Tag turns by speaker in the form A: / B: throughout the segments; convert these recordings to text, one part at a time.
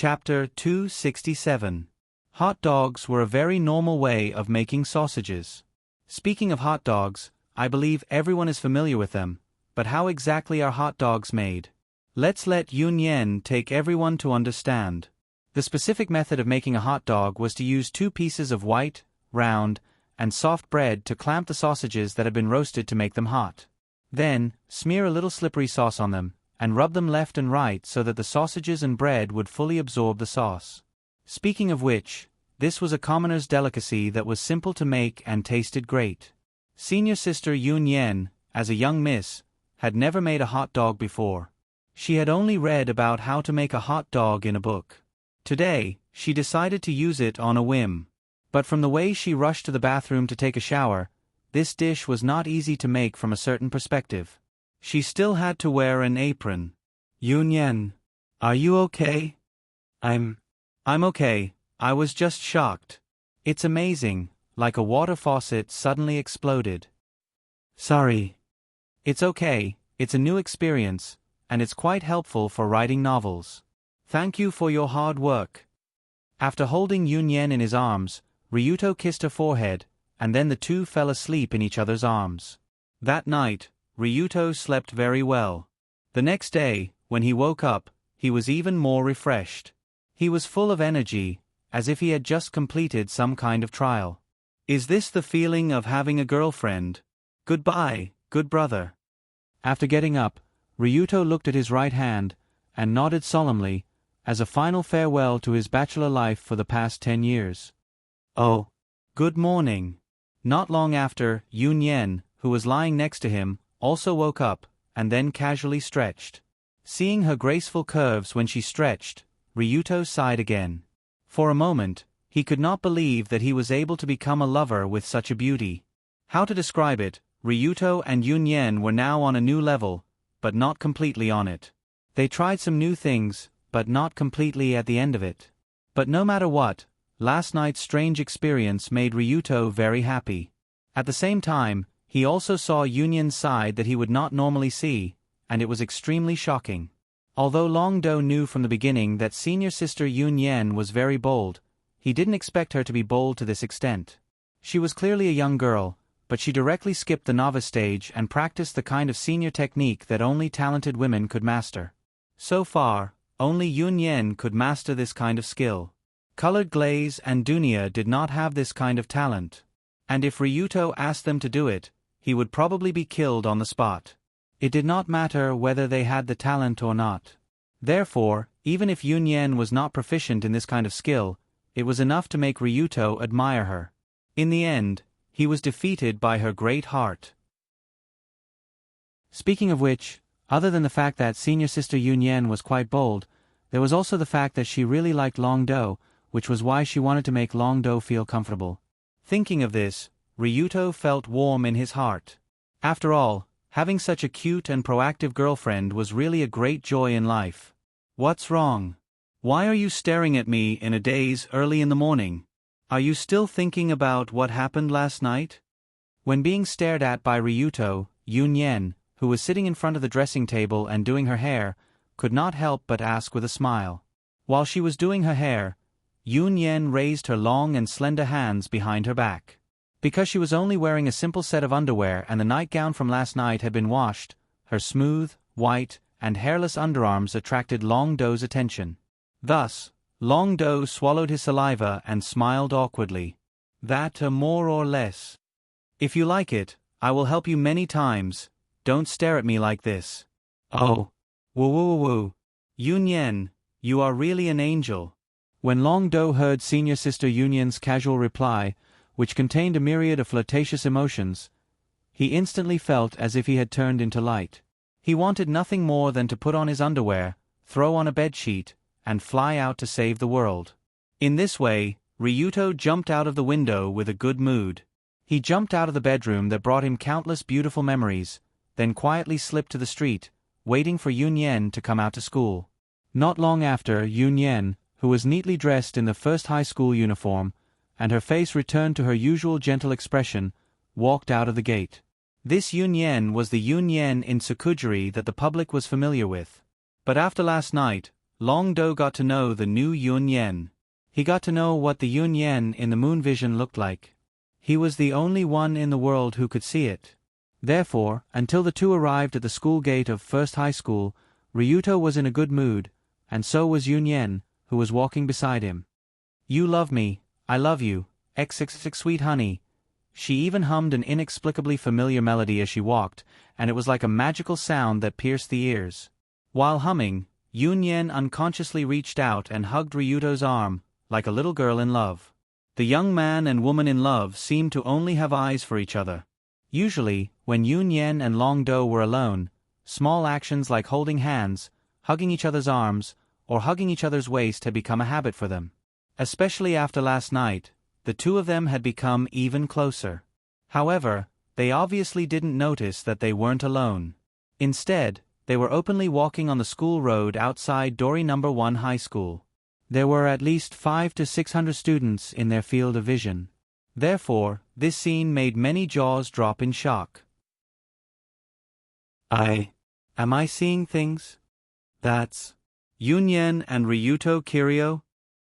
A: Chapter 267. Hot dogs were a very normal way of making sausages. Speaking of hot dogs, I believe everyone is familiar with them, but how exactly are hot dogs made? Let's let Yun Yen take everyone to understand. The specific method of making a hot dog was to use 2 pieces of white, round, and soft bread to clamp the sausages that had been roasted to make them hot. Then, smear a little slippery sauce on them, and rub them left and right so that the sausages and bread would fully absorb the sauce. Speaking of which, this was a commoner's delicacy that was simple to make and tasted great. Senior sister Yun Yen, as a young miss, had never made a hot dog before. She had only read about how to make a hot dog in a book. Today, she decided to use it on a whim. But from the way she rushed to the bathroom to take a shower, this dish was not easy to make from a certain perspective. She still had to wear an apron. Yun Yen, are you okay? I'm okay. I was just shocked. It's amazing, like a water faucet suddenly exploded. Sorry. It's okay, it's a new experience, and it's quite helpful for writing novels. Thank you for your hard work. After holding Yun Yen in his arms, Ryuto kissed her forehead, and then the two fell asleep in each other's arms. That night, Ryuto slept very well. The next day, when he woke up, he was even more refreshed. He was full of energy, as if he had just completed some kind of trial. Is this the feeling of having a girlfriend? Goodbye, good brother. After getting up, Ryuto looked at his right hand, and nodded solemnly, as a final farewell to his bachelor life for the past 10 years. Oh, good morning. Not long after, Yun Yen, who was lying next to him, also woke up, and then casually stretched. Seeing her graceful curves when she stretched, Ryuto sighed again. For a moment, he could not believe that he was able to become a lover with such a beauty. How to describe it? Ryuto and Yun Yen were now on a new level, but not completely on it. They tried some new things, but not completely at the end of it. But no matter what, last night's strange experience made Ryuto very happy. At the same time, he also saw Yun Yen's side that he would not normally see, and it was extremely shocking. Although Long Do knew from the beginning that senior sister Yun Yen was very bold, he didn't expect her to be bold to this extent. She was clearly a young girl, but she directly skipped the novice stage and practiced the kind of senior technique that only talented women could master. So far, only Yun Yen could master this kind of skill. Colored Glaze and Dunia did not have this kind of talent. And if Ryuto asked them to do it, he would probably be killed on the spot. It did not matter whether they had the talent or not. Therefore, even if Yun Yen was not proficient in this kind of skill, it was enough to make Ryuto admire her. In the end, he was defeated by her great heart. Speaking of which, other than the fact that senior sister Yun Yen was quite bold, there was also the fact that she really liked Long Do, which was why she wanted to make Long Do feel comfortable. Thinking of this, Ryuto felt warm in his heart. After all, having such a cute and proactive girlfriend was really a great joy in life. What's wrong? Why are you staring at me in a daze early in the morning? Are you still thinking about what happened last night? When being stared at by Ryuto, Yun Yen, who was sitting in front of the dressing table and doing her hair, could not help but ask with a smile. While she was doing her hair, Yun Yen raised her long and slender hands behind her back. Because she was only wearing a simple set of underwear and the nightgown from last night had been washed, her smooth, white, and hairless underarms attracted Long Do's attention. Thus, Long Do swallowed his saliva and smiled awkwardly. That more or less. If you like it, I will help you many times. Don't stare at me like this. Oh. Woo woo woo woo. Yun Yen, you are really an angel. When Long Do heard senior sister Yun Yen's casual reply, which contained a myriad of flirtatious emotions, he instantly felt as if he had turned into light. He wanted nothing more than to put on his underwear, throw on a bedsheet, and fly out to save the world. In this way, Ryuto jumped out of the window with a good mood. He jumped out of the bedroom that brought him countless beautiful memories, then quietly slipped to the street, waiting for Yun Yen to come out to school. Not long after, Yun Yen, who was neatly dressed in the first high school uniform, and her face returned to her usual gentle expression, walked out of the gate. This Yun Yen was the Yun Yen in Tsukujiri that the public was familiar with. But after last night, Long Do got to know the new Yun Yen. He got to know what the Yun Yen in the moon vision looked like. He was the only one in the world who could see it. Therefore, until the two arrived at the school gate of First High School, Ryuto was in a good mood, and so was Yun Yen, who was walking beside him. You love me, I love you, XXX sweet honey. She even hummed an inexplicably familiar melody as she walked, and it was like a magical sound that pierced the ears. While humming, Yun Yen unconsciously reached out and hugged Ryuto's arm, like a little girl in love. The young man and woman in love seemed to only have eyes for each other. Usually, when Yun Yen and Long Do were alone, small actions like holding hands, hugging each other's arms, or hugging each other's waist had become a habit for them. Especially after last night, the two of them had become even closer. However, they obviously didn't notice that they weren't alone. Instead, they were openly walking on the school road outside Dori No. 1 High School. There were at least 500 to 600 students in their field of vision. Therefore, this scene made many jaws drop in shock. Am I seeing things? That's Yun Yen and Ryuto Kiryu?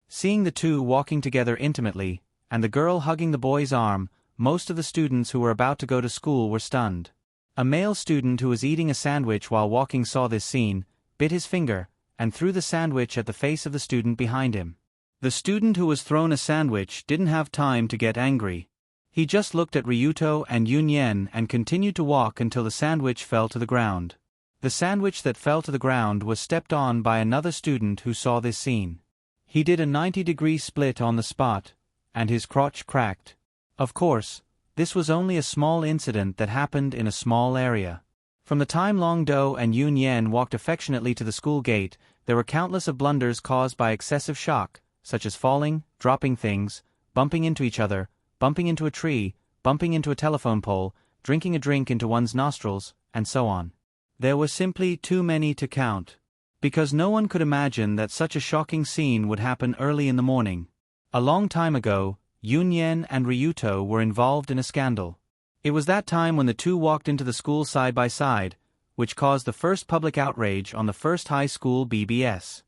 A: Seeing the two walking together intimately, and the girl hugging the boy's arm, most of the students who were about to go to school were stunned. A male student who was eating a sandwich while walking saw this scene, bit his finger, and threw the sandwich at the face of the student behind him. The student who was thrown a sandwich didn't have time to get angry. He just looked at Ryuto and Yun Yen and continued to walk until the sandwich fell to the ground. The sandwich that fell to the ground was stepped on by another student who saw this scene. He did a 90-degree split on the spot, and his crotch cracked. Of course, this was only a small incident that happened in a small area. From the time Long Do and Yun Yen walked affectionately to the school gate, there were countless of blunders caused by excessive shock, such as falling, dropping things, bumping into each other, bumping into a tree, bumping into a telephone pole, drinking a drink into one's nostrils, and so on. There were simply too many to count. Because no one could imagine that such a shocking scene would happen early in the morning. A long time ago, Yun Yen and Ryuto were involved in a scandal. It was that time when the two walked into the school side by side, which caused the first public outrage on the First High School BBS.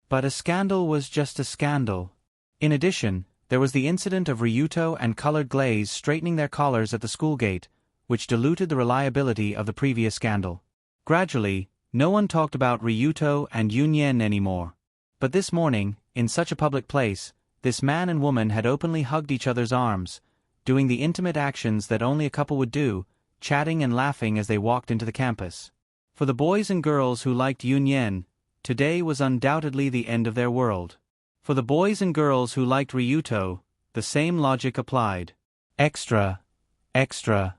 A: But a scandal was just a scandal. In addition, there was the incident of Ryuto and Colored Glaze straightening their collars at the school gate, which diluted the reliability of the previous scandal. Gradually, no one talked about Ryuto and Yun Yen anymore. But this morning, in such a public place, this man and woman had openly hugged each other's arms, doing the intimate actions that only a couple would do, chatting and laughing as they walked into the campus. For the boys and girls who liked Yun Yen, today was undoubtedly the end of their world. For the boys and girls who liked Ryuto, the same logic applied. Extra, extra,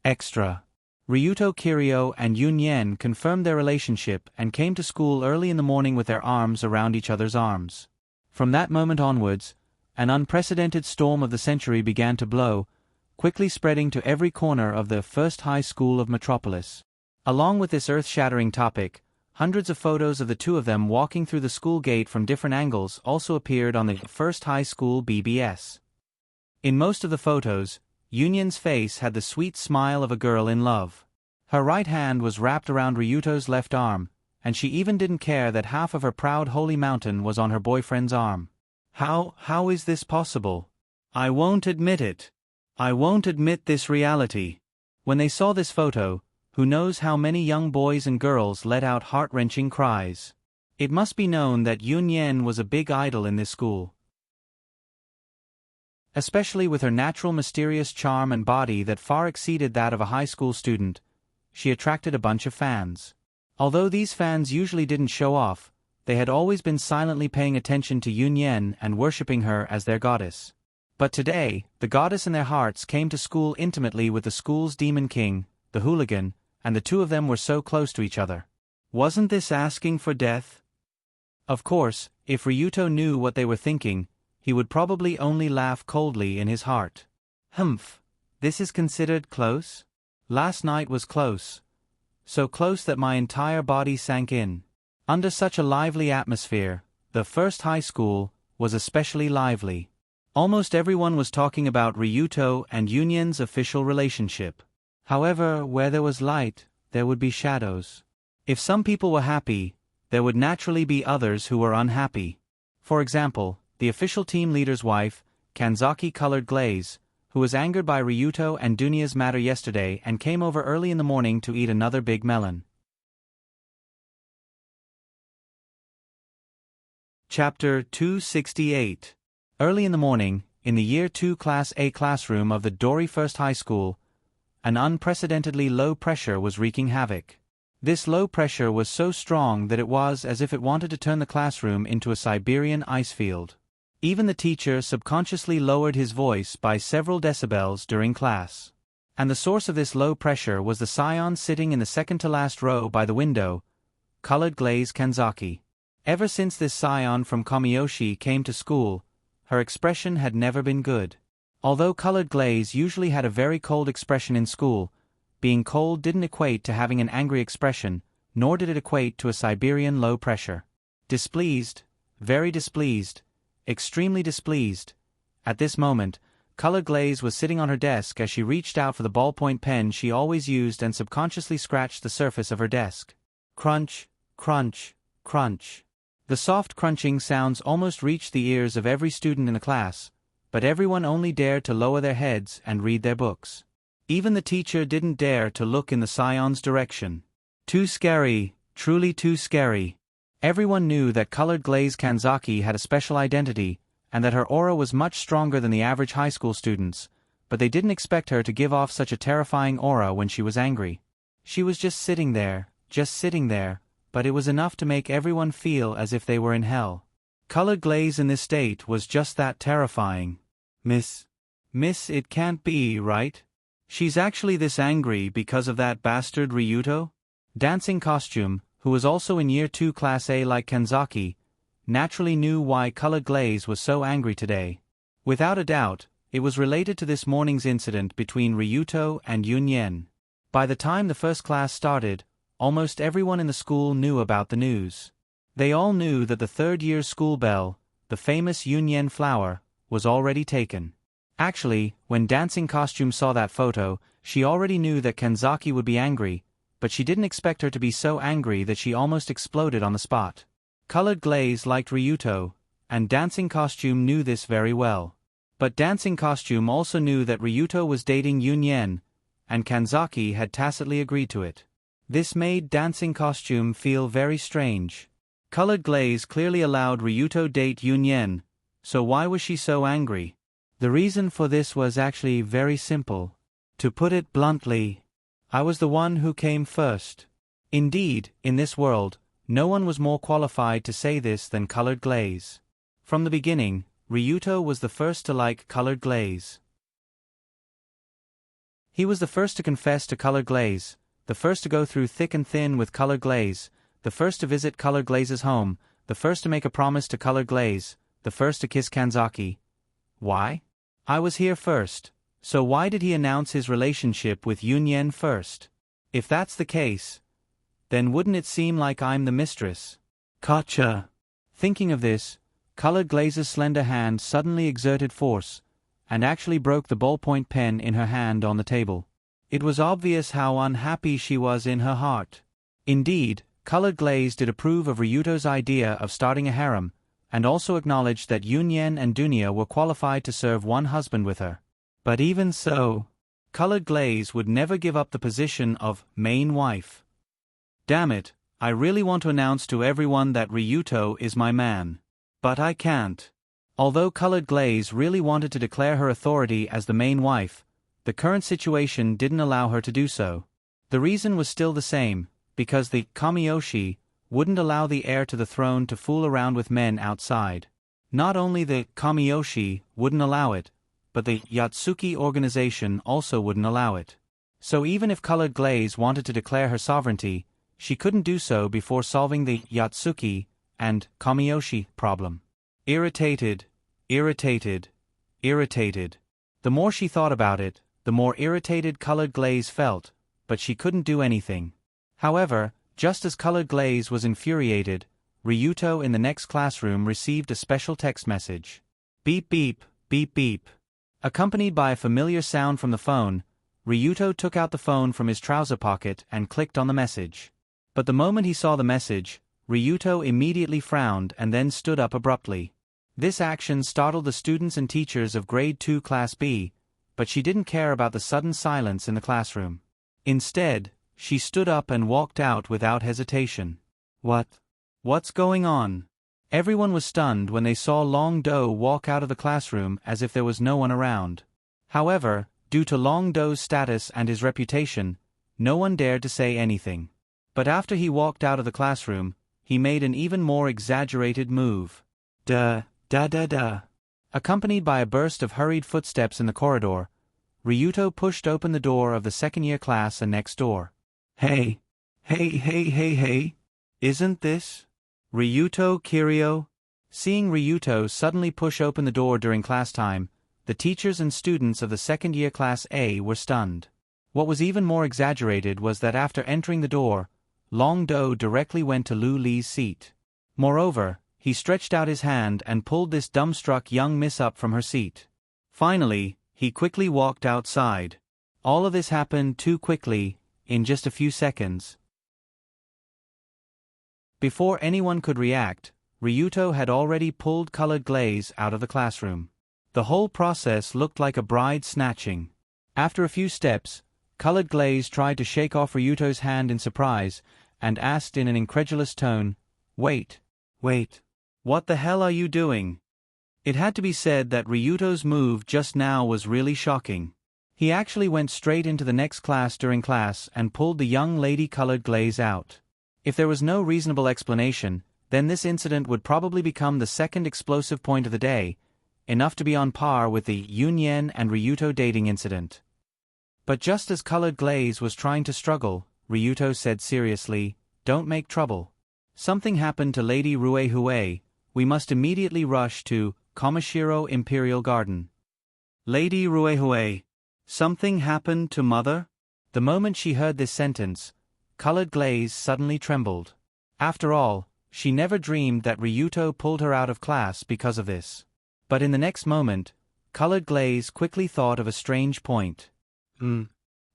A: extra. Ryuto Kiryu and Yun Yen confirmed their relationship and came to school early in the morning with their arms around each other's arms. From that moment onwards, an unprecedented storm of the century began to blow, quickly spreading to every corner of the First High School of Metropolis. Along with this earth-shattering topic, hundreds of photos of the two of them walking through the school gate from different angles also appeared on the First High School BBS. In most of the photos, Yun Yen's face had the sweet smile of a girl in love. Her right hand was wrapped around Ryuto's left arm, and she even didn't care that half of her proud holy mountain was on her boyfriend's arm. How is this possible? I won't admit it. I won't admit this reality. When they saw this photo, who knows how many young boys and girls let out heart-wrenching cries. It must be known that Yun Yen was a big idol in this school. Especially with her natural mysterious charm and body that far exceeded that of a high school student, she attracted a bunch of fans. Although these fans usually didn't show off, they had always been silently paying attention to Yun Yen and worshipping her as their goddess. But today, the goddess in their hearts came to school intimately with the school's demon king, the hooligan, and the two of them were so close to each other. Wasn't this asking for death? Of course, if Ryuto knew what they were thinking, he would probably only laugh coldly in his heart. Humph, this is considered close? Last night was close. So close that my entire body sank in. Under such a lively atmosphere, the First High School was especially lively. Almost everyone was talking about Ryuto and Yun Yen's official relationship. However, where there was light, there would be shadows. If some people were happy, there would naturally be others who were unhappy. For example, the official team leader's wife, Kanzaki Colored Glaze, who was angered by Ryuto and Dunya's matter yesterday and came over early in the morning to eat another big melon. Chapter 268. Early in the morning, in the Year 2 Class A classroom of the Dori First High School, an unprecedentedly low pressure was wreaking havoc. This low pressure was so strong that it was as if it wanted to turn the classroom into a Siberian ice field. Even the teacher subconsciously lowered his voice by several decibels during class. And the source of this low pressure was the scion sitting in the second-to-last row by the window, Colored Glaze Kanzaki. Ever since this scion from Kamiyoshi came to school, her expression had never been good. Although Colored Glaze usually had a very cold expression in school, being cold didn't equate to having an angry expression, nor did it equate to a Siberian low pressure. Displeased, very displeased, extremely displeased. At this moment, Colored Glaze was sitting on her desk as she reached out for the ballpoint pen she always used and subconsciously scratched the surface of her desk. Crunch, crunch, crunch. The soft crunching sounds almost reached the ears of every student in the class, but everyone only dared to lower their heads and read their books. Even the teacher didn't dare to look in the scion's direction. Too scary, truly too scary. Everyone knew that Colored Glaze Kanzaki had a special identity, and that her aura was much stronger than the average high school students, but they didn't expect her to give off such a terrifying aura when she was angry. She was just sitting there, but it was enough to make everyone feel as if they were in hell. Colored Glaze in this state was just that terrifying. Miss, it can't be, right? She's actually this angry because of that bastard Ryuto? Dancing Costume, who was also in Year 2 Class A like Kanzaki, naturally knew why Colored Glaze was so angry today. Without a doubt, it was related to this morning's incident between Ryuto and Yunyen. By the time the first class started, almost everyone in the school knew about the news. They all knew that the third-year school belle, the famous Yunyen flower, was already taken. Actually, when Dancing Costume saw that photo, she already knew that Kanzaki would be angry, but she didn't expect her to be so angry that she almost exploded on the spot. Colored Glaze liked Ryuto, and Dancing Costume knew this very well. But Dancing Costume also knew that Ryuto was dating Yunyen, and Kanzaki had tacitly agreed to it. This made Dancing Costume feel very strange. Colored Glaze clearly allowed Ryuto date Yunyen, so why was she so angry? The reason for this was actually very simple. To put it bluntly, I was the one who came first. Indeed, in this world, no one was more qualified to say this than Colored Glaze. From the beginning, Ryuto was the first to like Colored Glaze. He was the first to confess to Colored Glaze, the first to go through thick and thin with Colored Glaze, the first to visit Colored Glaze's home, the first to make a promise to Colored Glaze, the first to kiss Kanzaki. Why? I was here first, so why did he announce his relationship with Yunyen first? If that's the case, then wouldn't it seem like I'm the mistress? Gotcha. Thinking of this, Colored Glaze's slender hand suddenly exerted force, and actually broke the ballpoint pen in her hand on the table. It was obvious how unhappy she was in her heart. Indeed, Colored Glaze did approve of Ryuto's idea of starting a harem, and also acknowledged that Yunyen and Dunya were qualified to serve one husband with her. But even so, Colored Glaze would never give up the position of main wife. Damn it, I really want to announce to everyone that Ryuto is my man. But I can't. Although Colored Glaze really wanted to declare her authority as the main wife, the current situation didn't allow her to do so. The reason was still the same, because the Kamiyoshi wouldn't allow the heir to the throne to fool around with men outside. Not only the Kamiyoshi wouldn't allow it, but the Yatsuki organization also wouldn't allow it. So even if Colored Glaze wanted to declare her sovereignty, she couldn't do so before solving the Yatsuki and Kamiyoshi problem. Irritated. The more she thought about it, the more irritated Colored Glaze felt, but she couldn't do anything. However, just as Colored Glaze was infuriated, Ryuto in the next classroom received a special text message. Beep beep, beep beep. Accompanied by a familiar sound from the phone, Ryuto took out the phone from his trouser pocket and clicked on the message. But the moment he saw the message, Ryuto immediately frowned and then stood up abruptly. This action startled the students and teachers of Grade 2 Class B, but she didn't care about the sudden silence in the classroom. Instead, she stood up and walked out without hesitation. What's going on? Everyone was stunned when they saw Long Do walk out of the classroom as if there was no one around. However, due to Long Do's status and his reputation, no one dared to say anything. But after he walked out of the classroom, he made an even more exaggerated move. Da. Accompanied by a burst of hurried footsteps in the corridor, Ryuto pushed open the door of the second-year class and next door. Hey. Isn't this Ryuto Kiryu? Seeing Ryuto suddenly push open the door during class time, the teachers and students of the second-year Class A were stunned. What was even more exaggerated was that after entering the door, Long Do directly went to Lu Li's seat. Moreover, he stretched out his hand and pulled this dumbstruck young miss up from her seat. Finally, he quickly walked outside. All of this happened too quickly, in just a few seconds. Before anyone could react, Ryuto had already pulled colored glaze out of the classroom. The whole process looked like a bride snatching. After a few steps, colored glaze tried to shake off Ryuto's hand in surprise, and asked in an incredulous tone, Wait. What the hell are you doing? It had to be said that Ryuto's move just now was really shocking. He actually went straight into the next class during class and pulled the young lady colored glaze out. If there was no reasonable explanation, then this incident would probably become the second explosive point of the day, enough to be on par with the Yunyen and Ryuto dating incident. But just as colored glaze was trying to struggle, Ryuto said seriously, Don't make trouble. Something happened to Lady Ruehue. We must immediately rush to Komashiro Imperial Garden. Lady Ruehue. Something happened to Mother? The moment she heard this sentence, colored glaze suddenly trembled. After all, she never dreamed that Ryuto pulled her out of class because of this. But in the next moment, colored glaze quickly thought of a strange point.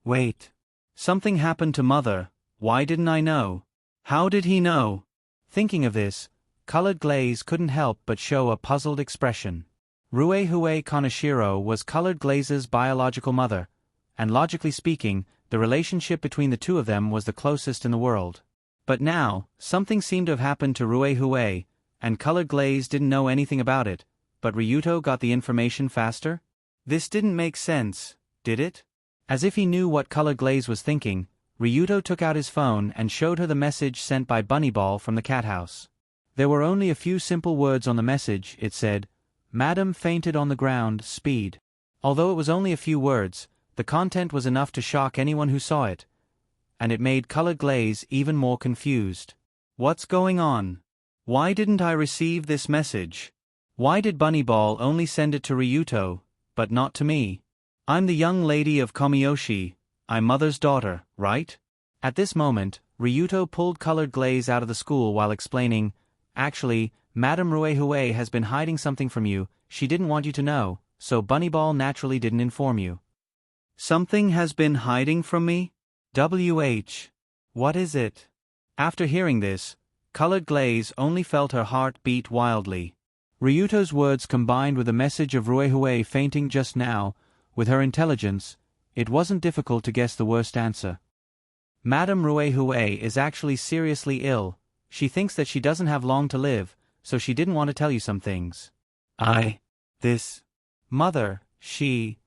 A: Wait. Something happened to Mother. Why didn't I know? How did he know? Thinking of this, colored glaze couldn't help but show a puzzled expression. Ruehue Kaneshiro was colored glaze's biological mother, and logically speaking, the relationship between the two of them was the closest in the world. But now, something seemed to have happened to Ruehue, and colored glaze didn't know anything about it, but Ryuto got the information faster? This didn't make sense, did it? As if he knew what colored glaze was thinking, Ryuto took out his phone and showed her the message sent by Bunnyball from the cat house. There were only a few simple words on the message. It said, Madam fainted on the ground, speed. Although it was only a few words, the content was enough to shock anyone who saw it, and it made colored glaze even more confused. What's going on? Why didn't I receive this message? Why did Bunnyball only send it to Ryuto, but not to me? I'm the young lady of Komiyoshi. I'm Mother's daughter, right? At this moment, Ryuto pulled colored glaze out of the school while explaining, Actually, Madame Ruehue has been hiding something from you. She didn't want you to know, so Bunnyball naturally didn't inform you. Something has been hiding from me? What is it? After hearing this, colored glaze only felt her heart beat wildly. Ryuto's words combined with the message of Ruehue fainting just now, with her intelligence, it wasn't difficult to guess the worst answer. Madame Ruehue is actually seriously ill. She thinks that she doesn't have long to live, so she didn't want to tell you some things. Mother, she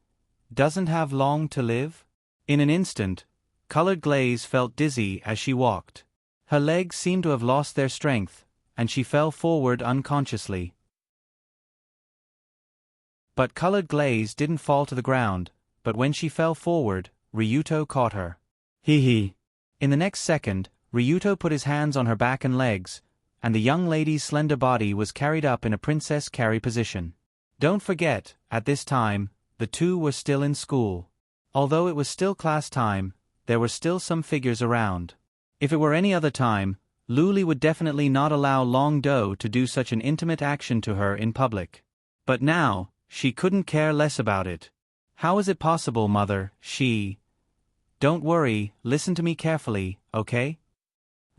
A: doesn't have long to live? In an instant, colored glaze felt dizzy as she walked. Her legs seemed to have lost their strength, and she fell forward unconsciously. But colored glaze didn't fall to the ground, but when she fell forward, Ryuto caught her. In the next second, Ryuto put his hands on her back and legs, and the young lady's slender body was carried up in a princess carry position. Don't forget, at this time, the two were still in school. Although it was still class time, there were still some figures around. If it were any other time, Luli would definitely not allow Long Do to do such an intimate action to her in public. But now, she couldn't care less about it. How is it possible, Mother? Don't worry, listen to me carefully, okay?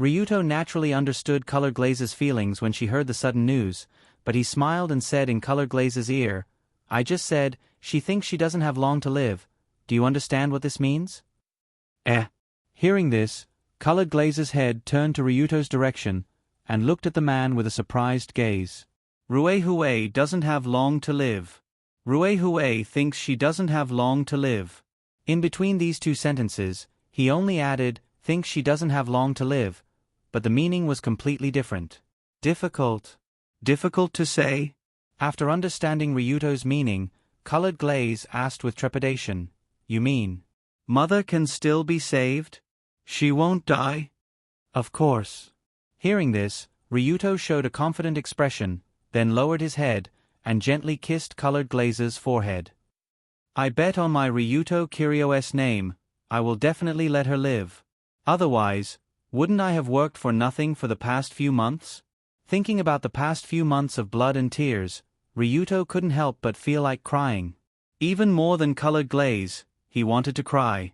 A: Ryuto naturally understood Colored Glaze's feelings when she heard the sudden news, but he smiled and said in Colored Glaze's ear, "I just said, she thinks she doesn't have long to live. Do you understand what this means?" Hearing this, Colored Glaze's head turned to Ryuto's direction and looked at the man with a surprised gaze. Rue doesn't have long to live. Rue thinks she doesn't have long to live. In between these two sentences, he only added, thinks she doesn't have long to live, but the meaning was completely different. Difficult to say? After understanding Ryuto's meaning, Colored Glaze asked with trepidation, "You mean, Mother can still be saved? She won't die?" "Of course." Hearing this, Ryuto showed a confident expression, then lowered his head, and gently kissed Colored Glaze's forehead. "I bet on my Ryuto Kiryo's name, I will definitely let her live. Otherwise, wouldn't I have worked for nothing for the past few months?" Thinking about the past few months of blood and tears, Ryuto couldn't help but feel like crying. Even more than Colored Glaze, he wanted to cry.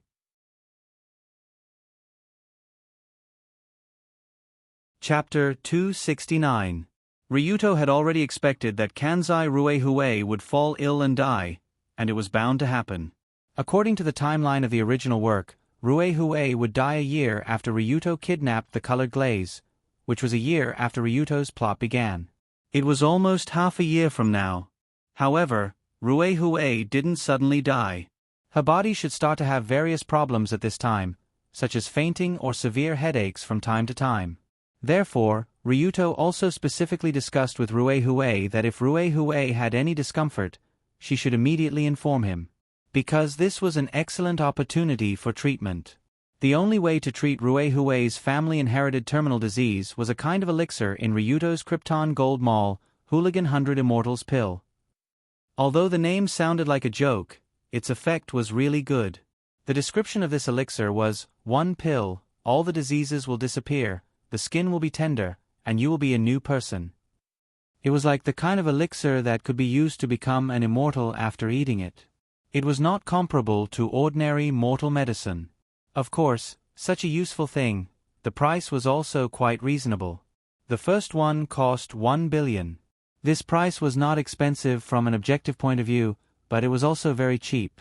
A: Chapter 269. Ryuto had already expected that Kanzai Rue would fall ill and die, and it was bound to happen. According to the timeline of the original work, Rue would die a year after Ryuto kidnapped the Colored Glaze, which was a year after Ryuto's plot began. It was almost half a year from now. However, Rue didn't suddenly die. Her body should start to have various problems at this time, such as fainting or severe headaches from time to time. Therefore, Ryuto also specifically discussed with Rue that if Rue had any discomfort, she should immediately inform him. Because this was an excellent opportunity for treatment. The only way to treat Ruehue's family-inherited terminal disease was a kind of elixir in Ryuto's Krypton Gold Mall, Hooligan 100 Immortals pill. Although the name sounded like a joke, its effect was really good. The description of this elixir was, 1 pill, all the diseases will disappear, the skin will be tender, and you will be a new person. It was like the kind of elixir that could be used to become an immortal after eating it. It was not comparable to ordinary mortal medicine. Of course, such a useful thing, the price was also quite reasonable. The first one cost 1 billion. This price was not expensive from an objective point of view, but it was also very cheap.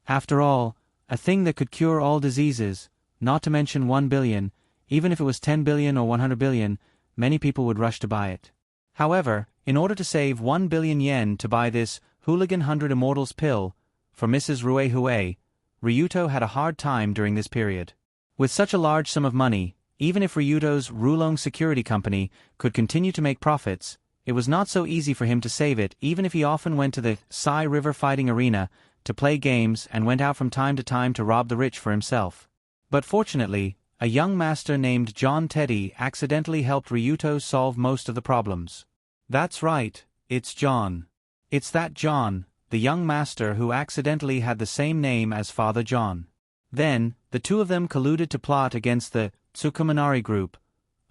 A: After all, a thing that could cure all diseases, not to mention 1 billion, even if it was 10 billion or 100 billion, many people would rush to buy it. However, in order to save 1 billion yen to buy this Hooligan 100 Immortals pill, for Mrs. Ruehue, Ryuto had a hard time during this period. With such a large sum of money, even if Ryuto's Rulong Security Company could continue to make profits, it was not so easy for him to save it even if he often went to the Sai River fighting arena to play games and went out from time to rob the rich for himself. But fortunately, a young master named John Teddy accidentally helped Ryuto solve most of the problems. That's right, it's John. It's that John, the young master who accidentally had the same name as Father John. Then, the two of them colluded to plot against the Tsukuminari group,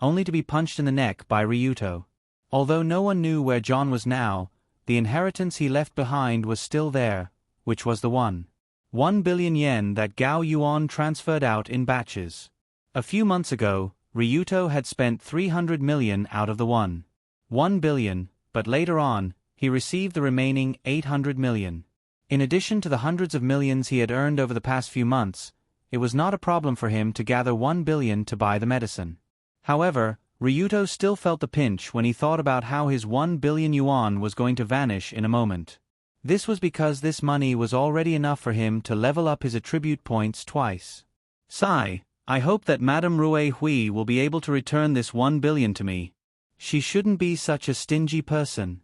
A: only to be punched in the neck by Ryuto. Although no one knew where John was now, the inheritance he left behind was still there, which was the 1 billion yen that Gao Yuan transferred out in batches. A few months ago, Ryuto had spent 300 million out of the 1 billion, but later on, he received the remaining 800 million. In addition to the hundreds of millions he had earned over the past few months, it was not a problem for him to gather 1 billion to buy the medicine. However, Ryuto still felt the pinch when he thought about how his 1 billion yuan was going to vanish in a moment. This was because this money was already enough for him to level up his attribute points twice. Sigh, I hope that Madame Rue Hui will be able to return this 1 billion to me. She shouldn't be such a stingy person.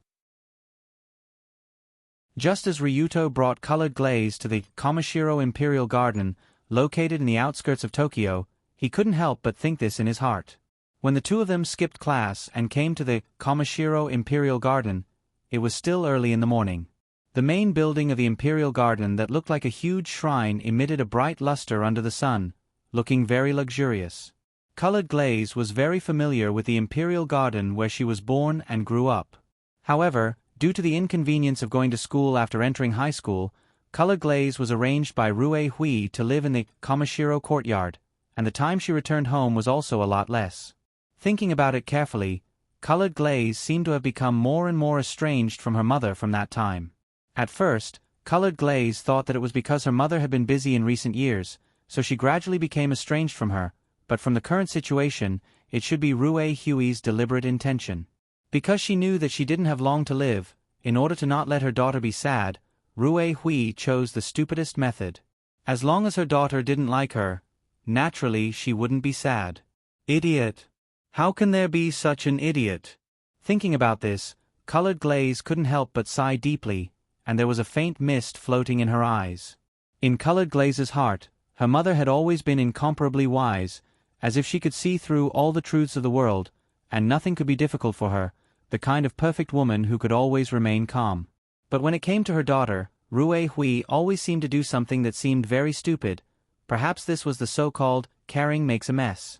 A: Just as Ryuto brought Colored Glaze to the Komashiro Imperial Garden, located in the outskirts of Tokyo, he couldn't help but think this in his heart. When the two of them skipped class and came to the Komashiro Imperial Garden, it was still early in the morning. The main building of the Imperial Garden that looked like a huge shrine emitted a bright luster under the sun, looking very luxurious. Colored Glaze was very familiar with the Imperial Garden where she was born and grew up. However, due to the inconvenience of going to school after entering high school, Colored Glaze was arranged by Rue Hui to live in the Komashiro courtyard, and the time she returned home was also a lot less. Thinking about it carefully, Colored Glaze seemed to have become more and more estranged from her mother from that time. At first, Colored Glaze thought that it was because her mother had been busy in recent years, so she gradually became estranged from her, but from the current situation, it should be Rue Huey's deliberate intention. Because she knew that she didn't have long to live, in order to not let her daughter be sad, Rue Hui chose the stupidest method. As long as her daughter didn't like her, naturally she wouldn't be sad. Idiot! How can there be such an idiot? Thinking about this, Colored Glaze couldn't help but sigh deeply, and there was a faint mist floating in her eyes. In Colored Glaze's heart, her mother had always been incomparably wise, as if she could see through all the truths of the world, and nothing could be difficult for her, the kind of perfect woman who could always remain calm. But when it came to her daughter, Rue Hui always seemed to do something that seemed very stupid. Perhaps this was the so-called caring makes a mess.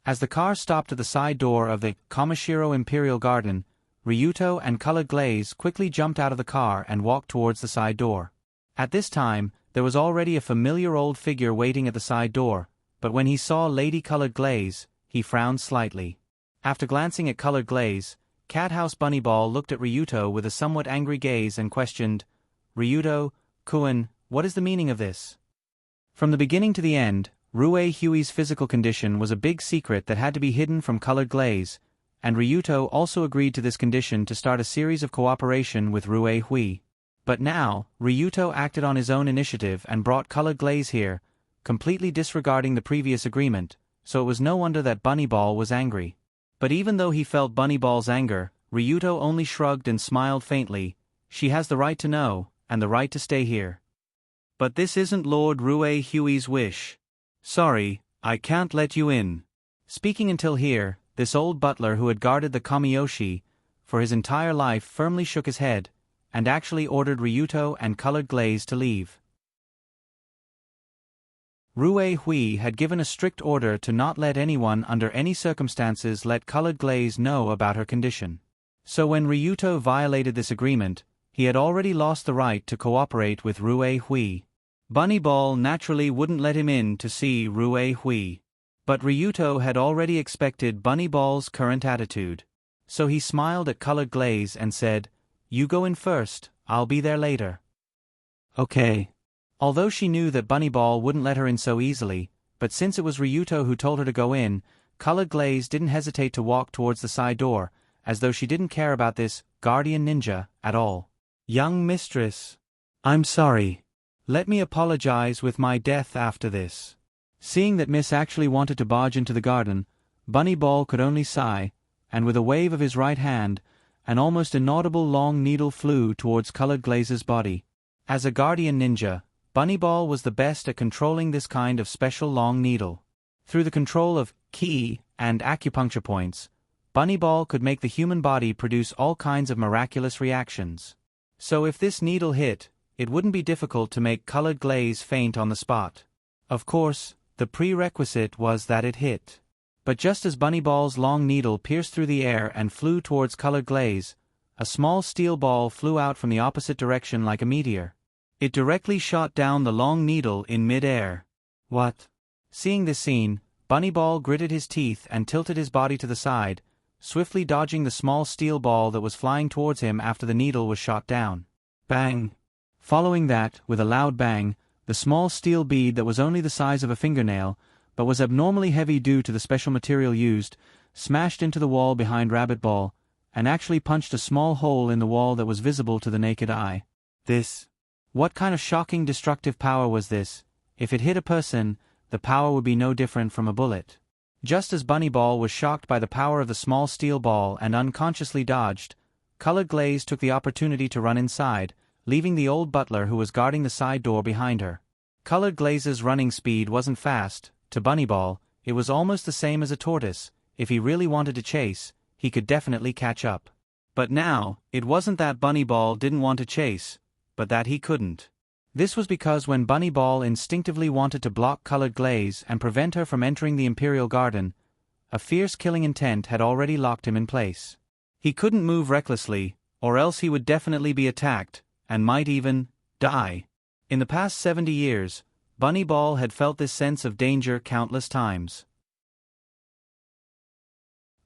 A: As the car stopped at the side door of the Kamishiro Imperial Garden, Ryuto and Colored Glaze quickly jumped out of the car and walked towards the side door. At this time, there was already a familiar old figure waiting at the side door, but when he saw Lady Colored Glaze, he frowned slightly. After glancing at Colored Glaze, Cathouse Bunnyball looked at Ryuto with a somewhat angry gaze and questioned, "Ryuto, Kuin, what is the meaning of this?" From the beginning to the end, Rue Huey's physical condition was a big secret that had to be hidden from Colored Glaze, and Ryuto also agreed to this condition to start a series of cooperation with Rue Hui. But now, Ryuto acted on his own initiative and brought Colored Glaze here, completely disregarding the previous agreement, so it was no wonder that Bunnyball was angry. But even though he felt Bunnyball's anger, Ryuto only shrugged and smiled faintly. "She has the right to know, and the right to stay here. But this isn't Lord Rue Huey's wish. Sorry, I can't let you in." Speaking until here, this old butler who had guarded the Kamiyoshi for his entire life firmly shook his head, and actually ordered Ryuto and Colored Glaze to leave. Rue Hui had given a strict order to not let anyone under any circumstances let Colored Glaze know about her condition. So when Ryuto violated this agreement, he had already lost the right to cooperate with Rue Hui. Bunnyball naturally wouldn't let him in to see Rue Hui. But Ryuto had already expected Bunnyball's current attitude. So he smiled at Colored Glaze and said, "You go in first, I'll be there later." Okay. Although she knew that Bunnyball wouldn't let her in so easily, but since it was Ryuto who told her to go in, Colored Glaze didn't hesitate to walk towards the side door, as though she didn't care about this guardian ninja at all. "Young mistress, I'm sorry. Let me apologize with my death after this." Seeing that Miss actually wanted to barge into the garden, Bunnyball could only sigh, and with a wave of his right hand, an almost inaudible long needle flew towards Colored Glaze's body. As a guardian ninja, Bunnyball was the best at controlling this kind of special long needle. Through the control of ki and acupuncture points, Bunnyball could make the human body produce all kinds of miraculous reactions. So if this needle hit, it wouldn't be difficult to make Colored Glaze faint on the spot. Of course, the prerequisite was that it hit. But just as Bunnyball's long needle pierced through the air and flew towards Colored Glaze, a small steel ball flew out from the opposite direction like a meteor. It directly shot down the long needle in mid-air. What? Seeing this scene, Bunnyball gritted his teeth and tilted his body to the side, swiftly dodging the small steel ball that was flying towards him after the needle was shot down. Bang! Following that, with a loud bang, the small steel bead that was only the size of a fingernail, but was abnormally heavy due to the special material used, smashed into the wall behind Rabbit Ball, and actually punched a small hole in the wall that was visible to the naked eye. What kind of shocking destructive power was this? If it hit a person, the power would be no different from a bullet. Just as Bunnyball was shocked by the power of the small steel ball and unconsciously dodged, Colored Glaze took the opportunity to run inside, leaving the old butler who was guarding the side door behind her. Colored Glaze's running speed wasn't fast. To Bunnyball, it was almost the same as a tortoise. If he really wanted to chase, he could definitely catch up. But now, it wasn't that Bunnyball didn't want to chase, but that he couldn't. This was because when Bunnyball instinctively wanted to block Colored Glaze and prevent her from entering the Imperial Garden, a fierce killing intent had already locked him in place. He couldn't move recklessly, or else he would definitely be attacked, and might even die. In the past 70 years, Bunny Ball had felt this sense of danger countless times.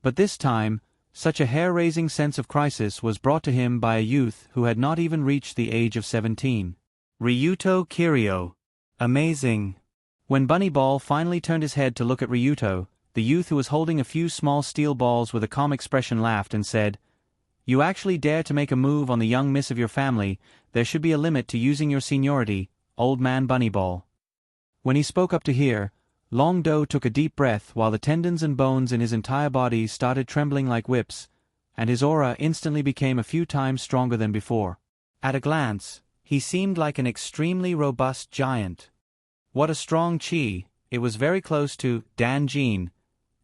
A: But this time, such a hair-raising sense of crisis was brought to him by a youth who had not even reached the age of 17. Ryuto Kiryu. Amazing. When Bunny Ball finally turned his head to look at Ryuto, the youth who was holding a few small steel balls with a calm expression laughed and said, "You actually dare to make a move on the young miss of your family. There should be a limit to using your seniority, old man Bunny Ball." When he spoke up to hear, Long Do took a deep breath while the tendons and bones in his entire body started trembling like whips, and his aura instantly became a few times stronger than before. At a glance, he seemed like an extremely robust giant. What a strong chi! It was very close to Danjin.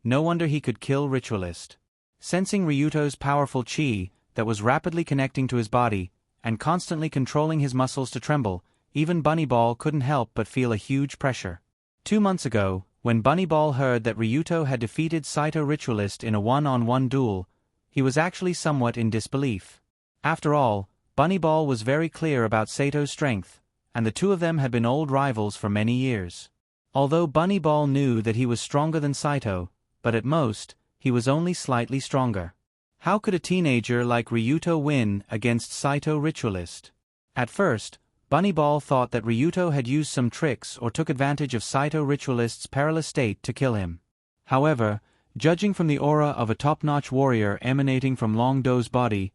A: No wonder he could kill Ritualist. Sensing Ryuto's powerful chi that was rapidly connecting to his body and constantly controlling his muscles to tremble, even Bunny Ball couldn't help but feel a huge pressure. 2 months ago, when Bunny Ball heard that Ryuto had defeated Saito Ritualist in a one-on-one duel, he was actually somewhat in disbelief. After all, Bunny Ball was very clear about Sato's strength, and the two of them had been old rivals for many years. Although Bunny Ball knew that he was stronger than Saito, but at most, he was only slightly stronger. How could a teenager like Ryuto win against Saito Ritualist? At first, Bunny Ball thought that Ryuto had used some tricks or took advantage of Saito Ritualist's perilous state to kill him. However, judging from the aura of a top-notch warrior emanating from Long Do's body,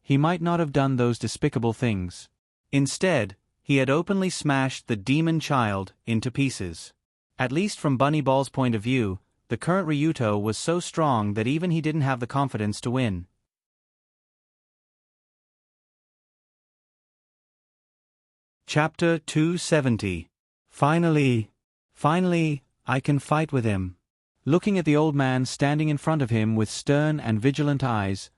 A: he might not have done those despicable things. Instead, he had openly smashed the demon child into pieces. At least from Bunny Ball's point of view, the current Ryuto was so strong that even he didn't have the confidence to win. Chapter 270. Finally, I can fight with him. Looking at the old man standing in front of him with stern and vigilant eyes,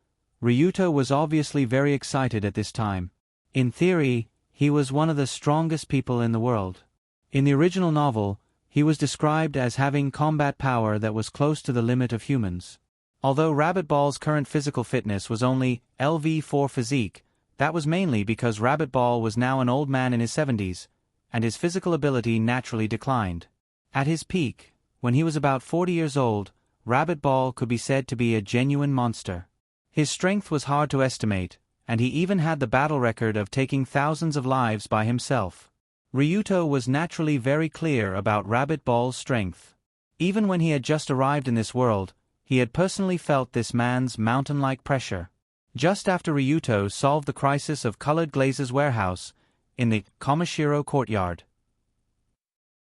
A: Ryuto was obviously very excited at this time. In theory, he was one of the strongest people in the world. In the original novel, he was described as having combat power that was close to the limit of humans. Although Rabbit Ball's current physical fitness was only LV4 physique, that was mainly because Rabbit Ball was now an old man in his 70s, and his physical ability naturally declined. At his peak, when he was about 40 years old, Rabbit Ball could be said to be a genuine monster. His strength was hard to estimate, and he even had the battle record of taking thousands of lives by himself. Ryuto was naturally very clear about Rabbit Ball's strength. Even when he had just arrived in this world, he had personally felt this man's mountain-like pressure. Just after Ryuto solved the crisis of Colored Glaze's warehouse, in the Komashiro courtyard,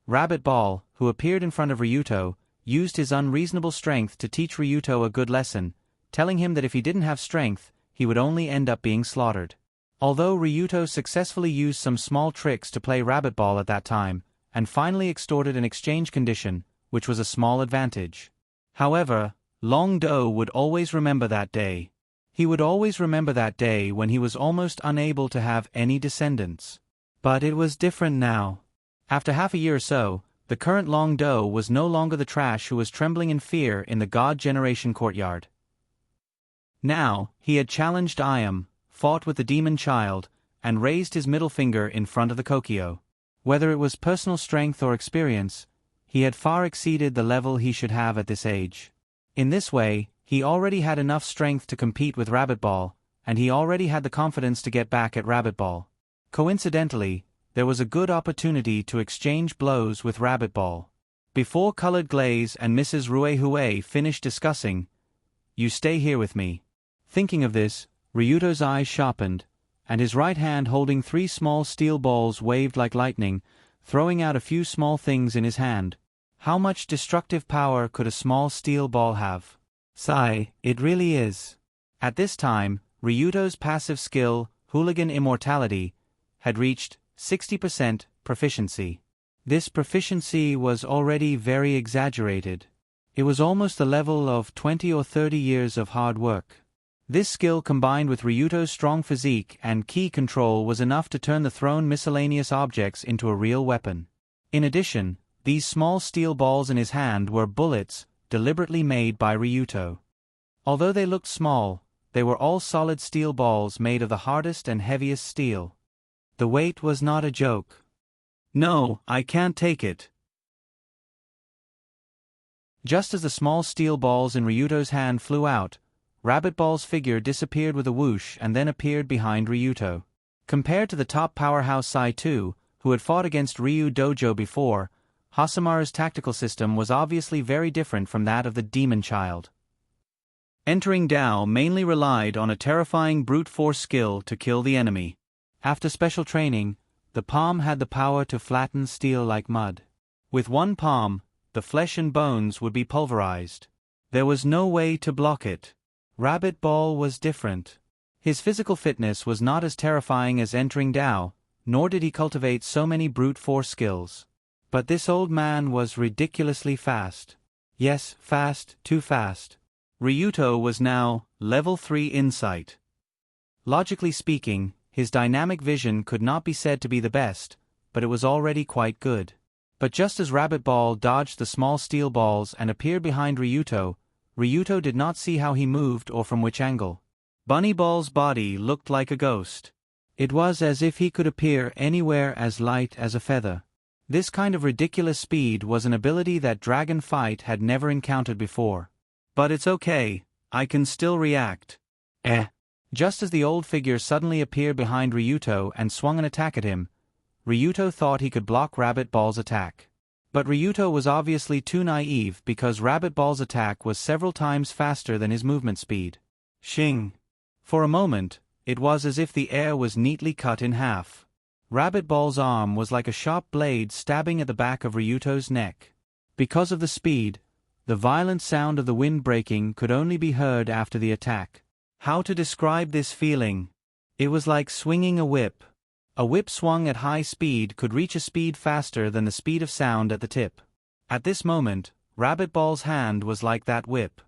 A: Rabbit Ball, who appeared in front of Ryuto, used his unreasonable strength to teach Ryuto a good lesson, telling him that if he didn't have strength, he would only end up being slaughtered. Although Ryuto successfully used some small tricks to play Rabbit Ball at that time, and finally extorted an exchange condition, which was a small advantage. However, Long Do would always remember that day. He would always remember that day when he was almost unable to have any descendants. But it was different now. After half a year or so, the current Long Do was no longer the trash who was trembling in fear in the God Generation courtyard. Now, he had challenged Iam, fought with the demon child, and raised his middle finger in front of the Kokyo. Whether it was personal strength or experience, he had far exceeded the level he should have at this age. In this way, he already had enough strength to compete with Rabbit Ball, and he already had the confidence to get back at Rabbit Ball. Coincidentally, there was a good opportunity to exchange blows with Rabbit Ball. Before Colored Glaze and Mrs. Ruehue finished discussing, "You stay here with me." Thinking of this, Ryuto's eyes sharpened, and his right hand holding 3 small steel balls waved like lightning, throwing out a few small things in his hand. How much destructive power could a small steel ball have? Sigh, it really is. At this time, Ryuto's passive skill, Hooligan Immortality, had reached 60% proficiency. This proficiency was already very exaggerated. It was almost the level of 20 or 30 years of hard work. This skill combined with Ryuto's strong physique and ki control was enough to turn the thrown miscellaneous objects into a real weapon. In addition, these small steel balls in his hand were bullets, deliberately made by Ryuto. Although they looked small, they were all solid steel balls made of the hardest and heaviest steel. The weight was not a joke. No, I can't take it. Just as the small steel balls in Ryuto's hand flew out, Rabbit Ball's figure disappeared with a whoosh and then appeared behind Ryuto. Compared to the top powerhouse Sai-2, who had fought against Ryu Dojo before, Hasamaru's tactical system was obviously very different from that of the Demon Child. Entering Dao mainly relied on a terrifying brute force skill to kill the enemy. After special training, the palm had the power to flatten steel like mud. With one palm, the flesh and bones would be pulverized. There was no way to block it. Rabbit Ball was different. His physical fitness was not as terrifying as entering Dao, nor did he cultivate so many brute force skills. But this old man was ridiculously fast. Yes, fast, too fast. Ryuto was now level 3 insight. Logically speaking, his dynamic vision could not be said to be the best, but it was already quite good. But just as Rabbit Ball dodged the small steel balls and appeared behind Ryuto, Ryuto did not see how he moved or from which angle. Bunny Ball's body looked like a ghost. It was as if he could appear anywhere as light as a feather. This kind of ridiculous speed was an ability that Dragon Fight had never encountered before. But it's okay, I can still react. Just as the old figure suddenly appeared behind Ryuto and swung an attack at him, Ryuto thought he could block Rabbit Ball's attack. But Ryuto was obviously too naive because Rabbit Ball's attack was several times faster than his movement speed. Shing! For a moment, it was as if the air was neatly cut in half. Rabbit Ball's arm was like a sharp blade stabbing at the back of Ryuto's neck. Because of the speed, the violent sound of the wind breaking could only be heard after the attack. How to describe this feeling? It was like swinging a whip. A whip swung at high speed could reach a speed faster than the speed of sound at the tip. At this moment, Rabbit Ball's hand was like that whip.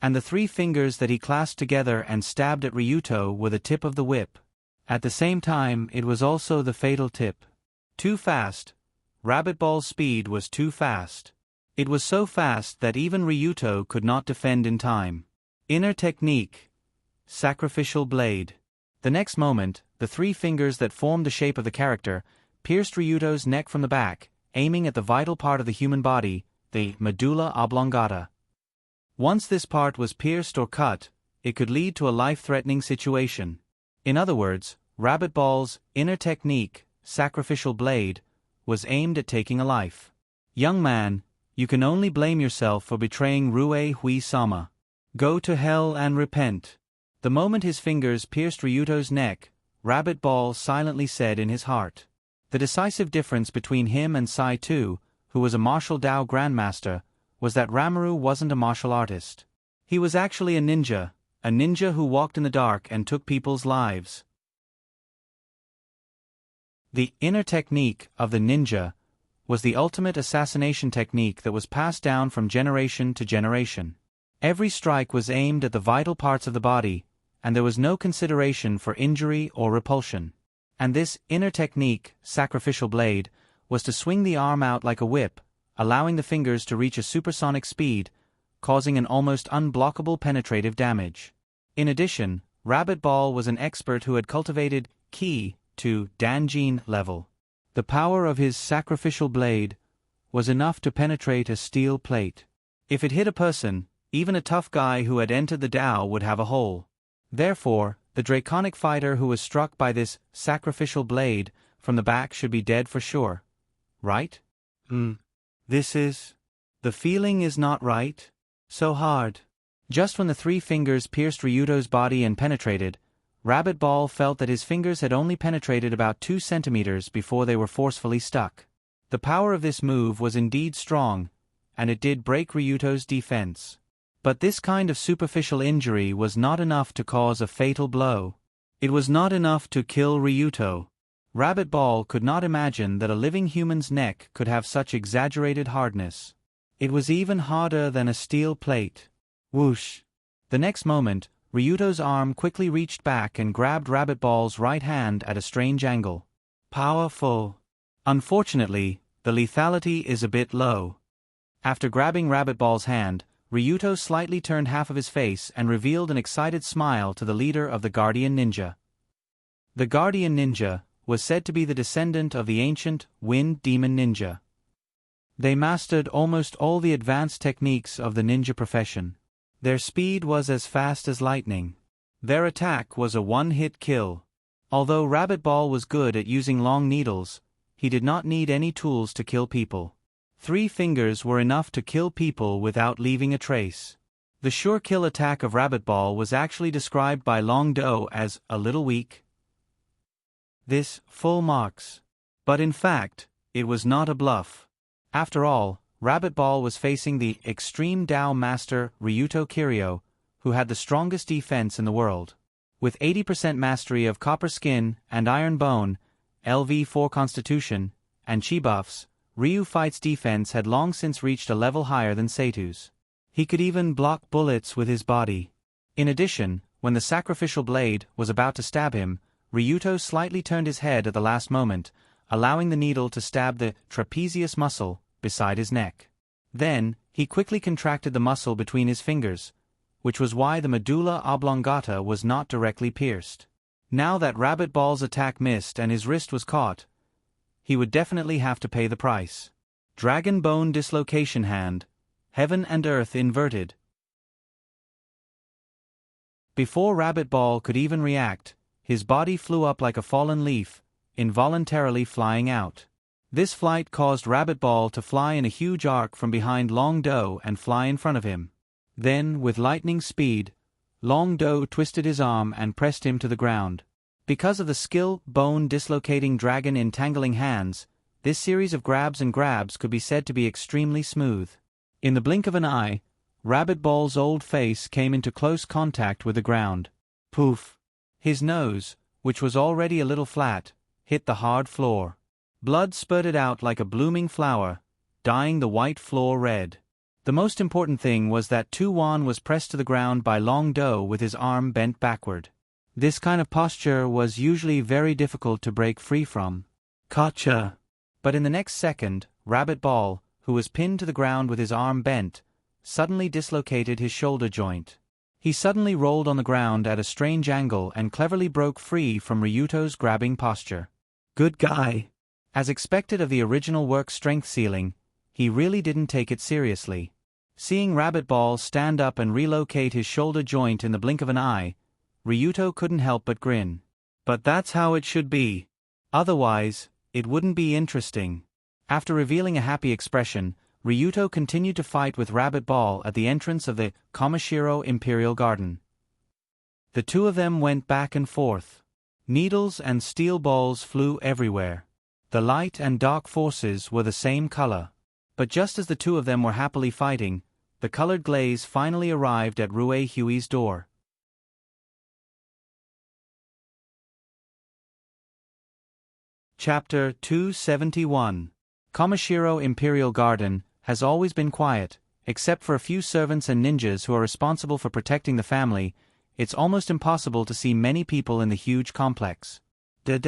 A: And the 3 fingers that he clasped together and stabbed at Ryuto were the tip of the whip. At the same time, it was also the fatal tip. Too fast. Rabbit Ball's speed was too fast. It was so fast that even Ryuto could not defend in time. Inner technique. Sacrificial blade. The next moment, the 3 fingers that formed the shape of the character pierced Ryuto's neck from the back, aiming at the vital part of the human body, the medulla oblongata. Once this part was pierced or cut, it could lead to a life-threatening situation. In other words, Rabbit Ball's inner technique, sacrificial blade, was aimed at taking a life. Young man, you can only blame yourself for betraying Rue Hui-sama. Go to hell and repent. The moment his fingers pierced Ryuto's neck, Rabbit Ball silently said in his heart. The decisive difference between him and Sai-2, who was a martial Dao grandmaster, was that Rimuru wasn't a martial artist. He was actually a ninja who walked in the dark and took people's lives. The inner technique of the ninja was the ultimate assassination technique that was passed down from generation to generation. Every strike was aimed at the vital parts of the body, and there was no consideration for injury or repulsion. And this inner technique, sacrificial blade, was to swing the arm out like a whip, allowing the fingers to reach a supersonic speed, causing an almost unblockable penetrative damage. In addition, Rabbit Ball was an expert who had cultivated ki to Danjin level. The power of his sacrificial blade was enough to penetrate a steel plate. If it hit a person, even a tough guy who had entered the Dao would have a hole. Therefore, the draconic fighter who was struck by this sacrificial blade from the back should be dead for sure. Right? The feeling is not right. So hard. Just when the 3 fingers pierced Ryuto's body and penetrated, Rabbit Ball felt that his fingers had only penetrated about 2 centimeters before they were forcefully stuck. The power of this move was indeed strong, and it did break Ryuto's defense. But this kind of superficial injury was not enough to cause a fatal blow. It was not enough to kill Ryuto. Rabbit Ball could not imagine that a living human's neck could have such exaggerated hardness. It was even harder than a steel plate. Whoosh! The next moment, Ryuto's arm quickly reached back and grabbed Rabbit Ball's right hand at a strange angle. Powerful. Unfortunately, the lethality is a bit low. After grabbing Rabbit Ball's hand, Ryuto slightly turned half of his face and revealed an excited smile to the leader of the Guardian Ninja. The Guardian Ninja, was said to be the descendant of the ancient wind demon ninja. They mastered almost all the advanced techniques of the ninja profession. Their speed was as fast as lightning. Their attack was a one-hit kill. Although Rabbit Ball was good at using long needles, he did not need any tools to kill people. 3 fingers were enough to kill people without leaving a trace. The sure kill attack of Rabbit Ball was actually described by Long Do as a little weak. This full marks. But in fact, it was not a bluff. After all, Rabbit Ball was facing the extreme Dao master Ryuto Kiryu, who had the strongest defense in the world. With 80% mastery of Copper Skin and Iron Bone, LV4 Constitution, and Chi buffs, Ryu Fight's defense had long since reached a level higher than Seitu's. He could even block bullets with his body. In addition, when the sacrificial blade was about to stab him, Ryuto slightly turned his head at the last moment, allowing the needle to stab the trapezius muscle beside his neck. Then, he quickly contracted the muscle between his fingers, which was why the medulla oblongata was not directly pierced. Now that Rabbit Ball's attack missed and his wrist was caught, he would definitely have to pay the price. Dragon Bone Dislocation Hand, Heaven and Earth Inverted. Before Rabbit Ball could even react, his body flew up like a fallen leaf, involuntarily flying out. This flight caused Rabbit Ball to fly in a huge arc from behind Long Do and fly in front of him. Then, with lightning speed, Long Do twisted his arm and pressed him to the ground. Because of the skill bone dislocating dragon entangling hands, this series of grabs could be said to be extremely smooth. In the blink of an eye, Rabbit Ball's old face came into close contact with the ground. Poof! His nose, which was already a little flat, hit the hard floor. Blood spurted out like a blooming flower, dyeing the white floor red. The most important thing was that Tu Wan was pressed to the ground by Long Do with his arm bent backward. This kind of posture was usually very difficult to break free from. Gotcha! But in the next second, Rabbit Ball, who was pinned to the ground with his arm bent, suddenly dislocated his shoulder joint. He suddenly rolled on the ground at a strange angle and cleverly broke free from Ryuto's grabbing posture. Good guy! As expected of the original work strength ceiling, he really didn't take it seriously. Seeing Rabbit Ball stand up and relocate his shoulder joint in the blink of an eye, Ryuto couldn't help but grin. But that's how it should be. Otherwise, it wouldn't be interesting. After revealing a happy expression, Ryuto continued to fight with Rabbit Ball at the entrance of the Kamishiro Imperial Garden. The two of them went back and forth. Needles and steel balls flew everywhere. The light and dark forces were the same color. But just as the two of them were happily fighting, the colored glaze finally arrived at Rue Huey's door. Chapter 271. Kamishiro Imperial Garden has always been quiet, except for a few servants and ninjas who are responsible for protecting the family. It's almost impossible to see many people in the huge complex. In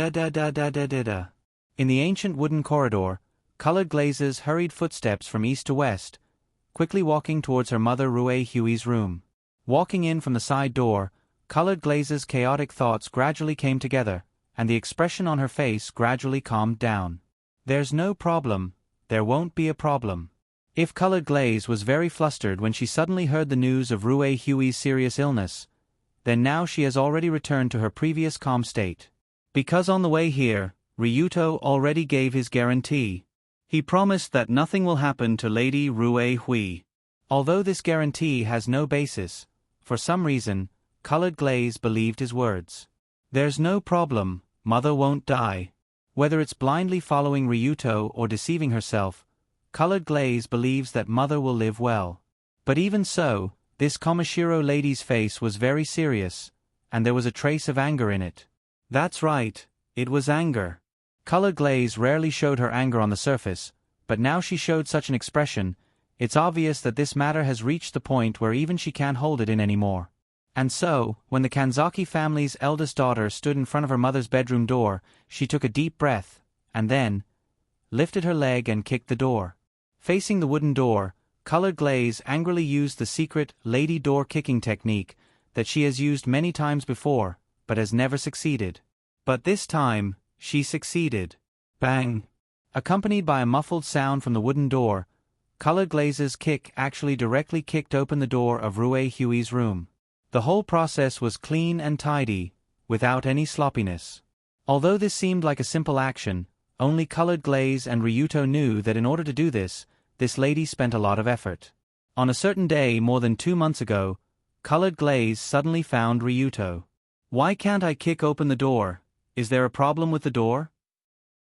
A: the ancient wooden corridor, colored glazes hurried footsteps from east to west, quickly walking towards her mother Rue Huey's room. Walking in from the side door, colored glazes' chaotic thoughts gradually came together, and the expression on her face gradually calmed down. There's no problem, there won't be a problem. If Colored Glaze was very flustered when she suddenly heard the news of Rue Huey's serious illness, then now she has already returned to her previous calm state. Because on the way here, Ryuto already gave his guarantee. He promised that nothing will happen to Lady Rue Hui. Although this guarantee has no basis, for some reason, Colored Glaze believed his words. There's no problem, Mother won't die. Whether it's blindly following Ryuto or deceiving herself, Colored Glaze believes that Mother will live well. But even so, this Kamishiro lady's face was very serious, and there was a trace of anger in it. That's right, it was anger. Colored Glaze rarely showed her anger on the surface, but now she showed such an expression. It's obvious that this matter has reached the point where even she can't hold it in anymore. And so, when the Kanzaki family's eldest daughter stood in front of her mother's bedroom door, she took a deep breath, and then lifted her leg and kicked the door. Facing the wooden door, Colored Glaze angrily used the secret lady door kicking technique that she has used many times before, but has never succeeded. But this time, she succeeded. Bang! Accompanied by a muffled sound from the wooden door, Colored Glaze's kick actually directly kicked open the door of Rue Huey's room. The whole process was clean and tidy, without any sloppiness. Although this seemed like a simple action, only Colored Glaze and Ryuto knew that in order to do this lady spent a lot of effort. On a certain day more than 2 months ago, Colored Glaze suddenly found Ryuto. "Why can't I kick open the door? Is there a problem with the door?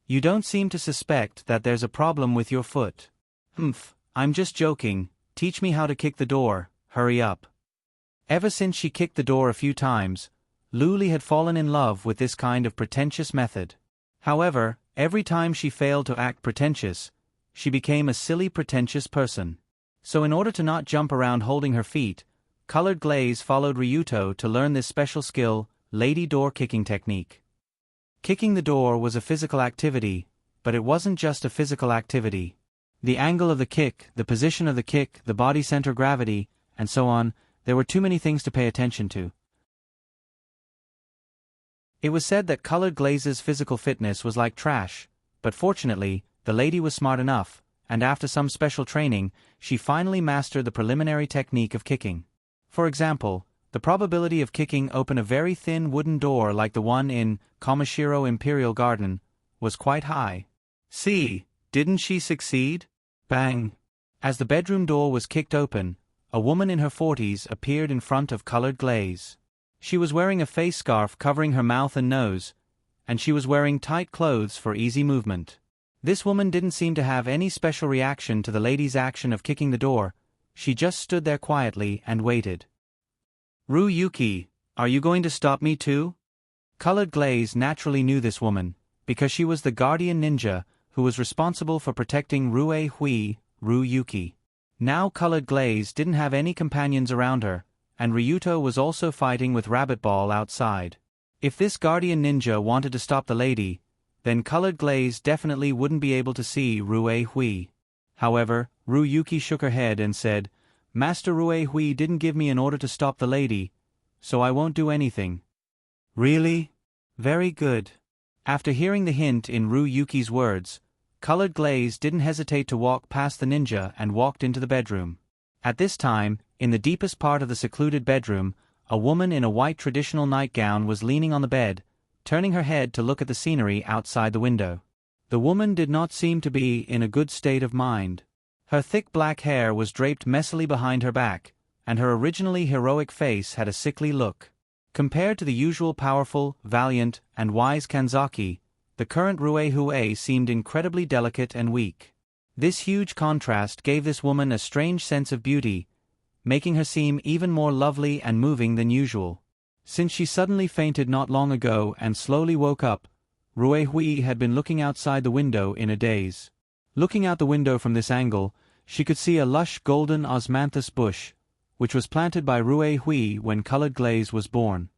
A: You don't seem to suspect that there's a problem with your foot." "Humph, I'm just joking, teach me how to kick the door, hurry up." Ever since she kicked the door a few times, Luli had fallen in love with this kind of pretentious method. However, every time she failed to act pretentious, she became a silly pretentious person. So in order to not jump around holding her feet, Colored Glaze followed Ryuto to learn this special skill, lady door kicking technique. Kicking the door was a physical activity, but it wasn't just a physical activity. The angle of the kick, the position of the kick, the body center gravity, and so on, there were too many things to pay attention to. It was said that Colored Glaze's physical fitness was like trash, but fortunately, the lady was smart enough, and after some special training, she finally mastered the preliminary technique of kicking. For example, the probability of kicking open a very thin wooden door like the one in Komashiro Imperial Garden was quite high. See, didn't she succeed? Bang! As the bedroom door was kicked open, a woman in her 40s appeared in front of Colored Glaze. She was wearing a face scarf covering her mouth and nose, and she was wearing tight clothes for easy movement. This woman didn't seem to have any special reaction to the lady's action of kicking the door. She just stood there quietly and waited. "Ryuki, are you going to stop me too?" Colored Glaze naturally knew this woman, because she was the guardian ninja who was responsible for protecting Rue Hui, Ryuki. Now Colored Glaze didn't have any companions around her, and Ryuto was also fighting with Rabbit Ball outside. If this guardian ninja wanted to stop the lady, then Colored Glaze definitely wouldn't be able to see Rue Hui. However, Ryuki shook her head and said, "Master Rue Hui didn't give me an order to stop the lady, so I won't do anything." "Really? Very good." After hearing the hint in Ryuki's words, Colored Glaze didn't hesitate to walk past the ninja and walked into the bedroom. At this time, in the deepest part of the secluded bedroom, a woman in a white traditional nightgown was leaning on the bed, turning her head to look at the scenery outside the window. The woman did not seem to be in a good state of mind. Her thick black hair was draped messily behind her back, and her originally heroic face had a sickly look. Compared to the usual powerful, valiant, and wise Kanzaki, the current Rue Hui seemed incredibly delicate and weak. This huge contrast gave this woman a strange sense of beauty, making her seem even more lovely and moving than usual. Since she suddenly fainted not long ago and slowly woke up, Rue Hui had been looking outside the window in a daze. Looking out the window from this angle, she could see a lush golden osmanthus bush, which was planted by Rue Hui when Colored Glaze was born.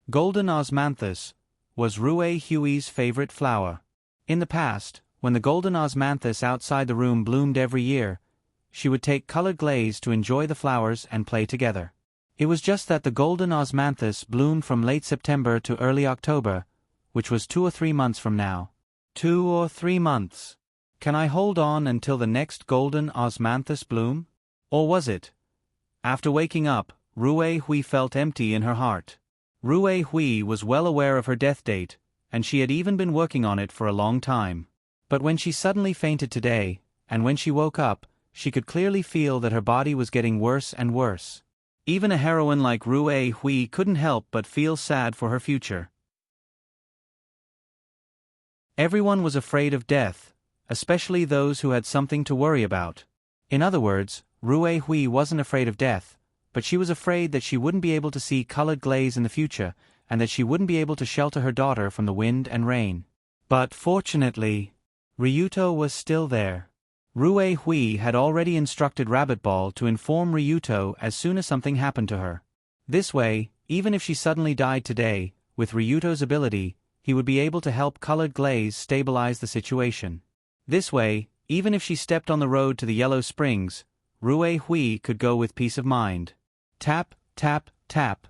A: Golden osmanthus was Rue Hui's favorite flower. In the past, when the golden osmanthus outside the room bloomed every year, she would take Colored Glaze to enjoy the flowers and play together. It was just that the golden osmanthus bloomed from late September to early October, which was 2 or 3 months from now. 2 or 3 months. Can I hold on until the next golden osmanthus bloom? Or was it? After waking up, Rue Hui felt empty in her heart. Rue Hui was well aware of her death date, and she had even been working on it for a long time. But when she suddenly fainted today, and when she woke up, she could clearly feel that her body was getting worse and worse. Even a heroine like Rue Hui couldn't help but feel sad for her future. Everyone was afraid of death, especially those who had something to worry about. In other words, Rue Hui wasn't afraid of death, but she was afraid that she wouldn't be able to see Colored Glaze in the future, and that she wouldn't be able to shelter her daughter from the wind and rain. But fortunately, Ryuto was still there. Rue Hui had already instructed Rabbit Ball to inform Ryuto as soon as something happened to her. This way, even if she suddenly died today, with Ryuto's ability, he would be able to help Colored Glaze stabilize the situation. This way, even if she stepped on the road to the Yellow Springs, Rue Hui could go with peace of mind. Tap, tap, tap.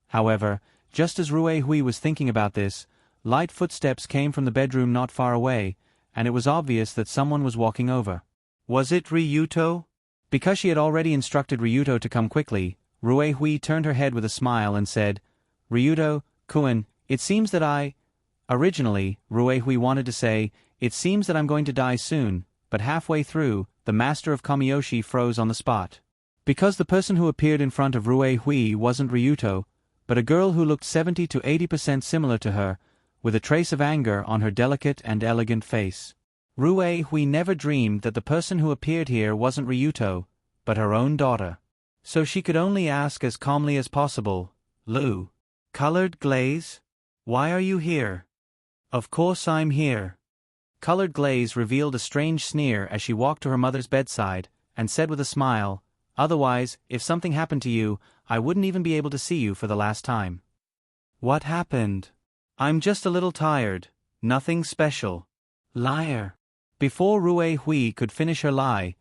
A: However, just as Rue Hui was thinking about this, light footsteps came from the bedroom not far away, and it was obvious that someone was walking over. Was it Ryuto? Because she had already instructed Ryuto to come quickly, Rue Hui turned her head with a smile and said, "Ryuto, Kun, it seems that Originally, Rue Hui wanted to say, "It seems that I'm going to die soon," but halfway through, the master of Kamiyoshi froze on the spot. Because the person who appeared in front of Rue Hui wasn't Ryuto, but a girl who looked 70 to 80% similar to her, with a trace of anger on her delicate and elegant face. Rue Hui never dreamed that the person who appeared here wasn't Ryuto, but her own daughter. So she could only ask as calmly as possible, "Lu, Colored Glaze? Why are you here?" "Of course I'm here." Colored Glaze revealed a strange sneer as she walked to her mother's bedside, and said with a smile, "Otherwise, if something happened to you, I wouldn't even be able to see you for the last time." "What happened?" "I'm just a little tired, nothing special." "Liar." Before Rue Hui could finish her lie,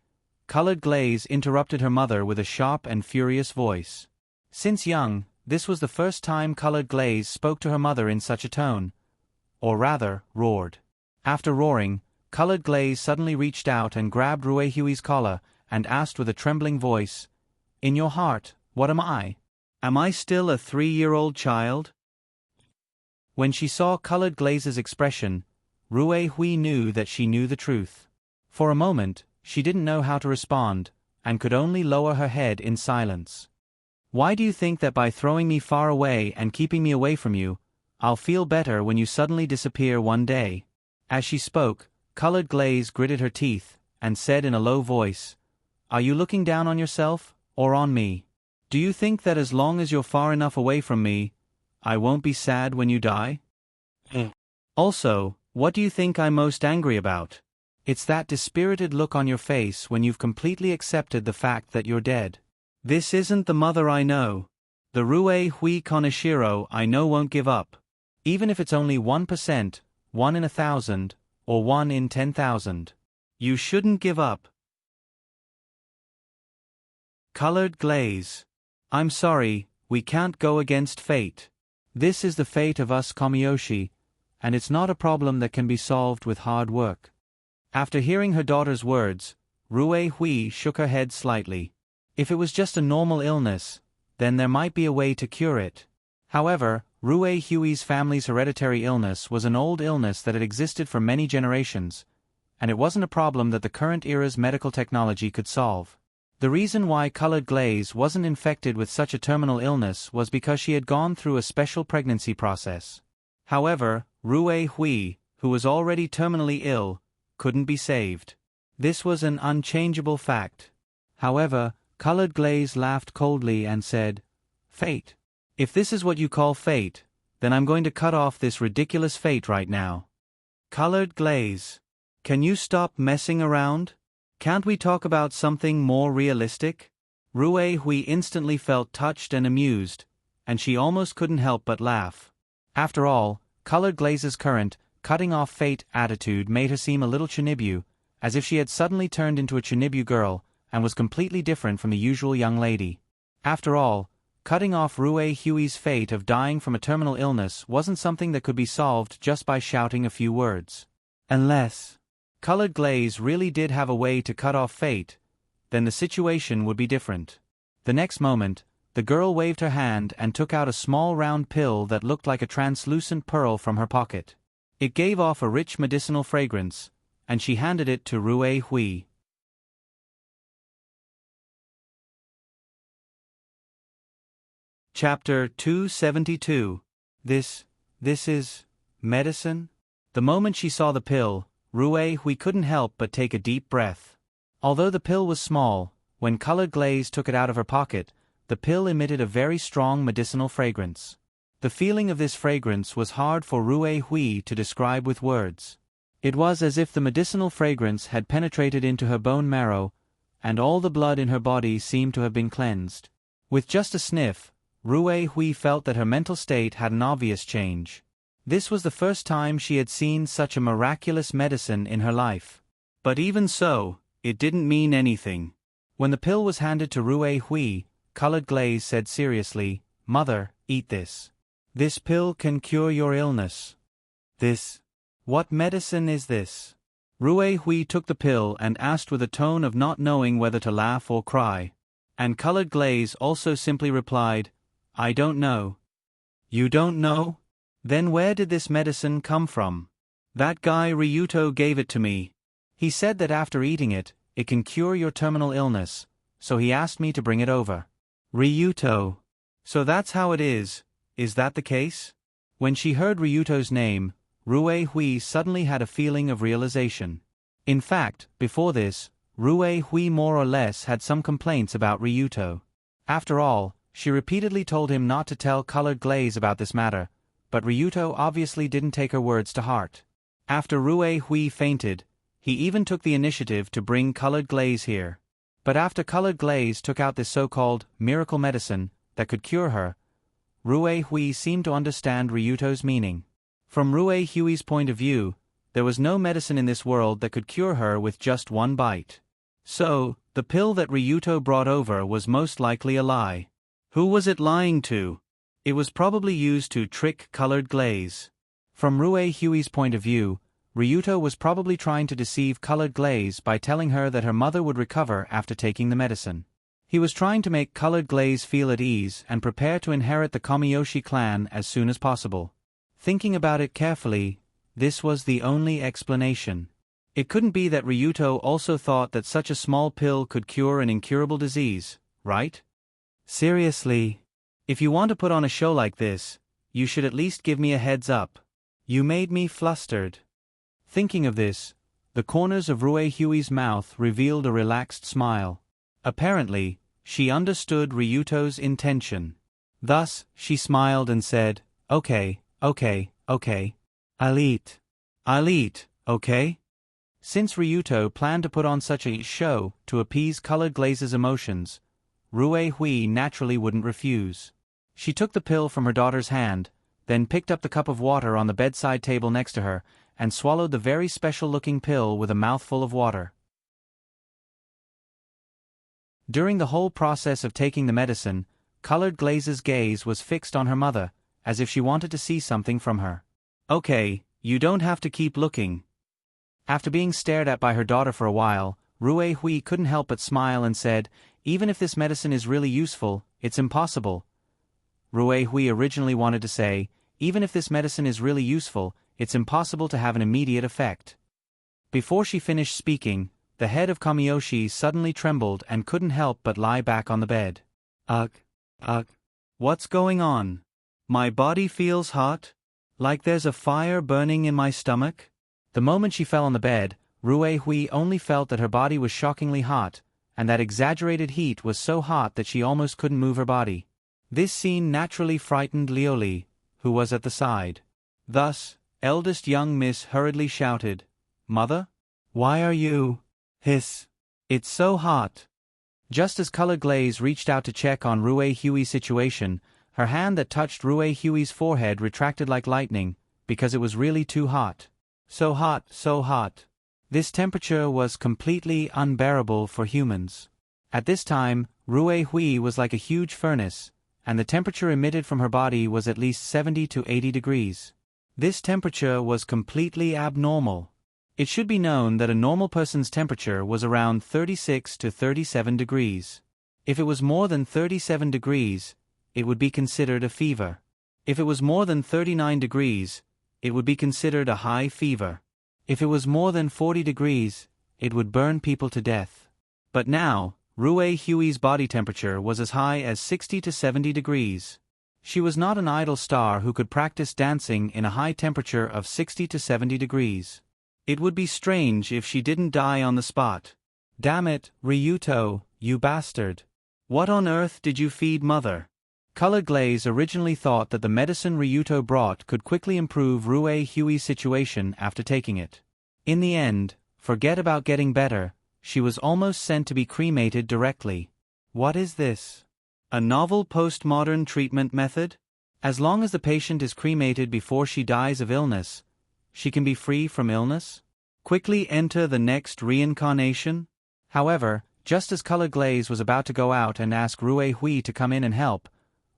A: Colored Glaze interrupted her mother with a sharp and furious voice. Since young, this was the first time Colored Glaze spoke to her mother in such a tone. Or rather, roared. After roaring, Colored Glaze suddenly reached out and grabbed Rue Hui's collar and asked with a trembling voice, "In your heart, what am I? Am I still a 3-year-old child?" When she saw Colored Glaze's expression, Rue Hui knew that she knew the truth. For a moment, she didn't know how to respond, and could only lower her head in silence. "Why do you think that by throwing me far away and keeping me away from you, I'll feel better when you suddenly disappear one day?" As she spoke, Colored Glaze gritted her teeth, and said in a low voice, "Are you looking down on yourself, or on me? Do you think that as long as you're far enough away from me, I won't be sad when you die? Also, what do you think I'm most angry about? It's that dispirited look on your face when you've completely accepted the fact that you're dead. This isn't the mother I know. The Rue Hui Konoshiro I know won't give up. Even if it's only 1%, 1 in 1,000, or 1 in 10,000. You shouldn't give up." Colored Glaze. "I'm sorry, we can't go against fate. This is the fate of us Kamiyoshi, and it's not a problem that can be solved with hard work." After hearing her daughter's words, Rue Hui shook her head slightly. If it was just a normal illness, then there might be a way to cure it. However, Rue Hui's family's hereditary illness was an old illness that had existed for many generations, and it wasn't a problem that the current era's medical technology could solve. The reason why Colored Glaze wasn't infected with such a terminal illness was because she had gone through a special pregnancy process. However, Rue Hui, who was already terminally ill, couldn't be saved. This was an unchangeable fact. However, Colored Glaze laughed coldly and said, "Fate. If this is what you call fate, then I'm going to cut off this ridiculous fate right now." Colored Glaze. Can you stop messing around? Can't we talk about something more realistic? Rue Hui instantly felt touched and amused, and she almost couldn't help but laugh. After all, Colored Glaze's current, cutting off fate attitude made her seem a little Chinibu, as if she had suddenly turned into a Chinibu girl, and was completely different from the usual young lady. After all, cutting off Rue Hui's fate of dying from a terminal illness wasn't something that could be solved just by shouting a few words. Unless Colored Glaze really did have a way to cut off fate, then the situation would be different. The next moment, the girl waved her hand and took out a small round pill that looked like a translucent pearl from her pocket. It gave off a rich medicinal fragrance, and she handed it to Rue Hui. Chapter 272. This is medicine? The moment she saw the pill, Rue Hui couldn't help but take a deep breath. Although the pill was small, when Colored Glaze took it out of her pocket, the pill emitted a very strong medicinal fragrance. The feeling of this fragrance was hard for Rue Hui to describe with words. It was as if the medicinal fragrance had penetrated into her bone marrow, and all the blood in her body seemed to have been cleansed. With just a sniff, Rue Hui felt that her mental state had an obvious change. This was the first time she had seen such a miraculous medicine in her life. But even so, it didn't mean anything. When the pill was handed to Rue Hui, Colored Glaze said seriously, "Mother, eat this. This pill can cure your illness." This. What medicine is this? Rue Hui took the pill and asked with a tone of not knowing whether to laugh or cry. And Colored Glaze also simply replied, I don't know. You don't know? Then where did this medicine come from? That guy Ryuto gave it to me. He said that after eating it, it can cure your terminal illness, so he asked me to bring it over. Ryuto. So that's how it is that the case? When she heard Ryuto's name, Rue Hui suddenly had a feeling of realization. In fact, before this, Rue Hui more or less had some complaints about Ryuto. After all, she repeatedly told him not to tell Colored Glaze about this matter, but Ryuto obviously didn't take her words to heart. After Rue Hui fainted, he even took the initiative to bring Colored Glaze here. But after Colored Glaze took out this so-called miracle medicine that could cure her, Rue Hui seemed to understand Ryuto's meaning. From Rue Hui's point of view, there was no medicine in this world that could cure her with just one bite. So, the pill that Ryuto brought over was most likely a lie. Who was it lying to? It was probably used to trick Colored Glaze. From Rue Hui's point of view, Ryuto was probably trying to deceive Colored Glaze by telling her that her mother would recover after taking the medicine. He was trying to make Colored Glaze feel at ease and prepare to inherit the Kamiyoshi clan as soon as possible. Thinking about it carefully, this was the only explanation. It couldn't be that Ryuto also thought that such a small pill could cure an incurable disease, right? Seriously. If you want to put on a show like this, you should at least give me a heads up. You made me flustered. Thinking of this, the corners of Rue Hui's mouth revealed a relaxed smile. Apparently, she understood Ryuto's intention. Thus, she smiled and said, Okay. I'll eat, okay? Since Ryuto planned to put on such a show to appease Colored Glaze's emotions, Rue Hui naturally wouldn't refuse. She took the pill from her daughter's hand, then picked up the cup of water on the bedside table next to her, and swallowed the very special-looking pill with a mouthful of water. During the whole process of taking the medicine, Colored Glaze's gaze was fixed on her mother, as if she wanted to see something from her. Okay, you don't have to keep looking. After being stared at by her daughter for a while, Rue Hui couldn't help but smile and said, Even if this medicine is really useful, it's impossible. Rue Hui originally wanted to say, Even if this medicine is really useful, it's impossible to have an immediate effect. Before she finished speaking, the head of Kamiyoshi suddenly trembled and couldn't help but lie back on the bed. Ugh. What's going on? My body feels hot? Like there's a fire burning in my stomach? The moment she fell on the bed, Rue Hui only felt that her body was shockingly hot, and that exaggerated heat was so hot that she almost couldn't move her body. This scene naturally frightened Lioli, who was at the side. Thus, eldest young miss hurriedly shouted, Mother? Why are you? Hiss. It's so hot. Just as Colored Glaze reached out to check on Rue Hui's situation, her hand that touched Rue Hui's forehead retracted like lightning, because it was really too hot. So hot. This temperature was completely unbearable for humans. At this time, Rue Hui was like a huge furnace, and the temperature emitted from her body was at least 70 to 80 degrees. This temperature was completely abnormal. It should be known that a normal person's temperature was around 36 to 37 degrees. If it was more than 37 degrees, it would be considered a fever. If it was more than 39 degrees, it would be considered a high fever. If it was more than 40 degrees, it would burn people to death. But now, Rue Hui's body temperature was as high as 60 to 70 degrees. She was not an idle star who could practice dancing in a high temperature of 60 to 70 degrees. It would be strange if she didn't die on the spot. Damn it, Ryuto, you bastard. What on earth did you feed Mother? Colored Glaze originally thought that the medicine Ryuto brought could quickly improve Rue Hui's situation after taking it. In the end, forget about getting better, she was almost sent to be cremated directly. What is this? A novel postmodern treatment method? As long as the patient is cremated before she dies of illness, she can be free from illness? Quickly enter the next reincarnation? However, just as Colored Glaze was about to go out and ask Rue Hui to come in and help,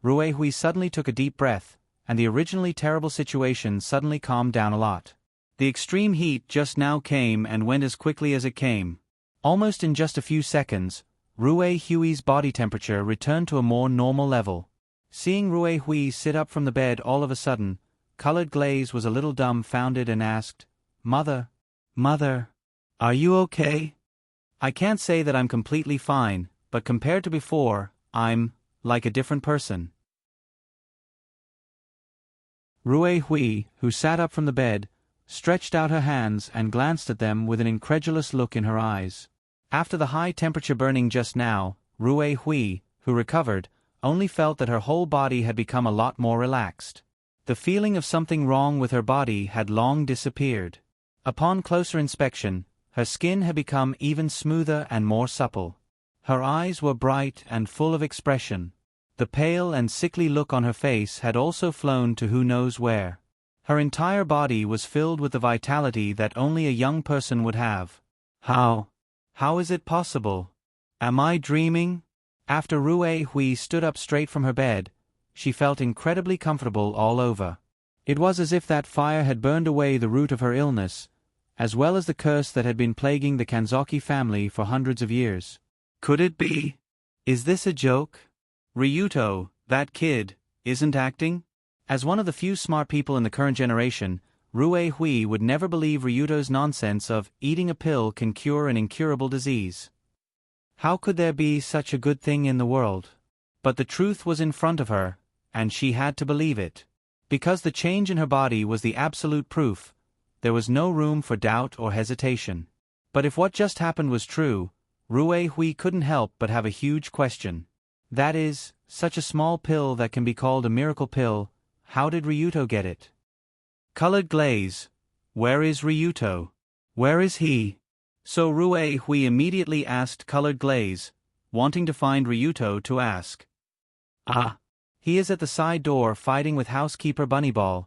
A: Rue Hui suddenly took a deep breath, and the originally terrible situation suddenly calmed down a lot. The extreme heat just now came and went as quickly as it came. Almost in just a few seconds, Rue Hui's body temperature returned to a more normal level. Seeing Rue Hui sit up from the bed all of a sudden, Colored Glaze was a little dumbfounded and asked, Mother, are you okay? I can't say that I'm completely fine, but compared to before, I'm like a different person. Rue Hui, who sat up from the bed, stretched out her hands and glanced at them with an incredulous look in her eyes. After the high temperature burning just now, Rue Hui, who recovered, only felt that her whole body had become a lot more relaxed. The feeling of something wrong with her body had long disappeared. Upon closer inspection, her skin had become even smoother and more supple. Her eyes were bright and full of expression. The pale and sickly look on her face had also flown to who knows where. Her entire body was filled with the vitality that only a young person would have. How is it possible? Am I dreaming? After Rue Hui stood up straight from her bed, she felt incredibly comfortable all over. It was as if that fire had burned away the root of her illness, as well as the curse that had been plaguing the Kanzaki family for hundreds of years. Could it be? Is this a joke? Ryuto, that kid, isn't acting? As one of the few smart people in the current generation, Rue Hui would never believe Ryuto's nonsense of eating a pill can cure an incurable disease. How could there be such a good thing in the world? But the truth was in front of her, and she had to believe it. Because the change in her body was the absolute proof, there was no room for doubt or hesitation. But if what just happened was true, Rue Hui couldn't help but have a huge question. That is, such a small pill that can be called a miracle pill, how did Ryuto get it? Colored Glaze, where is Ryuto? Where is he? So Rue Hui immediately asked Colored Glaze, wanting to find Ryuto to ask. He is at the side door fighting with housekeeper Bunnyball.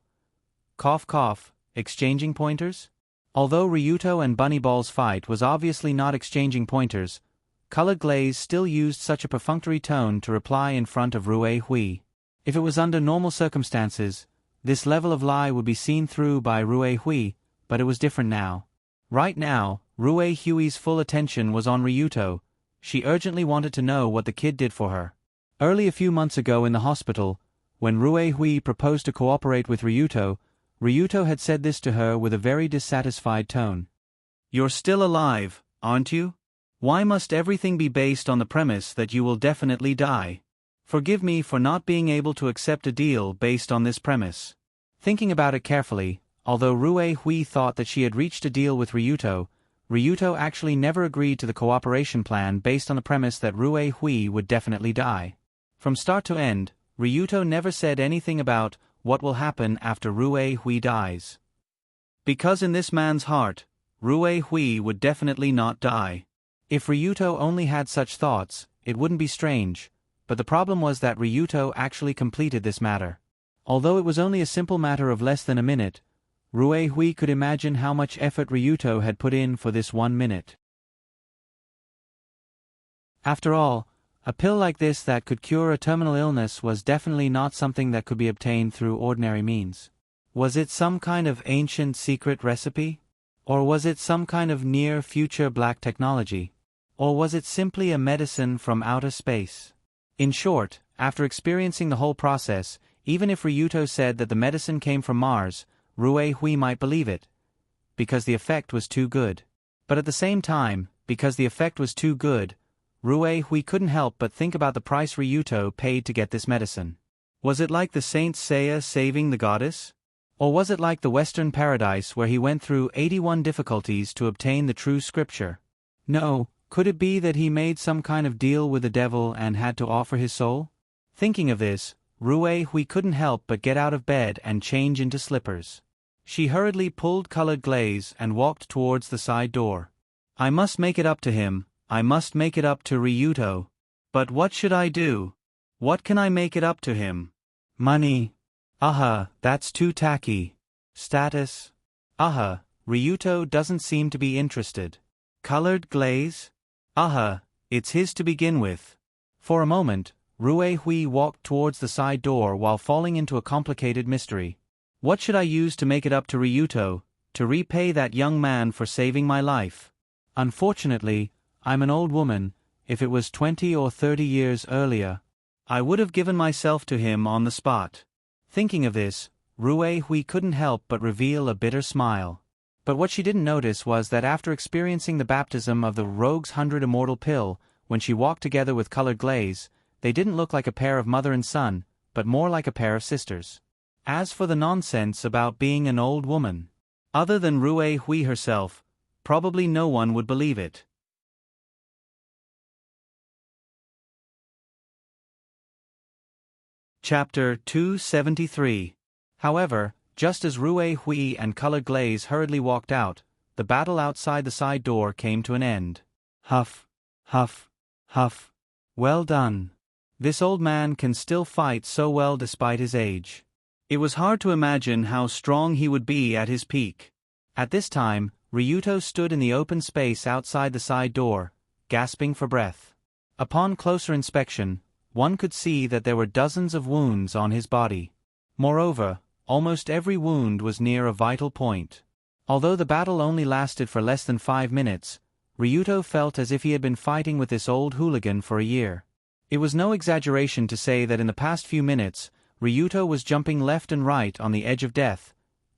A: Cough cough, exchanging pointers? Although Ryuto and Bunnyball's fight was obviously not exchanging pointers, Colored Glaze still used such a perfunctory tone to reply in front of Rue Hui. If it was under normal circumstances, this level of lie would be seen through by Rue Hui, but it was different now. Right now, Rue Hui's full attention was on Ryuto. She urgently wanted to know what the kid did for her. Early a few months ago in the hospital, when Rue Hui proposed to cooperate with Ryuto, Ryuto had said this to her with a very dissatisfied tone. You're still alive, aren't you? Why must everything be based on the premise that you will definitely die? Forgive me for not being able to accept a deal based on this premise. Thinking about it carefully, although Rue Hui thought that she had reached a deal with Ryuto, Ryuto actually never agreed to the cooperation plan based on the premise that Rue Hui would definitely die. From start to end, Ryuto never said anything about what will happen after Rue Hui dies. Because in this man's heart, Rue Hui would definitely not die. If Ryuto only had such thoughts, it wouldn't be strange, but the problem was that Ryuto actually completed this matter. Although it was only a simple matter of less than a minute, Rue Hui could imagine how much effort Ryuto had put in for this 1 minute. After all, a pill like this that could cure a terminal illness was definitely not something that could be obtained through ordinary means. Was it some kind of ancient secret recipe? Or was it some kind of near-future black technology? Or was it simply a medicine from outer space? In short, after experiencing the whole process, even if Ryuto said that the medicine came from Mars, Rue Hui might believe it, because the effect was too good. But at the same time, because the effect was too good, Rue Hui couldn't help but think about the price Ryuto paid to get this medicine. Was it like the Saint Seiya saving the goddess? Or was it like the Western paradise where he went through 81 difficulties to obtain the true scripture? No, could it be that he made some kind of deal with the devil and had to offer his soul? Thinking of this, Rue Hui couldn't help but get out of bed and change into slippers. She hurriedly pulled Colored Glaze and walked towards the side door. I must make it up to him, I must make it up to Ryuto. But what should I do? What can I make it up to him? Money. That's too tacky. Status. Ryuto doesn't seem to be interested. Colored Glaze? It's his to begin with. For a moment, Rue Hui walked towards the side door while falling into a complicated mystery. What should I use to make it up to Ryuto, to repay that young man for saving my life? Unfortunately, I'm an old woman. If it was 20 or 30 years earlier, I would have given myself to him on the spot. Thinking of this, Rue Hui couldn't help but reveal a bitter smile. But what she didn't notice was that after experiencing the baptism of the Rogue's 100 Immortal Pill, when she walked together with colored glaze, they didn't look like a pair of mother and son, but more like a pair of sisters. As for the nonsense about being an old woman, other than Rue Hui herself, probably no one would believe it. Chapter 273. However, just as Rue Hui and Colored Glaze hurriedly walked out, the battle outside the side door came to an end. Huff, huff, huff. Well done. This old man can still fight so well despite his age. It was hard to imagine how strong he would be at his peak. At this time, Ryuto stood in the open space outside the side door, gasping for breath. Upon closer inspection, one could see that there were dozens of wounds on his body. Moreover, almost every wound was near a vital point. Although the battle only lasted for less than 5 minutes, Ryuto felt as if he had been fighting with this old hooligan for a year. It was no exaggeration to say that in the past few minutes, Ryuto was jumping left and right on the edge of death,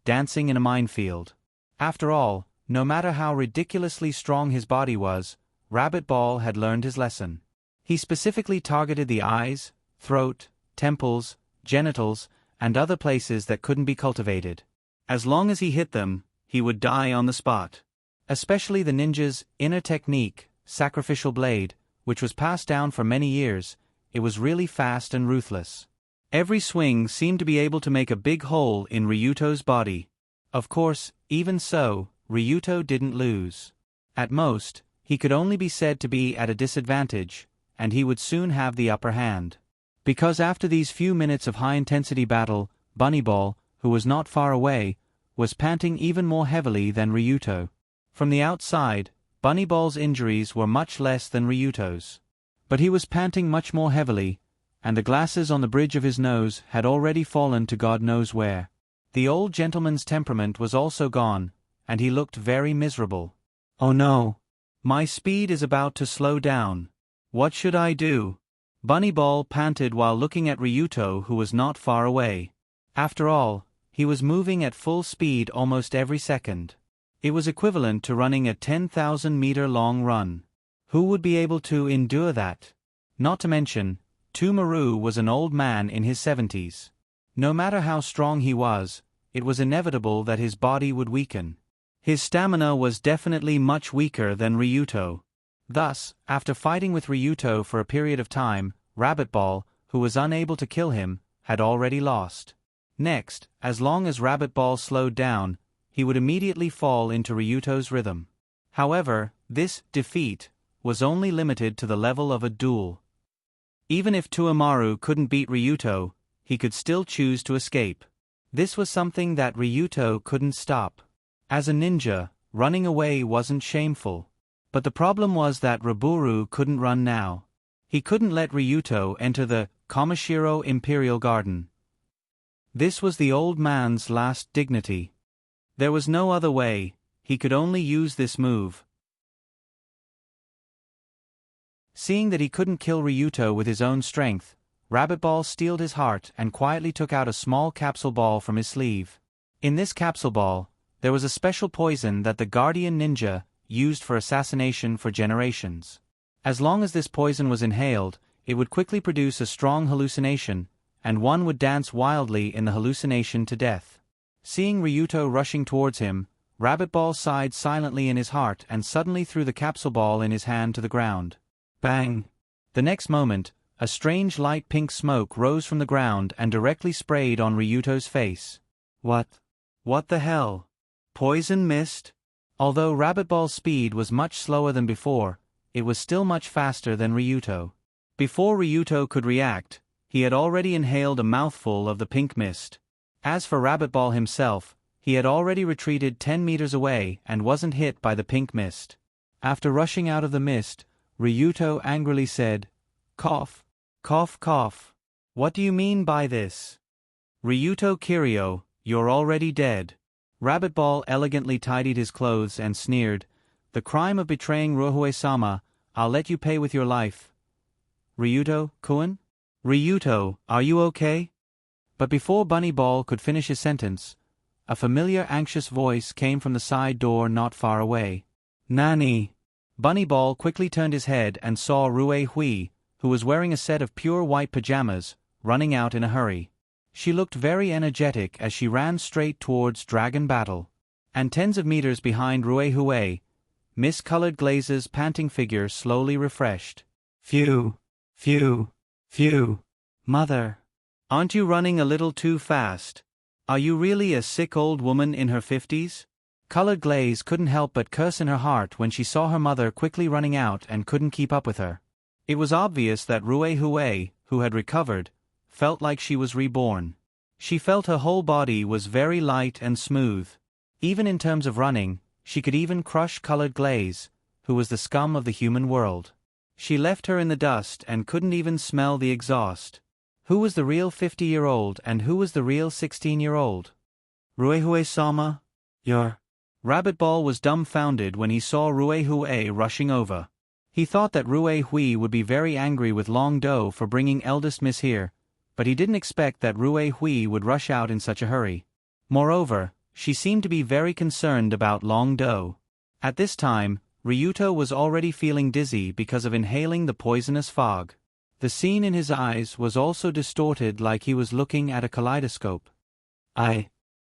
A: dancing in a minefield. After all, no matter how ridiculously strong his body was, Rabbit Ball had learned his lesson. He specifically targeted the eyes, throat, temples, genitals, and other places that couldn't be cultivated. As long as he hit them, he would die on the spot. Especially the ninja's inner technique, Sacrificial Blade, which was passed down for many years, it was really fast and ruthless. Every swing seemed to be able to make a big hole in Ryuto's body. Of course, even so, Ryuto didn't lose. At most, he could only be said to be at a disadvantage, and he would soon have the upper hand. Because after these few minutes of high-intensity battle, Bunnyball, who was not far away, was panting even more heavily than Ryuto. From the outside, Bunnyball's injuries were much less than Ryuto's. But he was panting much more heavily, and the glasses on the bridge of his nose had already fallen to God knows where. The old gentleman's temperament was also gone, and he looked very miserable. Oh no! My speed is about to slow down. What should I do? Bunnyball panted while looking at Ryuto, who was not far away. After all, he was moving at full speed almost every second. It was equivalent to running a 10,000-meter-long run. Who would be able to endure that? Not to mention, Tumaru was an old man in his 70s. No matter how strong he was, it was inevitable that his body would weaken. His stamina was definitely much weaker than Ryuto. Thus, after fighting with Ryuto for a period of time, Rabbit Ball, who was unable to kill him, had already lost. Next, as long as Rabbit Ball slowed down, he would immediately fall into Ryuto's rhythm. However, this defeat was only limited to the level of a duel. Even if Tuamaru couldn't beat Ryuto, he could still choose to escape. This was something that Ryuto couldn't stop. As a ninja, running away wasn't shameful. But the problem was that Raburu couldn't run now. He couldn't let Ryuto enter the Kamishiro Imperial Garden. This was the old man's last dignity. There was no other way, he could only use this move. Seeing that he couldn't kill Ryuto with his own strength, Rabbit Ball steeled his heart and quietly took out a small capsule ball from his sleeve. In this capsule ball, there was a special poison that the Guardian Ninja used for assassination for generations. As long as this poison was inhaled, it would quickly produce a strong hallucination, and one would dance wildly in the hallucination to death. Seeing Ryuto rushing towards him, Rabbit Ball sighed silently in his heart and suddenly threw the capsule ball in his hand to the ground. Bang! The next moment, a strange light pink smoke rose from the ground and directly sprayed on Ryuto's face. What the hell? Poison mist? Although Rabbit Ball's speed was much slower than before, it was still much faster than Ryuto. Before Ryuto could react, he had already inhaled a mouthful of the pink mist. As for Rabbit Ball himself, he had already retreated 10 meters away and wasn't hit by the pink mist. After rushing out of the mist, Ryuto angrily said, "Cough. Cough cough. What do you mean by this? Ryuto Kiryu, you're already dead. Rabbit Ball elegantly tidied his clothes and sneered, the crime of betraying Ruhue-sama, I'll let you pay with your life. Ryuto-kun? Ryuto, are you okay? But before Bunny Ball could finish his sentence, a familiar anxious voice came from the side door not far away. Nani? Bunny Ball quickly turned his head and saw Rue Hui, who was wearing a set of pure white pajamas, running out in a hurry. She looked very energetic as she ran straight towards Dragon Battle. And tens of meters behind Rue Hui, mist-colored Glaze's panting figure slowly refreshed. Phew, phew, phew. Mother, aren't you running a little too fast? Are you really a sick old woman in her 50s? Colored Glaze couldn't help but curse in her heart when she saw her mother quickly running out and couldn't keep up with her. It was obvious that Rue Hui, who had recovered, felt like she was reborn. She felt her whole body was very light and smooth. Even in terms of running, she could even crush Colored Glaze, who was the scum of the human world. She left her in the dust and couldn't even smell the exhaust. Who was the real 50-year-old and who was the real 16-year-old? Ruehue-sama? Your... Rabbit Ball was dumbfounded when he saw Ruehue rushing over. He thought that Rue Hui would be very angry with Long Do for bringing eldest miss here, but he didn't expect that Rue Hui would rush out in such a hurry. Moreover, she seemed to be very concerned about Long Do. At this time, Ryuto was already feeling dizzy because of inhaling the poisonous fog. The scene in his eyes was also distorted like he was looking at a kaleidoscope.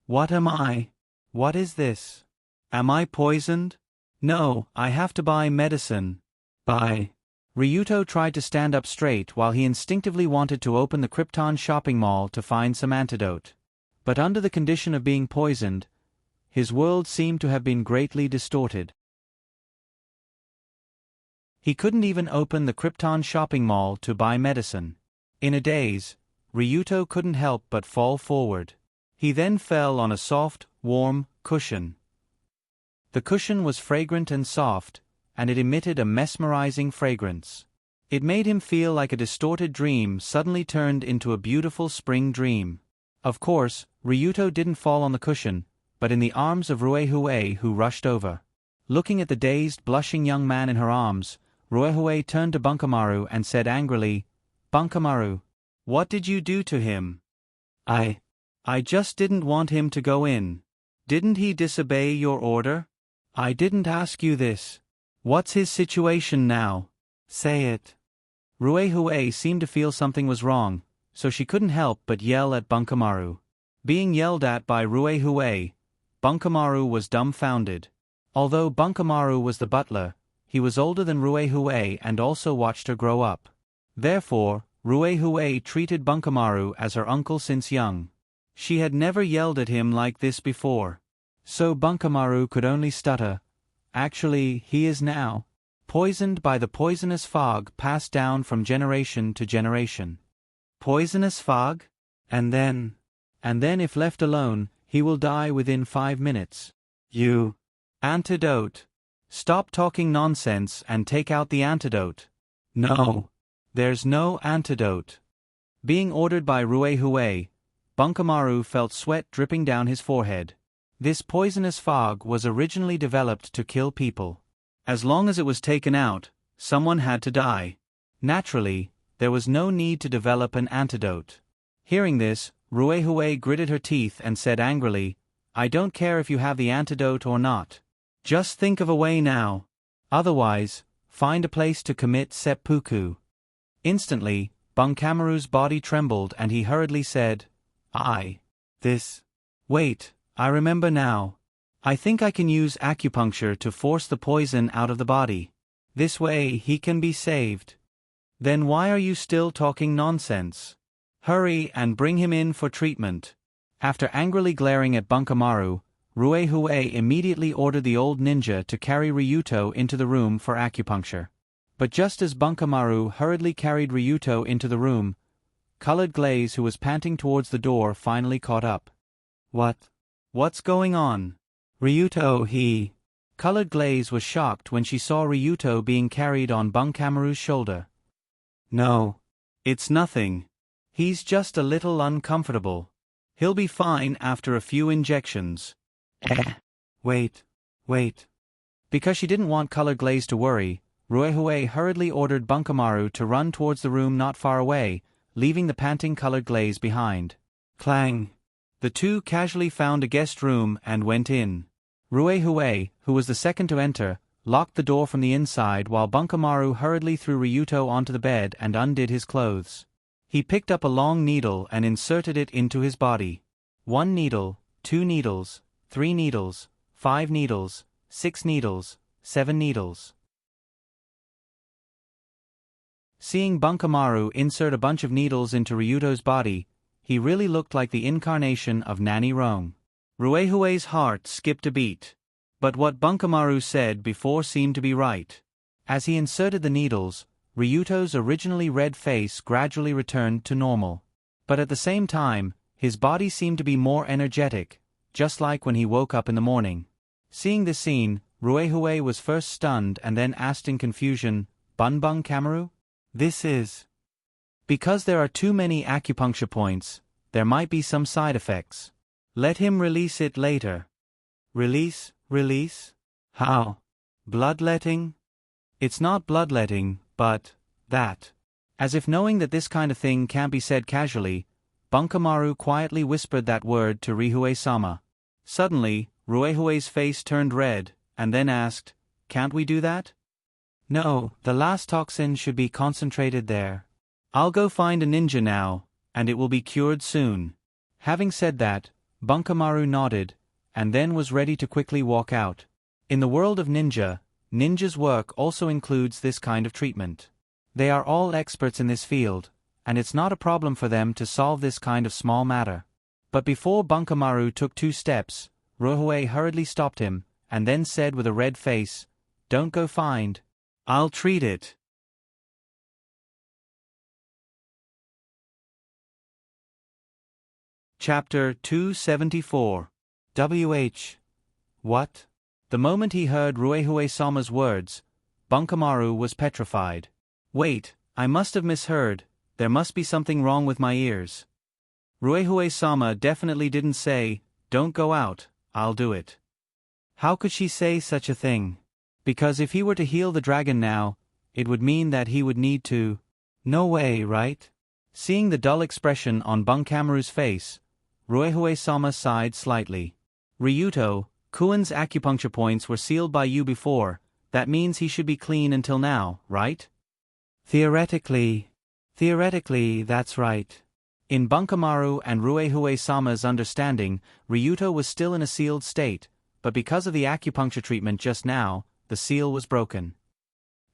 A: What am I? What is this? Am I poisoned? No, I have to buy medicine. Buy. Ryuto tried to stand up straight while he instinctively wanted to open the Krypton shopping mall to find some antidote. But under the condition of being poisoned, his world seemed to have been greatly distorted. He couldn't even open the Krypton shopping mall to buy medicine. In a daze, Ryuto couldn't help but fall forward. He then fell on a soft, warm cushion. The cushion was fragrant and soft, and it emitted a mesmerizing fragrance. It made him feel like a distorted dream suddenly turned into a beautiful spring dream. Of course, Ryuto didn't fall on the cushion, but in the arms of Rue Hui, who rushed over. Looking at the dazed, blushing young man in her arms, Rue Hui turned to Bunkamaru and said angrily, Bunkamaru, what did you do to him? I just didn't want him to go in. Didn't he disobey your order? I didn't ask you this. What's his situation now? Say it. Rue Hui seemed to feel something was wrong, so she couldn't help but yell at Bunkamaru. Being yelled at by Rue Hui, Bunkamaru was dumbfounded. Although Bunkamaru was the butler, he was older than Rue Hui and also watched her grow up. Therefore, Rue Hui treated Bunkamaru as her uncle since young. She had never yelled at him like this before. So Bunkamaru could only stutter. Actually, he is now poisoned by the poisonous fog passed down from generation to generation. Poisonous fog? And then if left alone, he will die within 5 minutes. You. Antidote. Stop talking nonsense and take out the antidote. No. There's no antidote. Being ordered by Rue Hui, Bunkamaru felt sweat dripping down his forehead. This poisonous fog was originally developed to kill people. As long as it was taken out, someone had to die. Naturally, there was no need to develop an antidote. Hearing this, Rue Hui gritted her teeth and said angrily, I don't care if you have the antidote or not. Just think of a way now. Otherwise, find a place to commit seppuku. Instantly, Bunkamaru's body trembled and he hurriedly said, Wait, I remember now. I think I can use acupuncture to force the poison out of the body. This way he can be saved. Then why are you still talking nonsense? Hurry and bring him in for treatment. After angrily glaring at Bunkamaru, Rue Hui immediately ordered the old ninja to carry Ryuto into the room for acupuncture. But just as Bunkamaru hurriedly carried Ryuto into the room, Colored Glaze, who was panting towards the door, finally caught up. What's going on? Ryuto, he... Colored Glaze was shocked when she saw Ryuto being carried on Bunkamaru's shoulder. No. It's nothing. He's just a little uncomfortable. He'll be fine after a few injections. Wait. Because she didn't want Colored Glaze to worry, Ruehue hurriedly ordered Bunkamaru to run towards the room not far away, leaving the panting Colored Glaze behind. Clang! The two casually found a guest room and went in. Ruehue, who was the second to enter, locked the door from the inside while Bunkamaru hurriedly threw Ryuto onto the bed and undid his clothes. He picked up a long needle and inserted it into his body. 1 needle, 2 needles, 3 needles, 5 needles, 6 needles, 7 needles. Seeing Bunkamaru insert a bunch of needles into Ryuto's body, he really looked like the incarnation of Nanny Rome. Ruehue's heart skipped a beat. But what Bunkamaru said before seemed to be right. As he inserted the needles, Ryuto's originally red face gradually returned to normal. But at the same time, his body seemed to be more energetic, just like when he woke up in the morning. Seeing this scene, Ruehue was first stunned and then asked in confusion, "Bunbung Kamaru? This is..." Because there are too many acupuncture points, there might be some side effects. Let him release it later. Release? How? Bloodletting? It's not bloodletting, but that. As if knowing that this kind of thing can't be said casually, Bunkamaru quietly whispered that word to Ryuhei-sama. Suddenly, Ruehue's face turned red, and then asked, "Can't we do that?" "No, the last toxin should be concentrated there. I'll go find a ninja now, and it will be cured soon." Having said that, Bunkamaru nodded, and then was ready to quickly walk out. In the world of ninjas' work also includes this kind of treatment. They are all experts in this field, and it's not a problem for them to solve this kind of small matter. But before Bunkamaru took 2 steps, Ruehue hurriedly stopped him, and then said with a red face, "Don't go find. I'll treat it." Chapter 274. W.H. What? The moment he heard Ruehue-sama's words, Bunkamaru was petrified. Wait, I must have misheard, there must be something wrong with my ears. Ruehue-sama definitely didn't say, "Don't go out, I'll do it." How could she say such a thing? Because if he were to heal the dragon now, it would mean that he would need to... No way, right? Seeing the dull expression on Bunkamaru's face, Ruehue-sama sighed slightly. "Ryuto, Kuin's acupuncture points were sealed by you before, that means he should be clean until now, right?" Theoretically, that's right. In Bunkamaru and Ruehue-sama's understanding, Ryuto was still in a sealed state, but because of the acupuncture treatment just now, the seal was broken.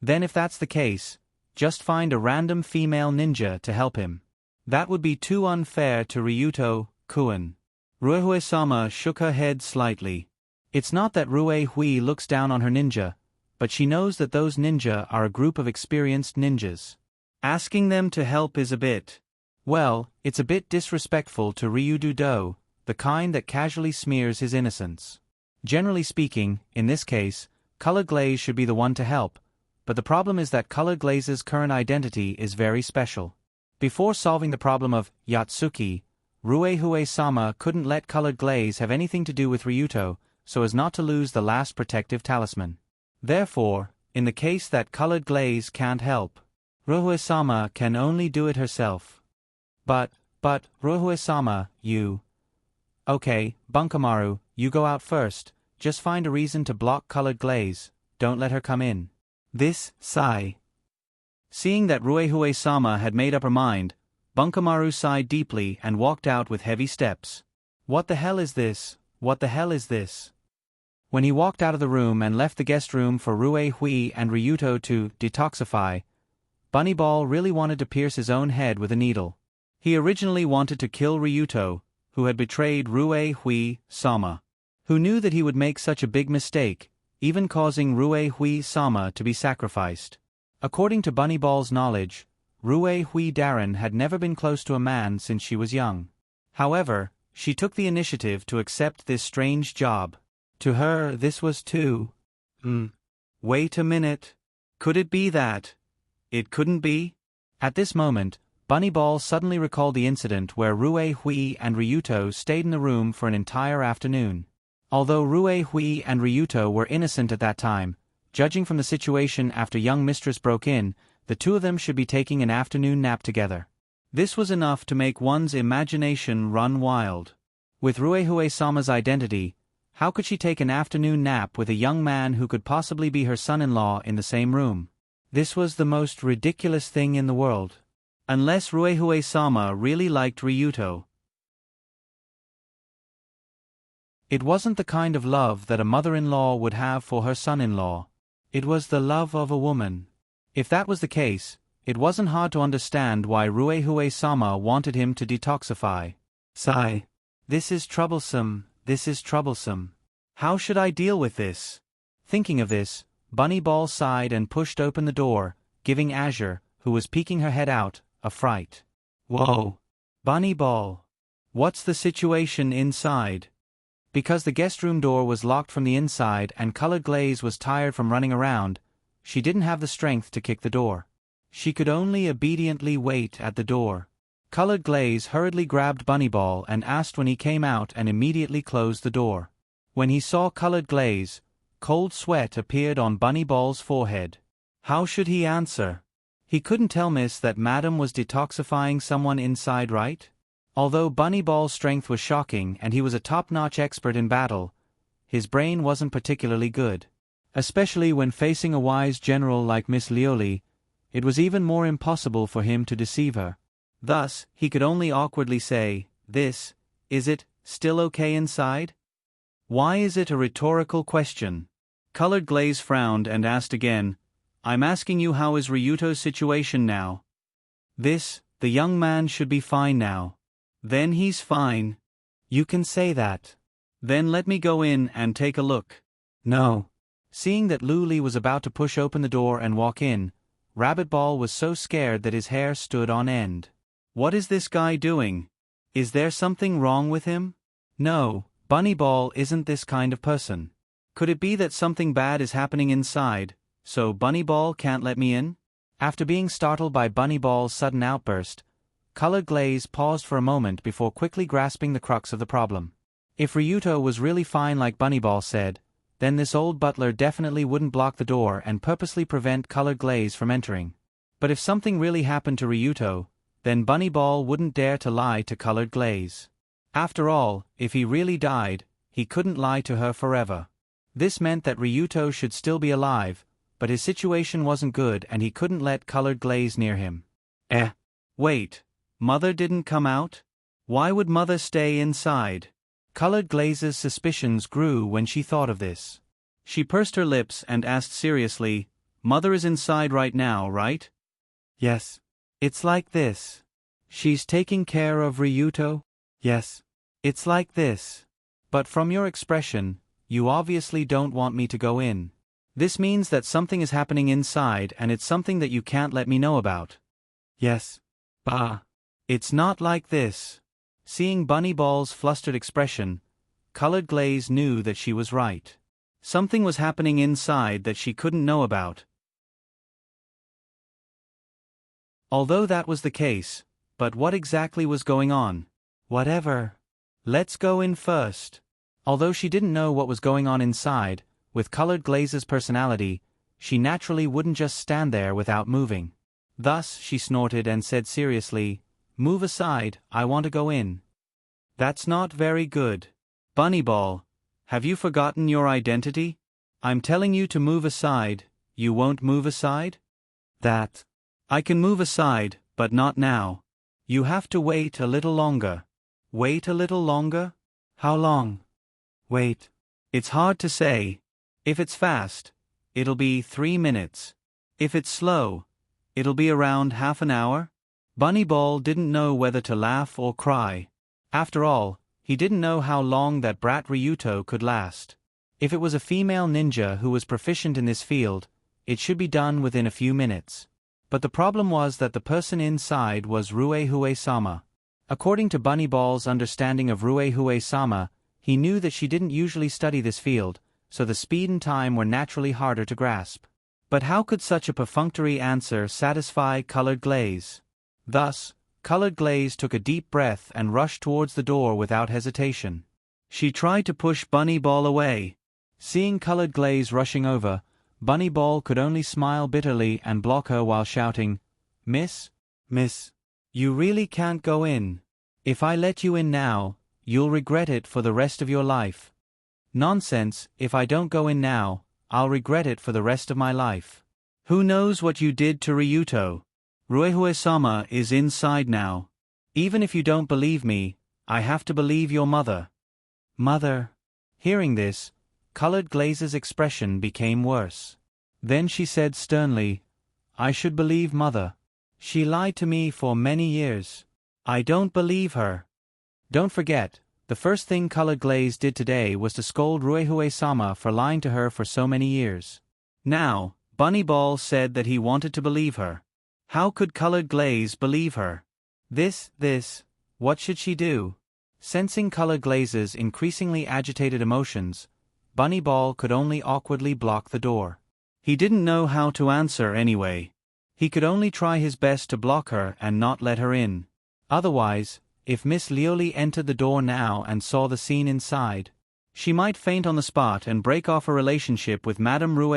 A: Then if that's the case, just find a random female ninja to help him. That would be too unfair to Ryuto, Kuin. Ruehue-sama shook her head slightly. It's not that Ruehui looks down on her ninja, but she knows that those ninja are a group of experienced ninjas. Asking them to help is a bit... well, it's a bit disrespectful to Ryudo-do, the kind that casually smears his innocence. Generally speaking, in this case, Colored Glaze should be the one to help, but the problem is that Colored Glaze's current identity is very special. Before solving the problem of Yatsuki, Ruehue-sama couldn't let Colored Glaze have anything to do with Ryuto, so as not to lose the last protective talisman. Therefore, in the case that Colored Glaze can't help, Ruehue-sama can only do it herself. But, Ruehue-sama, you... Okay, Bunkamaru, you go out first, just find a reason to block Colored Glaze, don't let her come in. This, sigh. Seeing that Ruehue-sama had made up her mind, Bunkamaru sighed deeply and walked out with heavy steps. What the hell is this? When he walked out of the room and left the guest room for Ruehui and Ryuto to detoxify, Bunnyball really wanted to pierce his own head with a needle. He originally wanted to kill Ryuto, who had betrayed Ruehui-sama. Who knew that he would make such a big mistake, even causing Ruehui-sama to be sacrificed. According to Bunnyball's knowledge, Ruehui-daran had never been close to a man since she was young. However, she took the initiative to accept this strange job. To her, this was too... Wait a minute. Could it be that... It couldn't be? At this moment, Bunny Ball suddenly recalled the incident where Rue Hui and Ryuto stayed in the room for an entire afternoon. Although Rue Hui and Ryuto were innocent at that time, judging from the situation after young mistress broke in, the two of them should be taking an afternoon nap together. This was enough to make one's imagination run wild. With Rue Hui-sama's identity, how could she take an afternoon nap with a young man who could possibly be her son-in-law in the same room? This was the most ridiculous thing in the world. Unless Rue Hui-sama really liked Ryuto. It wasn't the kind of love that a mother-in-law would have for her son-in-law. It was the love of a woman. If that was the case, it wasn't hard to understand why Rue Hui-sama wanted him to detoxify. Sigh. This is troublesome, this is troublesome. How should I deal with this? Thinking of this, Bunny Ball sighed and pushed open the door, giving Azure, who was peeking her head out, a fright. Whoa. Bunny Ball. What's the situation inside? Because the guest room door was locked from the inside and Colored Glaze was tired from running around, she didn't have the strength to kick the door. She could only obediently wait at the door. Colored Glaze hurriedly grabbed Bunny Ball and asked when he came out and immediately closed the door. When he saw Colored Glaze, cold sweat appeared on Bunny Ball's forehead. How should he answer? He couldn't tell Miss that Madam was detoxifying someone inside, right? Although Bunny Ball's strength was shocking and he was a top-notch expert in battle, his brain wasn't particularly good. Especially when facing a wise general like Miss Lioli, it was even more impossible for him to deceive her. Thus, he could only awkwardly say, "This, is it, still okay inside?" Why is it a rhetorical question? Colored Glaze frowned and asked again, "I'm asking you how is Ryuto's situation now?" "This, the young man should be fine now." "Then he's fine. You can say that." "Then let me go in and take a look." "No." Seeing that Luli was about to push open the door and walk in, Rabbit Ball was so scared that his hair stood on end. What is this guy doing? Is there something wrong with him? No, Bunny Ball isn't this kind of person. Could it be that something bad is happening inside, so Bunny Ball can't let me in? After being startled by Bunny Ball's sudden outburst, Colored Glaze paused for a moment before quickly grasping the crux of the problem. If Ryuto was really fine like Bunny Ball said, then this old butler definitely wouldn't block the door and purposely prevent Colored Glaze from entering. But if something really happened to Ryuto, then Bunny Ball wouldn't dare to lie to Colored Glaze. After all, if he really died, he couldn't lie to her forever. This meant that Ryuto should still be alive, but his situation wasn't good and he couldn't let Colored Glaze near him. Wait, Mother didn't come out? Why would Mother stay inside? Colored Glaze's suspicions grew when she thought of this. She pursed her lips and asked seriously, "Mother is inside right now, right?" "Yes. It's like this." "She's taking care of Ryuto?" "Yes. It's like this." "But from your expression, you obviously don't want me to go in. This means that something is happening inside and it's something that you can't let me know about." "Yes." "Bah. It's not like this." Seeing Bunny Ball's flustered expression, Colored Glaze knew that she was right. Something was happening inside that she couldn't know about. Although that was the case, but what exactly was going on? Whatever. Let's go in first. Although she didn't know what was going on inside, with Colored Glaze's personality, she naturally wouldn't just stand there without moving. Thus, she snorted and said seriously, "Move aside, I want to go in." "That's not very good. Bunny Ball, have you forgotten your identity? I'm telling you to move aside, you won't move aside?" "That. I can move aside, but not now. You have to wait a little longer." "Wait a little longer? How long?" "Wait. It's hard to say. If it's fast, it'll be 3 minutes. If it's slow, it'll be around half an hour." Bunny Ball didn't know whether to laugh or cry. After all, he didn't know how long that brat Ryuto could last. If it was a female ninja who was proficient in this field, it should be done within a few minutes. But the problem was that the person inside was Rue Hui-sama. According to Bunny Ball's understanding of Rue Hui-sama, he knew that she didn't usually study this field, so the speed and time were naturally harder to grasp. But how could such a perfunctory answer satisfy Colored Glaze? Thus, Colored Glaze took a deep breath and rushed towards the door without hesitation. She tried to push Bunny Ball away. Seeing Colored Glaze rushing over, Bunny Ball could only smile bitterly and block her while shouting, Miss, you really can't go in. If I let you in now, you'll regret it for the rest of your life." "Nonsense, if I don't go in now, I'll regret it for the rest of my life. Who knows what you did to Ryuto? Ruehue-sama is inside now. Even if you don't believe me, I have to believe your mother." "Mother?" Hearing this, Colored Glaze's expression became worse. Then she said sternly, "I should believe Mother. She lied to me for many years. I don't believe her." Don't forget, the first thing Colored Glaze did today was to scold Ruehue-sama for lying to her for so many years. Now, Bunny Ball said that he wanted to believe her. How could Colored Glaze believe her? What should she do? Sensing Colored Glaze's increasingly agitated emotions, Bunny Ball could only awkwardly block the door. He didn't know how to answer anyway. He could only try his best to block her and not let her in. Otherwise, if Miss Lioli entered the door now and saw the scene inside, she might faint on the spot and break off a relationship with Madame Rue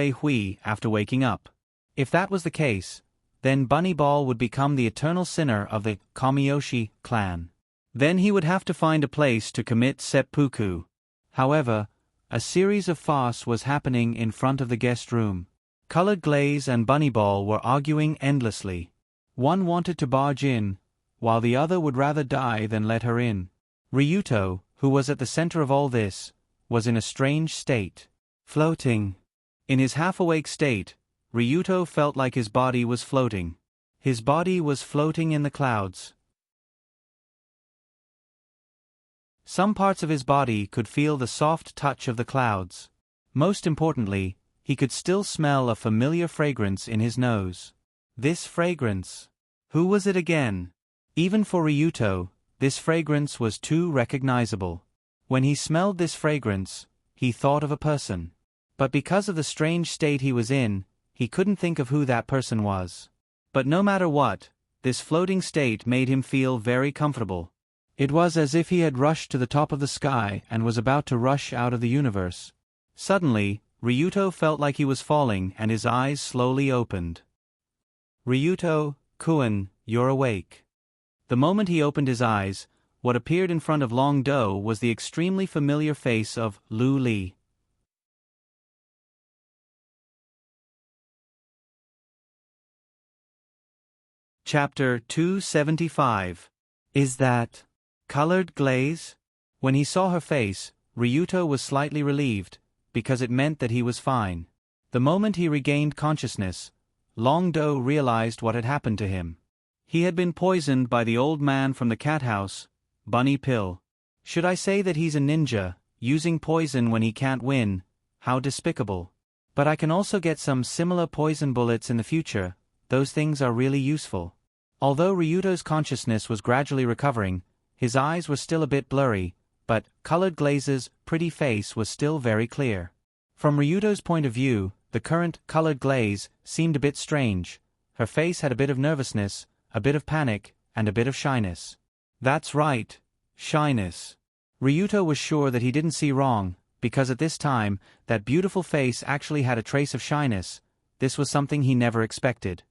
A: after waking up. If that was the case, then Bunny Ball would become the eternal sinner of the Kamiyoshi clan. Then he would have to find a place to commit seppuku. However, a series of farce was happening in front of the guest room. Colored Glaze and Bunny Ball were arguing endlessly. One wanted to barge in, while the other would rather die than let her in. Ryuto, who was at the center of all this, was in a strange state. Floating. In his half-awake state, Ryuto felt like his body was floating. His body was floating in the clouds. Some parts of his body could feel the soft touch of the clouds. Most importantly, he could still smell a familiar fragrance in his nose. This fragrance. Who was it again? Even for Ryuto, this fragrance was too recognizable. When he smelled this fragrance, he thought of a person. But because of the strange state he was in, he couldn't think of who that person was. But no matter what, this floating state made him feel very comfortable. It was as if he had rushed to the top of the sky and was about to rush out of the universe. Suddenly, Ryuto felt like he was falling and his eyes slowly opened. "Ryuto-kun, you're awake." The moment he opened his eyes, what appeared in front of Long Do was the extremely familiar face of Lu Li. Chapter 275. Is that Colored Glaze? When he saw her face, Ryuto was slightly relieved, because it meant that he was fine. The moment he regained consciousness, Long Do realized what had happened to him. He had been poisoned by the old man from the cat house, Bunny Pill. Should I say that he's a ninja, using poison when he can't win? How despicable. But I can also get some similar poison bullets in the future. Those things are really useful. Although Ryuto's consciousness was gradually recovering, his eyes were still a bit blurry, but Colored Glaze's pretty face was still very clear. From Ryuto's point of view, the current Colored Glaze seemed a bit strange. Her face had a bit of nervousness, a bit of panic, and a bit of shyness. That's right, shyness. Ryuto was sure that he didn't see wrong, because at this time, that beautiful face actually had a trace of shyness. This was something he never expected.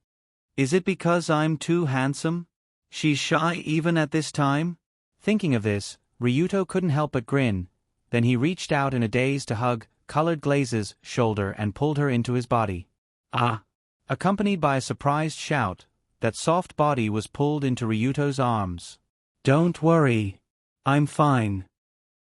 A: Is it because I'm too handsome? She's shy even at this time? Thinking of this, Ryuto couldn't help but grin. Then he reached out in a daze to hug Colored Glaze's shoulder and pulled her into his body. Ah! Accompanied by a surprised shout, that soft body was pulled into Ryuto's arms. Don't worry. I'm fine.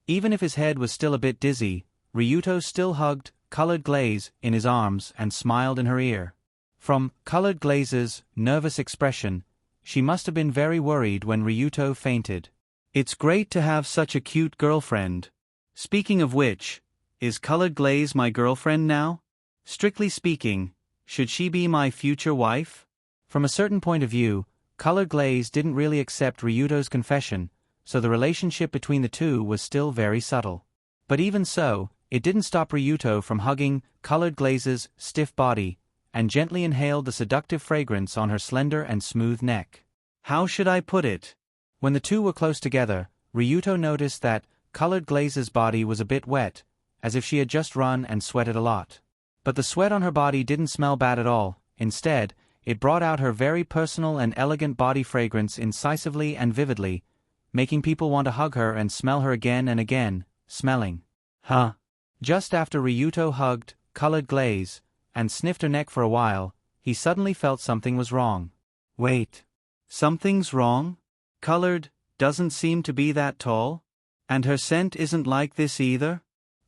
A: Even if his head was still a bit dizzy, Ryuto still hugged Colored Glaze in his arms and smiled in her ear. From Colored Glaze's nervous expression, she must have been very worried when Ryuto fainted. It's great to have such a cute girlfriend. Speaking of which, is Colored Glaze my girlfriend now? Strictly speaking, should she be my future wife? From a certain point of view, Colored Glaze didn't really accept Ryuto's confession, so the relationship between the two was still very subtle. But even so, it didn't stop Ryuto from hugging Colored Glaze's stiff body, and gently inhaled the seductive fragrance on her slender and smooth neck. How should I put it? When the two were close together, Ryuto noticed that Colored Glaze's body was a bit wet, as if she had just run and sweated a lot. But the sweat on her body didn't smell bad at all. Instead, it brought out her very personal and elegant body fragrance incisively and vividly, making people want to hug her and smell her again and again, smelling. Huh. Just after Ryuto hugged Colored Glaze and sniffed her neck for a while, he suddenly felt something was wrong. Wait. Something's wrong? Colored doesn't seem to be that tall? And her scent isn't like this either?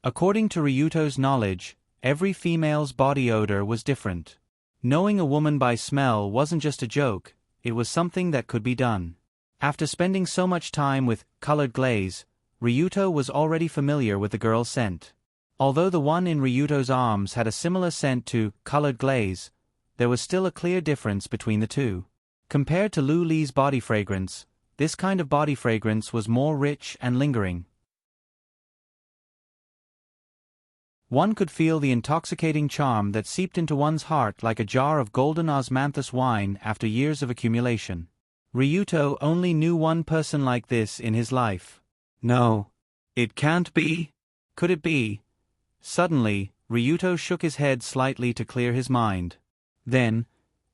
A: According to Ryuto's knowledge, every female's body odor was different. Knowing a woman by smell wasn't just a joke, it was something that could be done. After spending so much time with Colored Glaze, Ryuto was already familiar with the girl's scent. Although the one in Ryuto's arms had a similar scent to Colored Glaze, there was still a clear difference between the two. Compared to Lu Li's body fragrance, this kind of body fragrance was more rich and lingering. One could feel the intoxicating charm that seeped into one's heart like a jar of golden osmanthus wine after years of accumulation. Ryuto only knew one person like this in his life. No. It can't be. Could it be? Suddenly, Ryuto shook his head slightly to clear his mind. Then,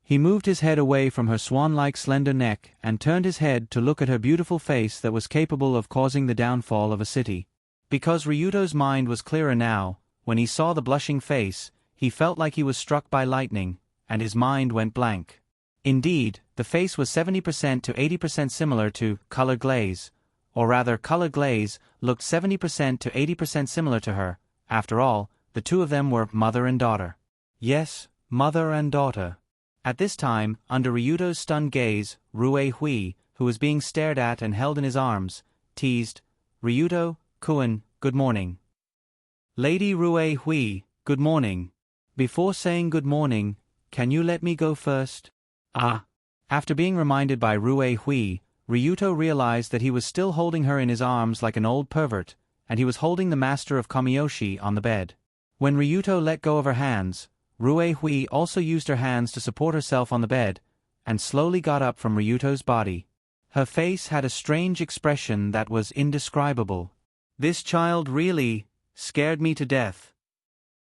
A: he moved his head away from her swan-like slender neck and turned his head to look at her beautiful face that was capable of causing the downfall of a city. Because Ryuto's mind was clearer now, when he saw the blushing face, he felt like he was struck by lightning, and his mind went blank. Indeed, the face was 70% to 80% similar to Colored Glaze, or rather Colored Glaze looked 70% to 80% similar to her. After all, the two of them were mother and daughter. Yes, mother and daughter. At this time, under Ryuto's stunned gaze, Rue Hui, who was being stared at and held in his arms, teased, "Ryuto, Kun, good morning." "Lady Rue Hui, good morning. Before saying good morning, can you let me go first?" "Ah." After being reminded by Rue Hui, Ryuto realized that he was still holding her in his arms like an old pervert, and he was holding the master of Kamiyoshi on the bed. When Ryuto let go of her hands, Rue Hui also used her hands to support herself on the bed, and slowly got up from Ryuto's body. Her face had a strange expression that was indescribable. This child really scared me to death.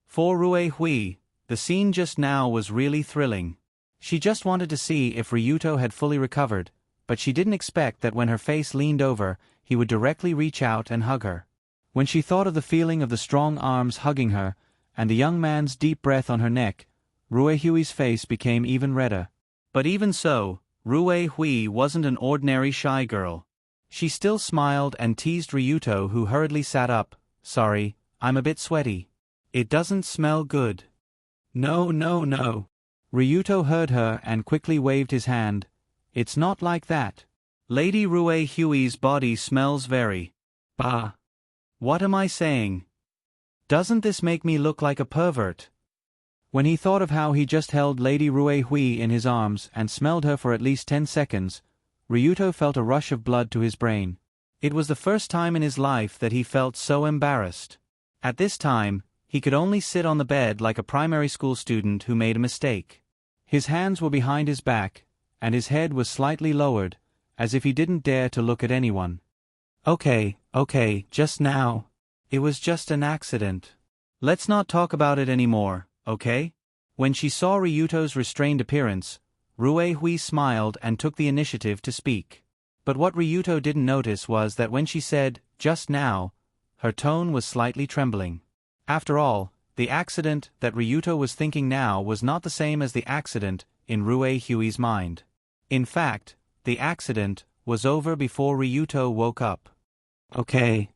A: For Rue Hui, the scene just now was really thrilling. She just wanted to see if Ryuto had fully recovered, but she didn't expect that when her face leaned over, he would directly reach out and hug her. When she thought of the feeling of the strong arms hugging her, and the young man's deep breath on her neck, Rue Hui's face became even redder. But even so, Rue Hui wasn't an ordinary shy girl. She still smiled and teased Ryuto, who hurriedly sat up. "Sorry, I'm a bit sweaty. It doesn't smell good." "No, no, no." Ryuto heard her and quickly waved his hand. "It's not like that. Lady Rue Hui's body smells very... Bah. What am I saying? Doesn't this make me look like a pervert?" When he thought of how he just held Lady Rue Hui in his arms and smelled her for at least 10 seconds, Ryuto felt a rush of blood to his brain. It was the first time in his life that he felt so embarrassed. At this time, he could only sit on the bed like a primary school student who made a mistake. His hands were behind his back, and his head was slightly lowered, as if he didn't dare to look at anyone. Okay, just now. It was just an accident. Let's not talk about it anymore, okay?" When she saw Ryuto's restrained appearance, Rue Hui smiled and took the initiative to speak. But what Ryuto didn't notice was that when she said, "just now," her tone was slightly trembling. After all, the accident that Ryuto was thinking now was not the same as the accident in Rue Hui's mind. In fact, the accident was over before Ryuto woke up. Okay.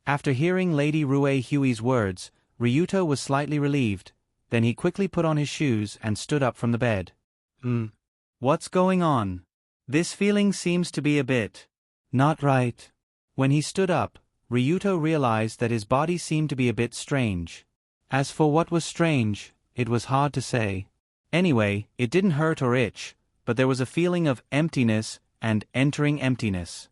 A: After hearing Lady Rue Hui's words, Ryuto was slightly relieved. Then he quickly put on his shoes and stood up from the bed. What's going on? This feeling seems to be a bit not right. When he stood up, Ryuto realized that his body seemed to be a bit strange. As for what was strange, it was hard to say. Anyway, it didn't hurt or itch, but there was a feeling of emptiness and entering emptiness.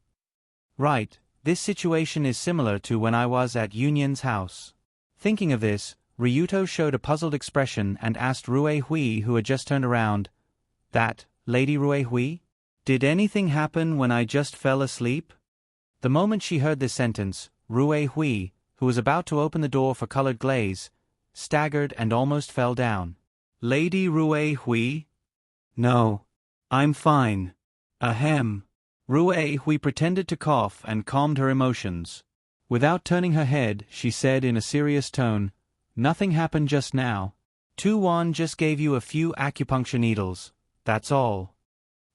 A: Right, this situation is similar to when I was at Union's house. Thinking of this, Ryuto showed a puzzled expression and asked Rue Hui, who had just turned around, "That, Lady Rue Hui? Did anything happen when I just fell asleep?" The moment she heard this sentence, Rue Hui, who was about to open the door for colored glaze, staggered and almost fell down. "Lady Rue Hui? No. I'm fine. Ahem." Rue Hui pretended to cough and calmed her emotions. Without turning her head, she said in a serious tone, "Nothing happened just now. Tu Wan just gave you a few acupuncture needles, that's all."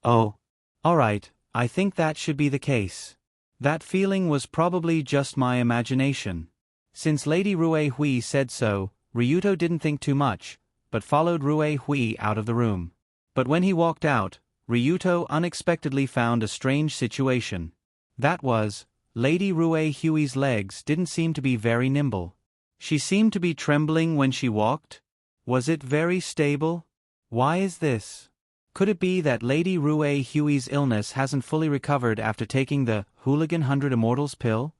A: "Oh. Alright, I think that should be the case. That feeling was probably just my imagination." Since Lady Rue Hui said so, Ryuto didn't think too much, but followed Rue Hui out of the room. But when he walked out, Ryuto unexpectedly found a strange situation. That was, Lady Rue Hui's legs didn't seem to be very nimble. She seemed to be trembling when she walked. Was it very stable? Why is this? Could it be that Lady Rue Hui's illness hasn't fully recovered after taking the Hooligan 100 Immortals pill?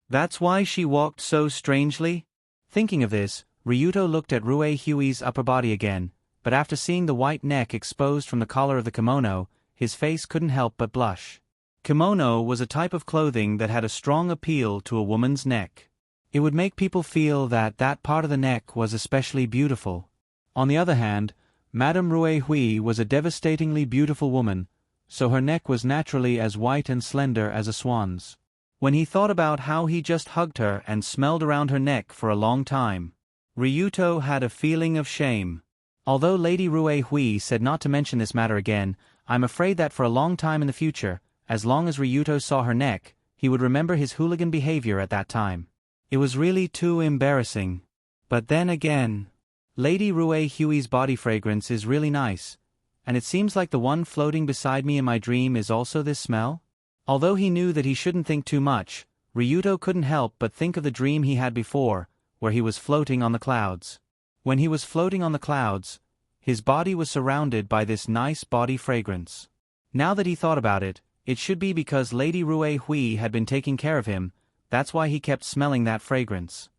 A: That's why she walked so strangely? Thinking of this, Ryuto looked at Rue Hui's upper body again, but after seeing the white neck exposed from the collar of the kimono, his face couldn't help but blush. Kimono was a type of clothing that had a strong appeal to a woman's neck. It would make people feel that that part of the neck was especially beautiful. On the other hand, Madame Rue Hui was a devastatingly beautiful woman, so her neck was naturally as white and slender as a swan's. When he thought about how he just hugged her and smelled around her neck for a long time, Ryuto had a feeling of shame. Although Lady Rue Hui said not to mention this matter again, I'm afraid that for a long time in the future, as long as Ryuto saw her neck, he would remember his hooligan behavior at that time. It was really too embarrassing. But then again, Lady Rue Hui's body fragrance is really nice, and it seems like the one floating beside me in my dream is also this smell? Although he knew that he shouldn't think too much, Ryuto couldn't help but think of the dream he had before, where he was floating on the clouds. When he was floating on the clouds, his body was surrounded by this nice body fragrance. Now that he thought about it, it should be because Lady Rue Hui had been taking care of him, that's why he kept smelling that fragrance.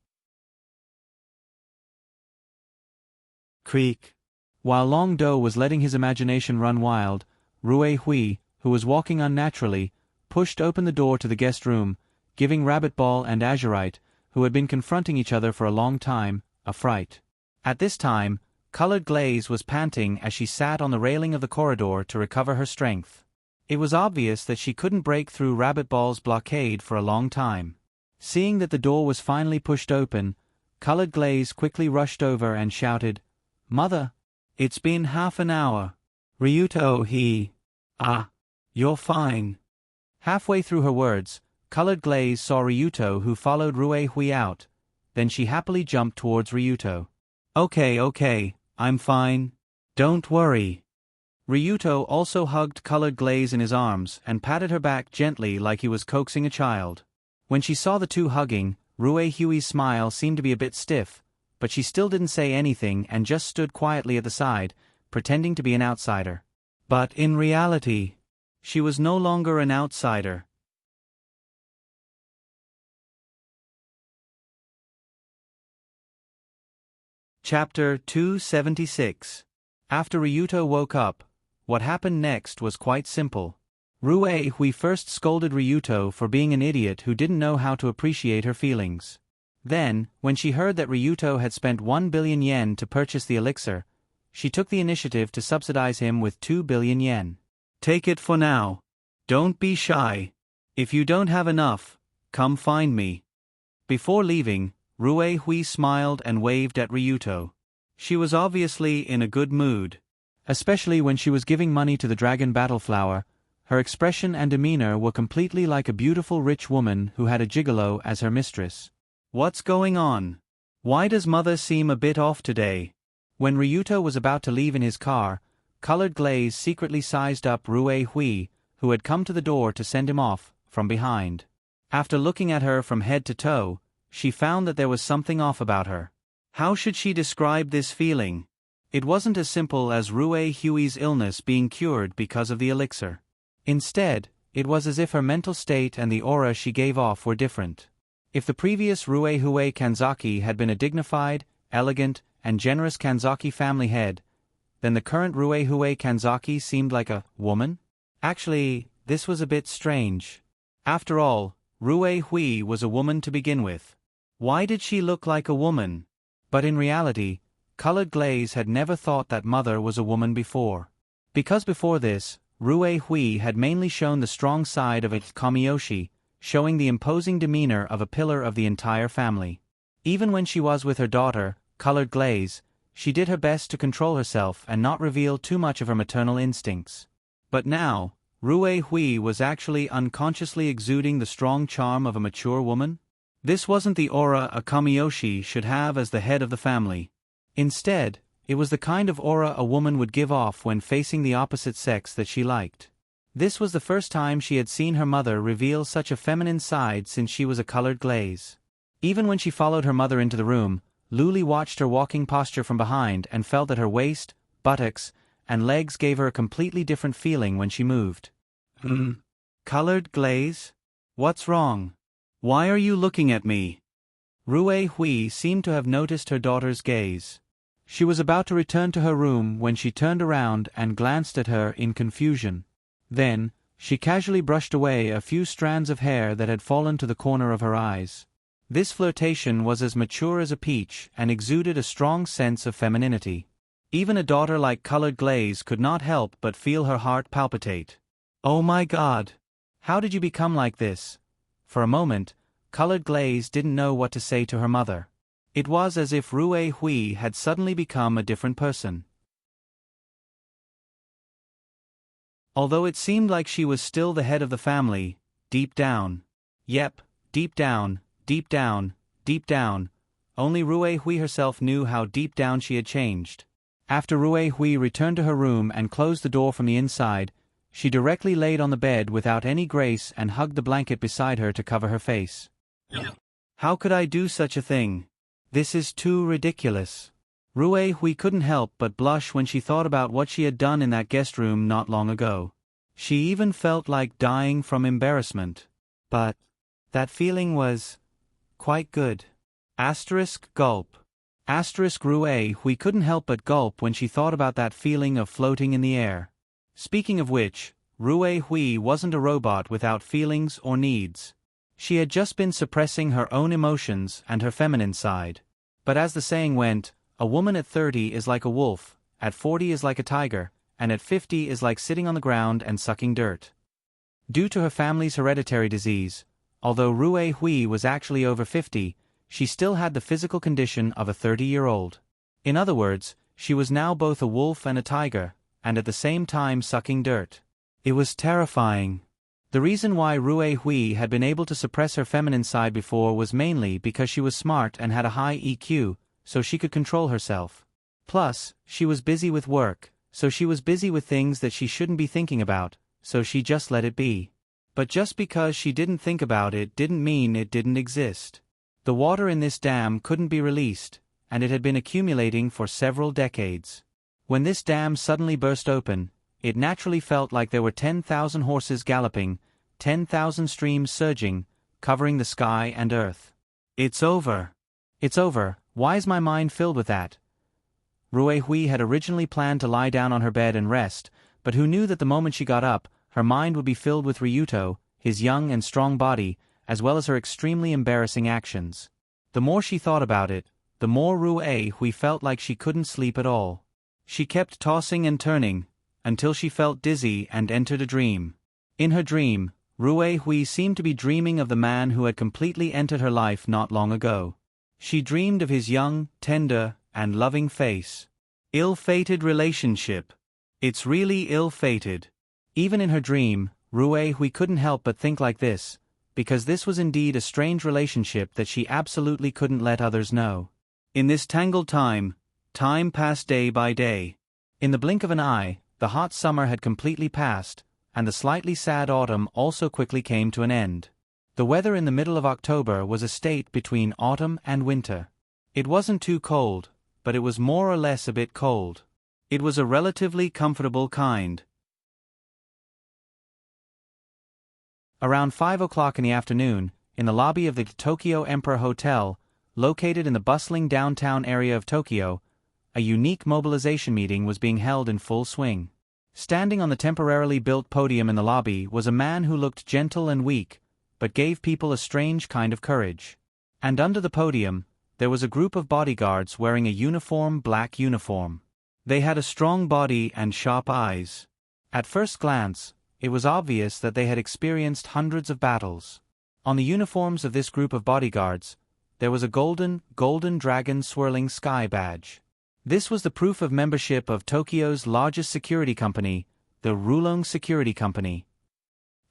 A: Creak. While Long Do was letting his imagination run wild, Rue Hui, who was walking unnaturally, pushed open the door to the guest room, giving Rabbit Ball and Azurite, who had been confronting each other for a long time, a fright. At this time, Colored Glaze was panting as she sat on the railing of the corridor to recover her strength. It was obvious that she couldn't break through Rabbit Ball's blockade for a long time. Seeing that the door was finally pushed open, Colored Glaze quickly rushed over and shouted, "Mother, it's been half an hour." Ryuto, you're fine." Halfway through her words, Colored Glaze saw Ryuto, who followed Rue Hui out. Then she happily jumped towards Ryuto. Okay, I'm fine. Don't worry." Ryuto also hugged Colored Glaze in his arms and patted her back gently like he was coaxing a child. When she saw the two hugging, Rue Hui's smile seemed to be a bit stiff, but she still didn't say anything and just stood quietly at the side, pretending to be an outsider. But in reality, she was no longer an outsider. Chapter 276. After Ryuto woke up, what happened next was quite simple. Rue Hui first scolded Ryuto for being an idiot who didn't know how to appreciate her feelings. Then, when she heard that Ryuto had spent 1 billion yen to purchase the elixir, she took the initiative to subsidize him with 2 billion yen. "Take it for now. Don't be shy. If you don't have enough, come find me." Before leaving, Rue Hui smiled and waved at Ryuto. She was obviously in a good mood. Especially when she was giving money to the Dragon Battle Flower, her expression and demeanor were completely like a beautiful rich woman who had a gigolo as her mistress. "What's going on? Why does Mother seem a bit off today?" When Ryuto was about to leave in his car, Colored Glaze secretly sized up Rue Hui, who had come to the door to send him off, from behind. After looking at her from head to toe, she found that there was something off about her. How should she describe this feeling? It wasn't as simple as Rue Hui's illness being cured because of the elixir. Instead, it was as if her mental state and the aura she gave off were different. If the previous Ruehue Kanzaki had been a dignified, elegant, and generous Kanzaki family head, then the current Ruehue Kanzaki seemed like a woman? Actually, this was a bit strange. After all, Ruehui was a woman to begin with. Why did she look like a woman? But in reality, Colored Glaze had never thought that mother was a woman before. Because before this, Ruehui had mainly shown the strong side of its Kamiyoshi, showing the imposing demeanor of a pillar of the entire family. Even when she was with her daughter, Colored Glaze, she did her best to control herself and not reveal too much of her maternal instincts. But now, Ruehui was actually unconsciously exuding the strong charm of a mature woman? This wasn't the aura a Kamiyoshi should have as the head of the family. Instead, it was the kind of aura a woman would give off when facing the opposite sex that she liked. This was the first time she had seen her mother reveal such a feminine side since she was a Colored Glaze. Even when she followed her mother into the room, Luli watched her walking posture from behind and felt that her waist, buttocks, and legs gave her a completely different feeling when she moved. Colored Glaze? What's wrong? Why are you looking at me? Ruehui seemed to have noticed her daughter's gaze. She was about to return to her room when she turned around and glanced at her in confusion. Then, she casually brushed away a few strands of hair that had fallen to the corner of her eyes. This flirtation was as mature as a peach and exuded a strong sense of femininity. Even a daughter like Colored Glaze could not help but feel her heart palpitate. Oh my God! How did you become like this? For a moment, Colored Glaze didn't know what to say to her mother. It was as if Ruehui had suddenly become a different person. Although it seemed like she was still the head of the family, deep down. Yep, deep down, deep down, deep down. Only Ruehui herself knew how deep down she had changed. After Ruehui returned to her room and closed the door from the inside, she directly laid on the bed without any grace and hugged the blanket beside her to cover her face. How could I do such a thing? This is too ridiculous. Ruehui couldn't help but blush when she thought about what she had done in that guest room not long ago. She even felt like dying from embarrassment. But that feeling was quite good. Gulp. Ruehui couldn't help but gulp when she thought about that feeling of floating in the air. Speaking of which, Ruehui wasn't a robot without feelings or needs. She had just been suppressing her own emotions and her feminine side. But as the saying went, a woman at 30 is like a wolf, at 40 is like a tiger, and at 50 is like sitting on the ground and sucking dirt. Due to her family's hereditary disease, although Ruehui was actually over 50, she still had the physical condition of a 30-year-old. In other words, she was now both a wolf and a tiger, and at the same time sucking dirt. It was terrifying. The reason why Ruehui had been able to suppress her feminine side before was mainly because she was smart and had a high EQ, so she could control herself. Plus, she was busy with work, so she was busy with things that she shouldn't be thinking about, so she just let it be. But just because she didn't think about it didn't mean it didn't exist. The water in this dam couldn't be released, and it had been accumulating for several decades. When this dam suddenly burst open, it naturally felt like there were 10,000 horses galloping, 10,000 streams surging, covering the sky and earth. It's over. It's over. Why is my mind filled with that? Ruehui had originally planned to lie down on her bed and rest, but who knew that the moment she got up, her mind would be filled with Ryuto, his young and strong body, as well as her extremely embarrassing actions. The more she thought about it, the more Ruehui felt like she couldn't sleep at all. She kept tossing and turning, until she felt dizzy and entered a dream. In her dream, Ruehui seemed to be dreaming of the man who had completely entered her life not long ago. She dreamed of his young, tender, and loving face. Ill-fated relationship. It's really ill-fated. Even in her dream, Ruehui couldn't help but think like this, because this was indeed a strange relationship that she absolutely couldn't let others know. In this tangled time passed day by day. In the blink of an eye, the hot summer had completely passed, and the slightly sad autumn also quickly came to an end. The weather in the middle of October was a state between autumn and winter. It wasn't too cold, but it was more or less a bit cold. It was a relatively comfortable kind. Around 5 o'clock in the afternoon, in the lobby of the Tokyo Emperor Hotel, located in the bustling downtown area of Tokyo, a unique mobilization meeting was being held in full swing. Standing on the temporarily built podium in the lobby was a man who looked gentle and weak, but gave people a strange kind of courage. And under the podium, there was a group of bodyguards wearing a uniform black uniform. They had a strong body and sharp eyes. At first glance, it was obvious that they had experienced hundreds of battles. On the uniforms of this group of bodyguards, there was a golden dragon swirling sky badge. This was the proof of membership of Tokyo's largest security company, the Rulong Security Company.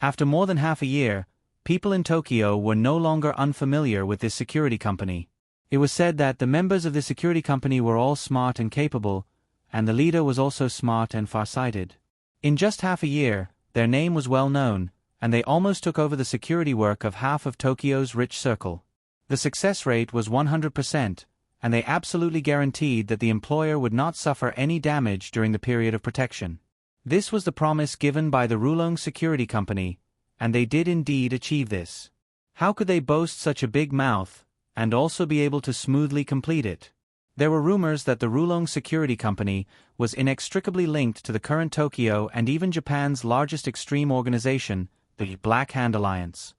A: After more than half a year, people in Tokyo were no longer unfamiliar with this security company. It was said that the members of this security company were all smart and capable, and the leader was also smart and farsighted. In just half a year, their name was well known, and they almost took over the security work of half of Tokyo's rich circle. The success rate was 100%, and they absolutely guaranteed that the employer would not suffer any damage during the period of protection. This was the promise given by the Rulong Security Company, and they did indeed achieve this. How could they boast such a big mouth, and also be able to smoothly complete it? There were rumors that the Rulong Security Company was inextricably linked to the current Tokyo and even Japan's largest extreme organization, the Black Hand Alliance.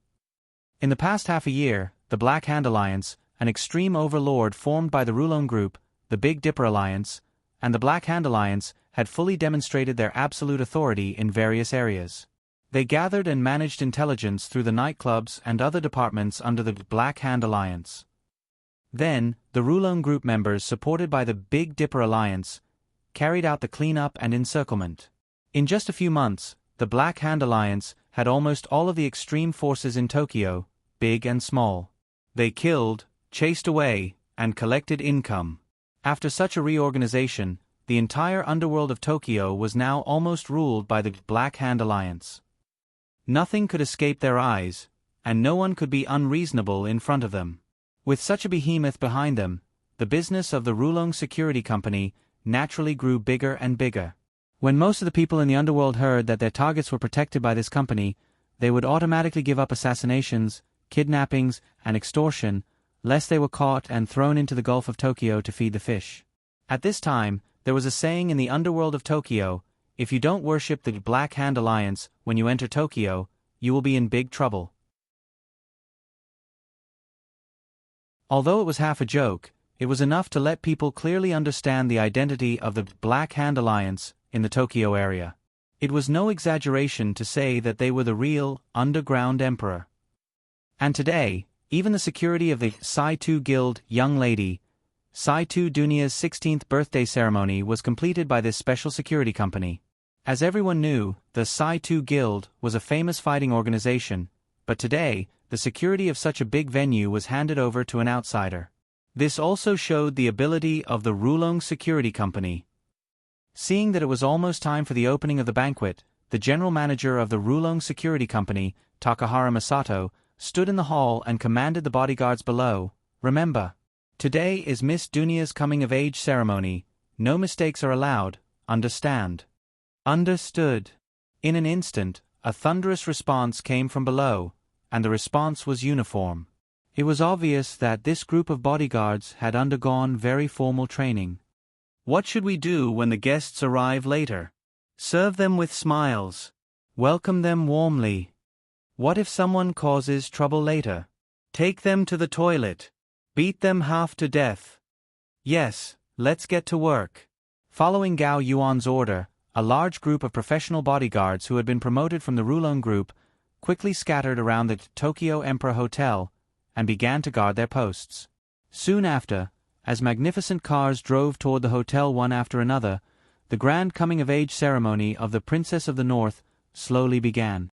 A: In the past half a year, the Black Hand Alliance, an extreme overlord formed by the Rulong Group, the Big Dipper Alliance, and the Black Hand Alliance, had fully demonstrated their absolute authority in various areas. They gathered and managed intelligence through the nightclubs and other departments under the Black Hand Alliance. Then, the Rulong Group members, supported by the Big Dipper Alliance, carried out the cleanup and encirclement. In just a few months, the Black Hand Alliance had almost all of the extreme forces in Tokyo, big and small. They killed, chased away, and collected income. After such a reorganization, the entire underworld of Tokyo was now almost ruled by the Black Hand Alliance. Nothing could escape their eyes, and no one could be unreasonable in front of them. With such a behemoth behind them, the business of the Rulong Security Company naturally grew bigger and bigger. When most of the people in the underworld heard that their targets were protected by this company, they would automatically give up assassinations, kidnappings, and extortion, lest they were caught and thrown into the Gulf of Tokyo to feed the fish. At this time, there was a saying in the underworld of Tokyo: if you don't worship the Black Hand Alliance when you enter Tokyo, you will be in big trouble. Although it was half a joke, it was enough to let people clearly understand the identity of the Black Hand Alliance in the Tokyo area. It was no exaggeration to say that they were the real, underground emperor. And today, even the security of the Saitu Guild young lady, Saitu Dunia's 16th birthday ceremony was completed by this special security company. As everyone knew, the Saitu Guild was a famous fighting organization, but today, the security of such a big venue was handed over to an outsider. This also showed the ability of the Rulong Security Company. Seeing that it was almost time for the opening of the banquet, the general manager of the Rulong Security Company, Takahara Masato, stood in the hall and commanded the bodyguards below, "Remember, today is Miss Dunia's coming-of-age ceremony. No mistakes are allowed, understand?" "Understood." In an instant, a thunderous response came from below, and the response was uniform. It was obvious that this group of bodyguards had undergone very formal training. What should we do when the guests arrive later? Serve them with smiles. Welcome them warmly. What if someone causes trouble later? Take them to the toilet. Beat them half to death. Yes, let's get to work. Following Gao Yuan's order, a large group of professional bodyguards who had been promoted from the Rulong Group quickly scattered around the Tokyo Emperor Hotel and began to guard their posts. Soon after, as magnificent cars drove toward the hotel one after another, the grand coming-of-age ceremony of the Princess of the North slowly began.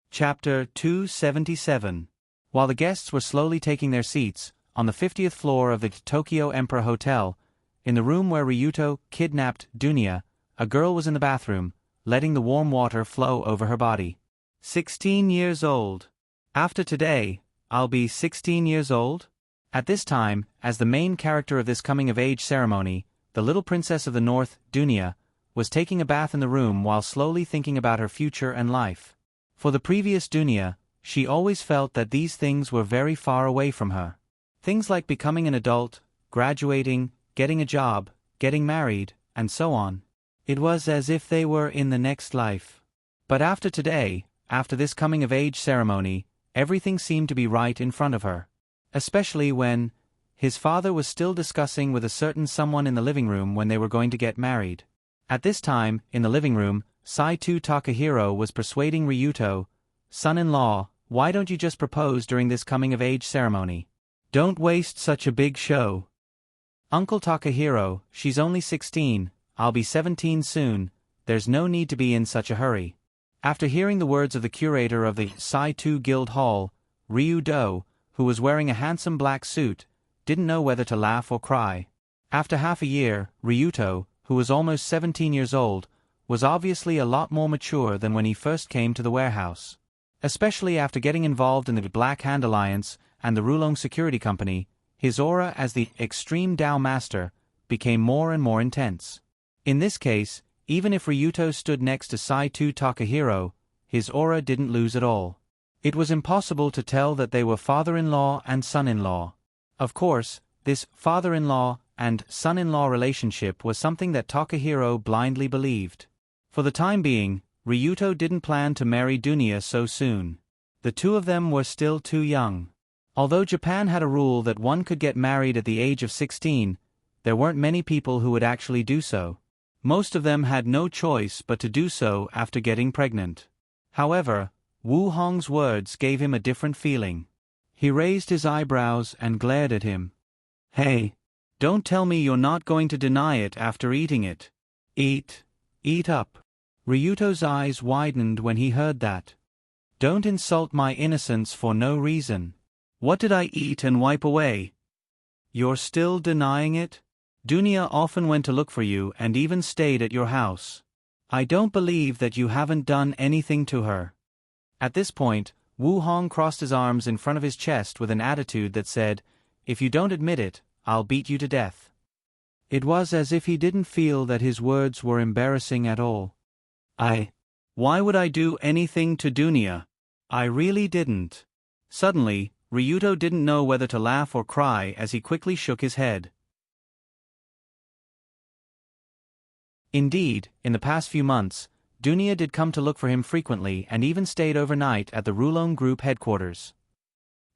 A: Chapter 277. While the guests were slowly taking their seats, on the 50th floor of the Tokyo Emperor Hotel, in the room where Ryuto kidnapped Dunia, a girl was in the bathroom, letting the warm water flow over her body. 16 years old. After today, I'll be 16 years old? At this time, as the main character of this coming-of-age ceremony, the little princess of the north, Dunia, was taking a bath in the room while slowly thinking about her future and life. For the previous Dunya, she always felt that these things were very far away from her. Things like becoming an adult, graduating, getting a job, getting married, and so on. It was as if they were in the next life. But after today, after this coming-of-age ceremony, everything seemed to be right in front of her. Especially when his father was still discussing with a certain someone in the living room when they were going to get married. At this time, in the living room, Saito Takahiro was persuading Ryuto, "Son-in-law, why don't you just propose during this coming-of-age ceremony? Don't waste such a big show." "Uncle Takahiro, she's only 16, I'll be 17 soon, there's no need to be in such a hurry." After hearing the words of the curator of the Saito Guild Hall, Ryu-do, who was wearing a handsome black suit, didn't know whether to laugh or cry. After half a year, Ryuto, who was almost 17 years old, was obviously a lot more mature than when he first came to the warehouse. Especially after getting involved in the Black Hand Alliance and the Rulong Security Company, his aura as the Extreme Dao Master became more and more intense. In this case, even if Ryuto stood next to Saito Takahiro, his aura didn't lose at all. It was impossible to tell that they were father-in-law and son-in-law. Of course, this father-in-law and son-in-law relationship was something that Takahiro blindly believed. For the time being, Ryuto didn't plan to marry Dunya so soon. The two of them were still too young. Although Japan had a rule that one could get married at the age of 16, there weren't many people who would actually do so. Most of them had no choice but to do so after getting pregnant. However, Wu Hong's words gave him a different feeling. He raised his eyebrows and glared at him. "Hey, don't tell me you're not going to deny it after eating it. Eat up." Ryuto's eyes widened when he heard that. "Don't insult my innocence for no reason. What did I eat and wipe away? You're still denying it? Dunya often went to look for you and even stayed at your house. I don't believe that you haven't done anything to her." At this point, Wu Hong crossed his arms in front of his chest with an attitude that said, "If you don't admit it, I'll beat you to death." It was as if he didn't feel that his words were embarrassing at all. Why would I do anything to Dunya? I really didn't." Suddenly, Ryuto didn't know whether to laugh or cry as he quickly shook his head. Indeed, in the past few months, Dunya did come to look for him frequently and even stayed overnight at the Rulong Group headquarters.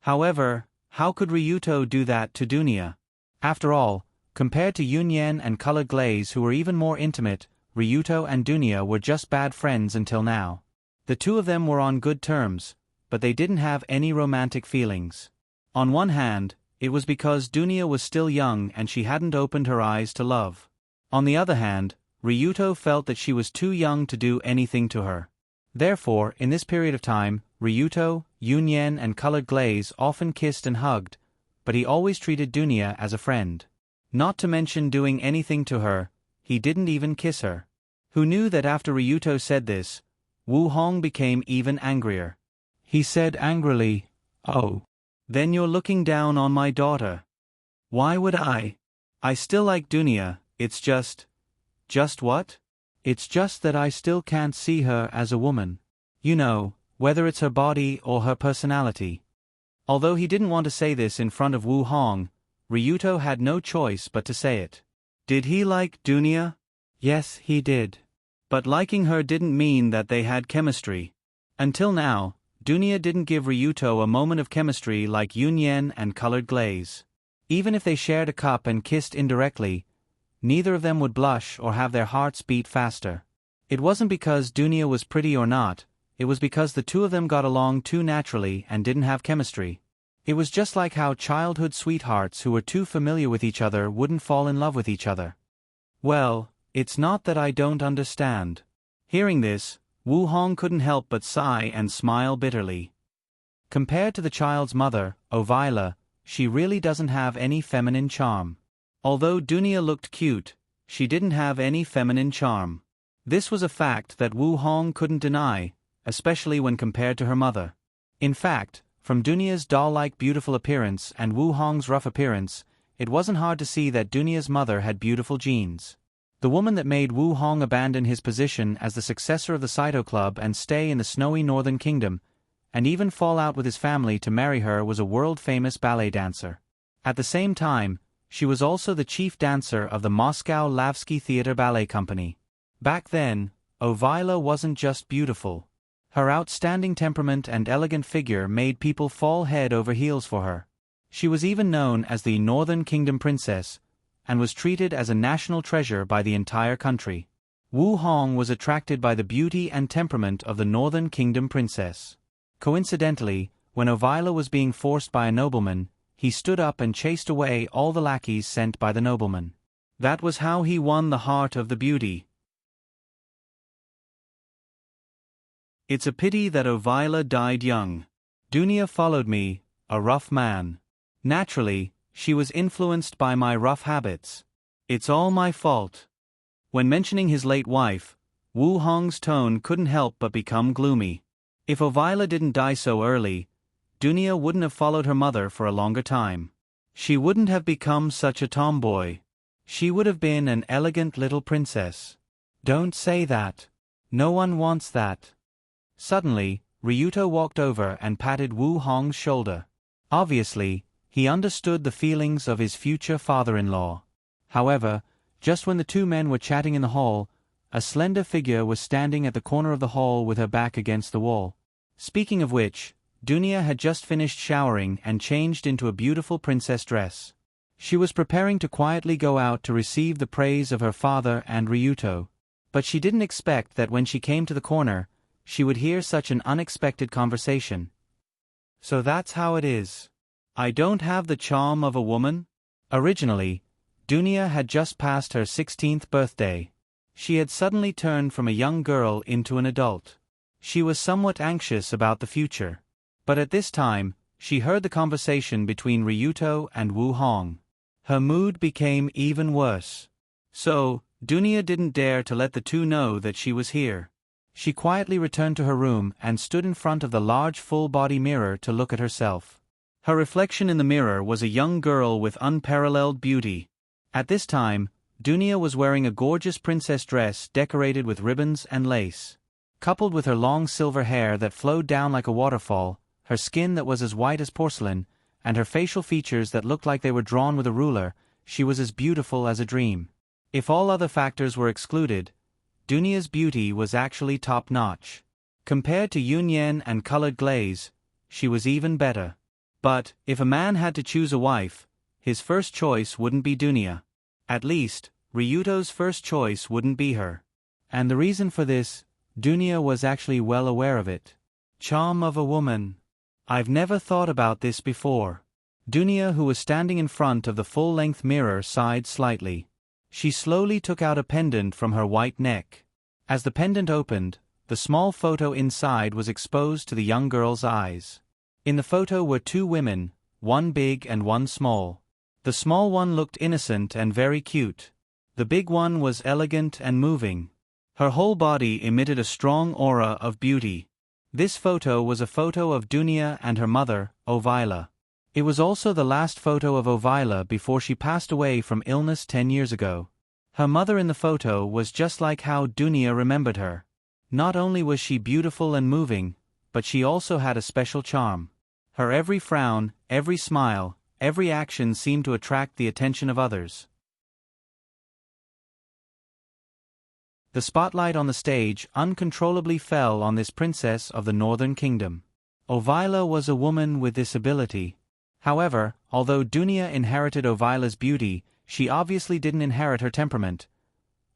A: However, how could Ryuto do that to Dunya? After all, compared to Yunyan and Colored Glaze, who were even more intimate, Ryuto and Dunya were just bad friends until now. The two of them were on good terms, but they didn't have any romantic feelings. On one hand, it was because Dunya was still young and she hadn't opened her eyes to love. On the other hand, Ryuto felt that she was too young to do anything to her. Therefore, in this period of time, Ryuto, Yunyan and Colored Glaze often kissed and hugged, but he always treated Dunya as a friend. Not to mention doing anything to her, he didn't even kiss her. Who knew that after Ryuto said this, Wu Hong became even angrier. He said angrily, "Oh, then you're looking down on my daughter. Why would I? I still like Dunya, it's just what? It's just that I still can't see her as a woman. You know, whether it's her body or her personality." Although he didn't want to say this in front of Wu Hong, Ryuto had no choice but to say it. Did he like Dunya? Yes, he did. But liking her didn't mean that they had chemistry. Until now, Dunya didn't give Ryuto a moment of chemistry like Yunyan and Colored Glaze. Even if they shared a cup and kissed indirectly, neither of them would blush or have their hearts beat faster. It wasn't because Dunya was pretty or not, it was because the two of them got along too naturally and didn't have chemistry. It was just like how childhood sweethearts who were too familiar with each other wouldn't fall in love with each other. Well, it's not that I don't understand. Hearing this, Wu Hong couldn't help but sigh and smile bitterly. Compared to the child's mother, Ovila, she really doesn't have any feminine charm. Although Dunya looked cute, she didn't have any feminine charm. This was a fact that Wu Hong couldn't deny, especially when compared to her mother. In fact, from Dunya's doll-like beautiful appearance and Wu Hong's rough appearance, it wasn't hard to see that Dunya's mother had beautiful genes. The woman that made Wu Hong abandon his position as the successor of the Saito Club and stay in the snowy northern kingdom, and even fall out with his family to marry her, was a world-famous ballet dancer. At the same time, she was also the chief dancer of the Moscow Lavsky Theatre Ballet Company. Back then, Ovaila wasn't just beautiful. Her outstanding temperament and elegant figure made people fall head over heels for her. She was even known as the Northern Kingdom Princess, and was treated as a national treasure by the entire country. Wu Hong was attracted by the beauty and temperament of the Northern Kingdom Princess. Coincidentally, when Ovaila was being forced by a nobleman, he stood up and chased away all the lackeys sent by the nobleman. That was how he won the heart of the beauty. It's a pity that Ovaila died young. Dunia followed me, a rough man. Naturally, she was influenced by my rough habits. It's all my fault. When mentioning his late wife, Wu Hong's tone couldn't help but become gloomy. If Ovaila didn't die so early, Dunia wouldn't have followed her mother for a longer time. She wouldn't have become such a tomboy. She would have been an elegant little princess. Don't say that. No one wants that. Suddenly, Ryuto walked over and patted Wu Hong's shoulder. Obviously, he understood the feelings of his future father-in-law. However, just when the two men were chatting in the hall, a slender figure was standing at the corner of the hall with her back against the wall. Speaking of which, Dunia had just finished showering and changed into a beautiful princess dress. She was preparing to quietly go out to receive the praise of her father and Ryuto, but she didn't expect that when she came to the corner, she would hear such an unexpected conversation. So that's how it is. I don't have the charm of a woman? Originally, Dunia had just passed her 16th birthday. She had suddenly turned from a young girl into an adult. She was somewhat anxious about the future. But at this time, she heard the conversation between Ryuto and Wu Hong. Her mood became even worse. So, Dunia didn't dare to let the two know that she was here. She quietly returned to her room and stood in front of the large full-body mirror to look at herself. Her reflection in the mirror was a young girl with unparalleled beauty. At this time, Dunia was wearing a gorgeous princess dress decorated with ribbons and lace. Coupled with her long silver hair that flowed down like a waterfall, her skin that was as white as porcelain, and her facial features that looked like they were drawn with a ruler, she was as beautiful as a dream. If all other factors were excluded, Dunia's beauty was actually top-notch. Compared to Yunyan and colored glaze, she was even better. But, if a man had to choose a wife, his first choice wouldn't be Dunia. At least, Ryuto's first choice wouldn't be her. And the reason for this, Dunia was actually well aware of it. Charm of a woman. I've never thought about this before. Dunia, who was standing in front of the full-length mirror, sighed slightly. She slowly took out a pendant from her white neck. As the pendant opened, the small photo inside was exposed to the young girl's eyes. In the photo were two women, one big and one small. The small one looked innocent and very cute. The big one was elegant and moving. Her whole body emitted a strong aura of beauty. This photo was a photo of Dunia and her mother, Ovaila. It was also the last photo of Ovaila before she passed away from illness 10 years ago. Her mother in the photo was just like how Dunia remembered her. Not only was she beautiful and moving, but she also had a special charm. Her every frown, every smile, every action seemed to attract the attention of others. The spotlight on the stage uncontrollably fell on this princess of the Northern Kingdom. Ovaila was a woman with this ability. However, although Dunia inherited Ovaila's beauty, she obviously didn't inherit her temperament.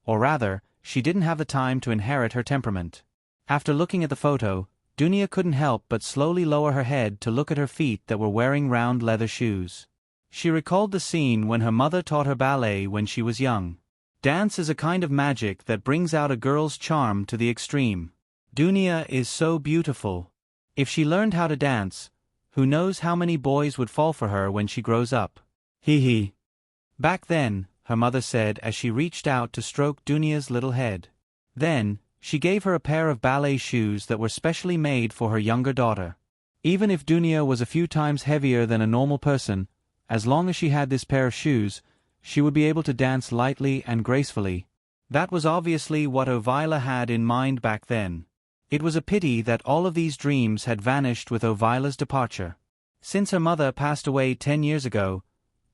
A: Or rather, she didn't have the time to inherit her temperament. After looking at the photo, Dunia couldn't help but slowly lower her head to look at her feet that were wearing round leather shoes. She recalled the scene when her mother taught her ballet when she was young. Dance is a kind of magic that brings out a girl's charm to the extreme. Dunia is so beautiful. If she learned how to dance, who knows how many boys would fall for her when she grows up. Hee. Back then, her mother said as she reached out to stroke Dunia's little head. Then, she gave her a pair of ballet shoes that were specially made for her younger daughter. Even if Dunia was a few times heavier than a normal person, as long as she had this pair of shoes, she would be able to dance lightly and gracefully. That was obviously what Ovila had in mind back then. It was a pity that all of these dreams had vanished with Ovila's departure. Since her mother passed away 10 years ago,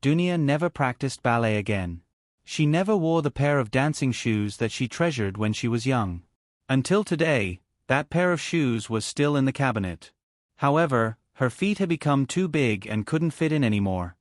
A: Dunia never practiced ballet again. She never wore the pair of dancing shoes that she treasured when she was young. Until today, that pair of shoes was still in the cabinet. However, her feet had become too big and couldn't fit in anymore.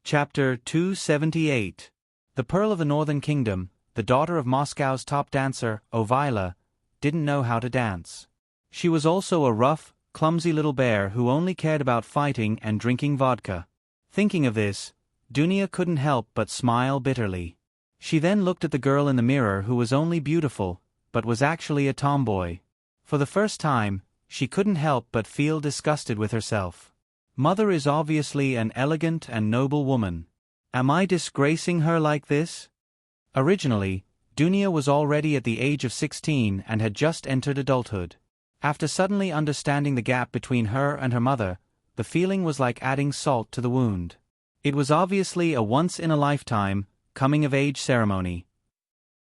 A: Chapter 278. The Pearl of the Northern Kingdom, the daughter of Moscow's top dancer, Ovila, didn't know how to dance. She was also a rough, clumsy little bear who only cared about fighting and drinking vodka. Thinking of this, Dunia couldn't help but smile bitterly. She then looked at the girl in the mirror who was only beautiful, but was actually a tomboy. For the first time, she couldn't help but feel disgusted with herself. Mother is obviously an elegant and noble woman. Am I disgracing her like this? Originally, Dunia was already at the age of 16 and had just entered adulthood. After suddenly understanding the gap between her and her mother, the feeling was like adding salt to the wound. It was obviously a once-in-a-lifetime, coming-of-age ceremony.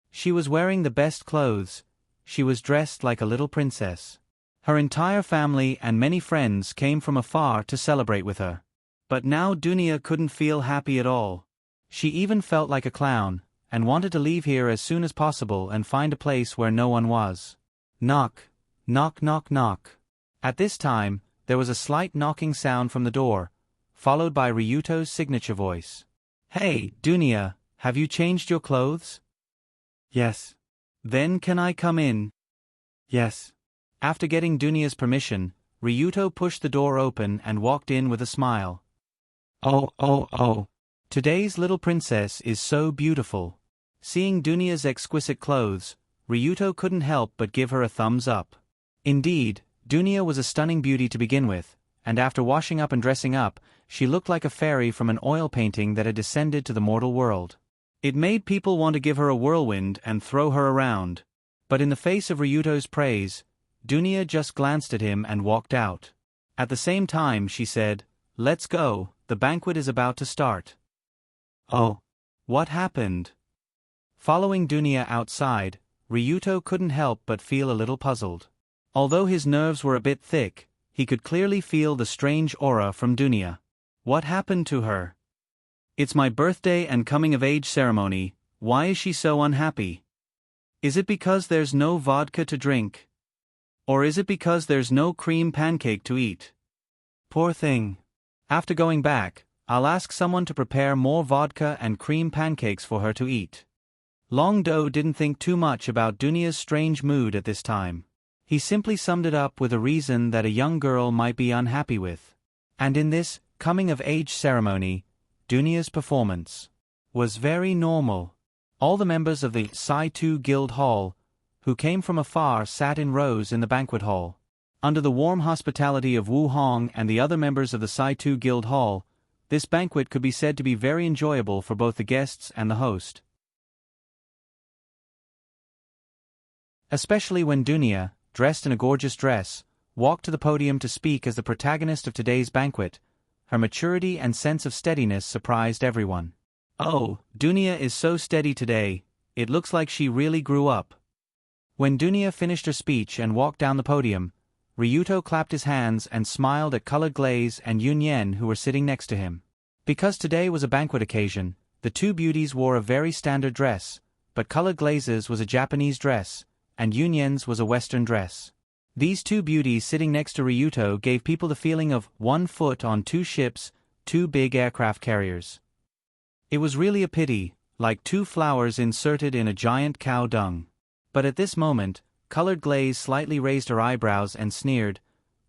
A: She was wearing the best clothes. She was dressed like a little princess. Her entire family and many friends came from afar to celebrate with her. But now Dunia couldn't feel happy at all. She even felt like a clown, and wanted to leave here as soon as possible and find a place where no one was. Knock, knock, knock, knock. At this time, there was a slight knocking sound from the door, followed by Ryuto's signature voice. Hey, Dunia, have you changed your clothes? Yes. Then can I come in? Yes. After getting Dunia's permission, Ryuto pushed the door open and walked in with a smile. Oh. Today's little princess is so beautiful. Seeing Dunia's exquisite clothes, Ryuto couldn't help but give her a thumbs up. Indeed, Dunia was a stunning beauty to begin with, and after washing up and dressing up, she looked like a fairy from an oil painting that had descended to the mortal world. It made people want to give her a whirlwind and throw her around. But in the face of Ryuto's praise, Dunia just glanced at him and walked out. At the same time she said, "Let's go, the banquet is about to start." Oh. What happened? Following Dunia outside, Ryuto couldn't help but feel a little puzzled. Although his nerves were a bit thick, he could clearly feel the strange aura from Dunia. What happened to her? It's my birthday and coming-of-age ceremony, why is she so unhappy? Is it because there's no vodka to drink? Or is it because there's no cream pancake to eat? Poor thing. After going back, I'll ask someone to prepare more vodka and cream pancakes for her to eat. Long Do didn't think too much about Dunia's strange mood at this time. He simply summed it up with a reason that a young girl might be unhappy with. And in this coming-of-age ceremony, Dunia's performance was very normal. All the members of the Sai-Tu Guild Hall, who came from afar, sat in rows in the banquet hall. Under the warm hospitality of Wu Hong and the other members of the Sai-Tu Guild Hall, this banquet could be said to be very enjoyable for both the guests and the host. Especially when Dunia, dressed in a gorgeous dress, walked to the podium to speak as the protagonist of today's banquet, her maturity and sense of steadiness surprised everyone. Oh, Dunia is so steady today, it looks like she really grew up. When Dunia finished her speech and walked down the podium, Ryuto clapped his hands and smiled at Colored Glaze and Yunyen who were sitting next to him. Because today was a banquet occasion, the two beauties wore a very standard dress, but Colored Glaze's was a Japanese dress, and Yunyen's was a Western dress. These two beauties sitting next to Ryuto gave people the feeling of one foot on two ships, two big aircraft carriers. It was really a pity, like two flowers inserted in a giant cow dung. But at this moment, Colored Glaze slightly raised her eyebrows and sneered,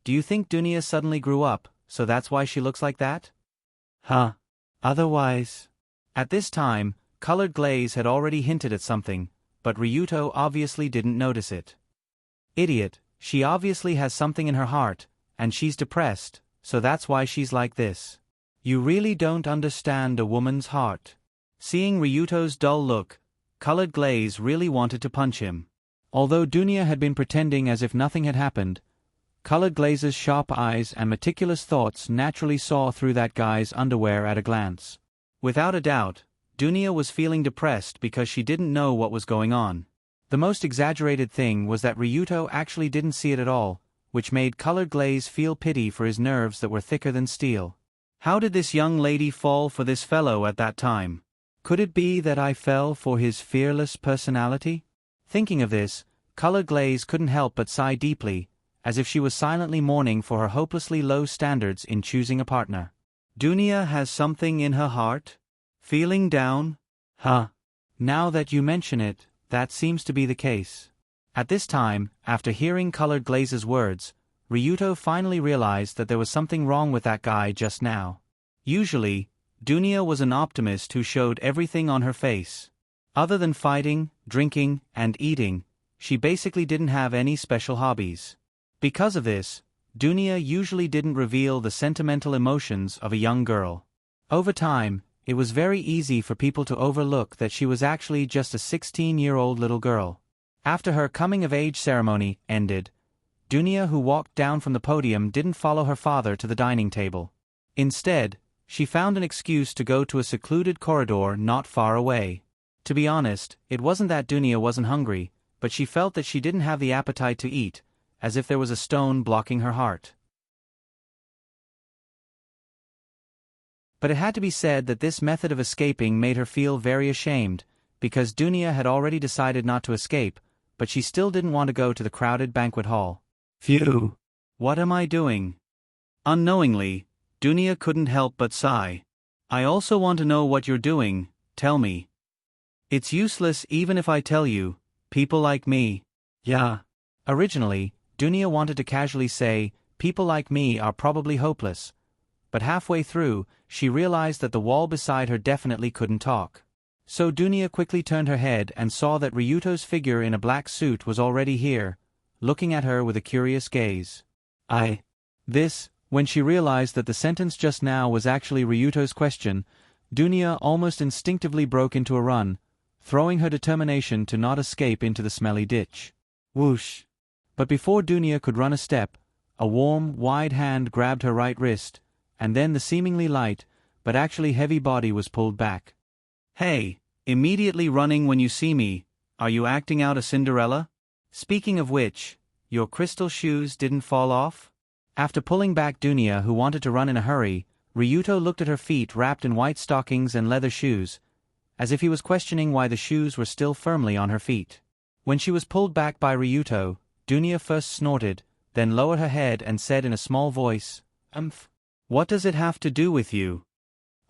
A: "Do you think Dunia suddenly grew up, so that's why she looks like that?" Huh. Otherwise. At this time, Colored Glaze had already hinted at something, but Ryuto obviously didn't notice it. Idiot, she obviously has something in her heart, and she's depressed, so that's why she's like this. You really don't understand a woman's heart. Seeing Ryuto's dull look, Colored Glaze really wanted to punch him. Although Dunia had been pretending as if nothing had happened, Colored Glazer's sharp eyes and meticulous thoughts naturally saw through that guy's underwear at a glance. Without a doubt, Dunia was feeling depressed because she didn't know what was going on. The most exaggerated thing was that Ryuto actually didn't see it at all, which made Colored Glaze feel pity for his nerves that were thicker than steel. How did this young lady fall for this fellow at that time? Could it be that I fell for his fearless personality? Thinking of this, Colored Glaze couldn't help but sigh deeply, as if she was silently mourning for her hopelessly low standards in choosing a partner. Dunia has something in her heart? Feeling down? Huh. Now that you mention it, that seems to be the case. At this time, after hearing Colored Glaze's words, Ryuto finally realized that there was something wrong with that guy just now. Usually, Dunia was an optimist who showed everything on her face. Other than fighting, drinking, and eating, she basically didn't have any special hobbies. Because of this, Dunia usually didn't reveal the sentimental emotions of a young girl. Over time, it was very easy for people to overlook that she was actually just a 16-year-old little girl. After her coming-of-age ceremony ended, Dunia, who walked down from the podium, didn't follow her father to the dining table. Instead, she found an excuse to go to a secluded corridor not far away. To be honest, it wasn't that Dunia wasn't hungry, but she felt that she didn't have the appetite to eat, as if there was a stone blocking her heart. But it had to be said that this method of escaping made her feel very ashamed, because Dunia had already decided not to escape, but she still didn't want to go to the crowded banquet hall. Phew! What am I doing? Unknowingly, Dunia couldn't help but sigh. I also want to know what you're doing, tell me. It's useless even if I tell you, people like me. Yeah. Originally, Dunia wanted to casually say, people like me are probably hopeless. But halfway through, she realized that the wall beside her definitely couldn't talk. So Dunia quickly turned her head and saw that Ryuto's figure in a black suit was already here, looking at her with a curious gaze. When she realized that the sentence just now was actually Ryuto's question, Dunia almost instinctively broke into a run, throwing her determination to not escape into the smelly ditch. Whoosh! But before Dunia could run a step, a warm, wide hand grabbed her right wrist, and then the seemingly light, but actually heavy body was pulled back. Hey, immediately running when you see me, are you acting out a Cinderella? Speaking of which, your crystal shoes didn't fall off? After pulling back Dunia, who wanted to run in a hurry, Ryuto looked at her feet wrapped in white stockings and leather shoes, as if he was questioning why the shoes were still firmly on her feet. When she was pulled back by Ryuto, Dunia first snorted, then lowered her head and said in a small voice, What does it have to do with you?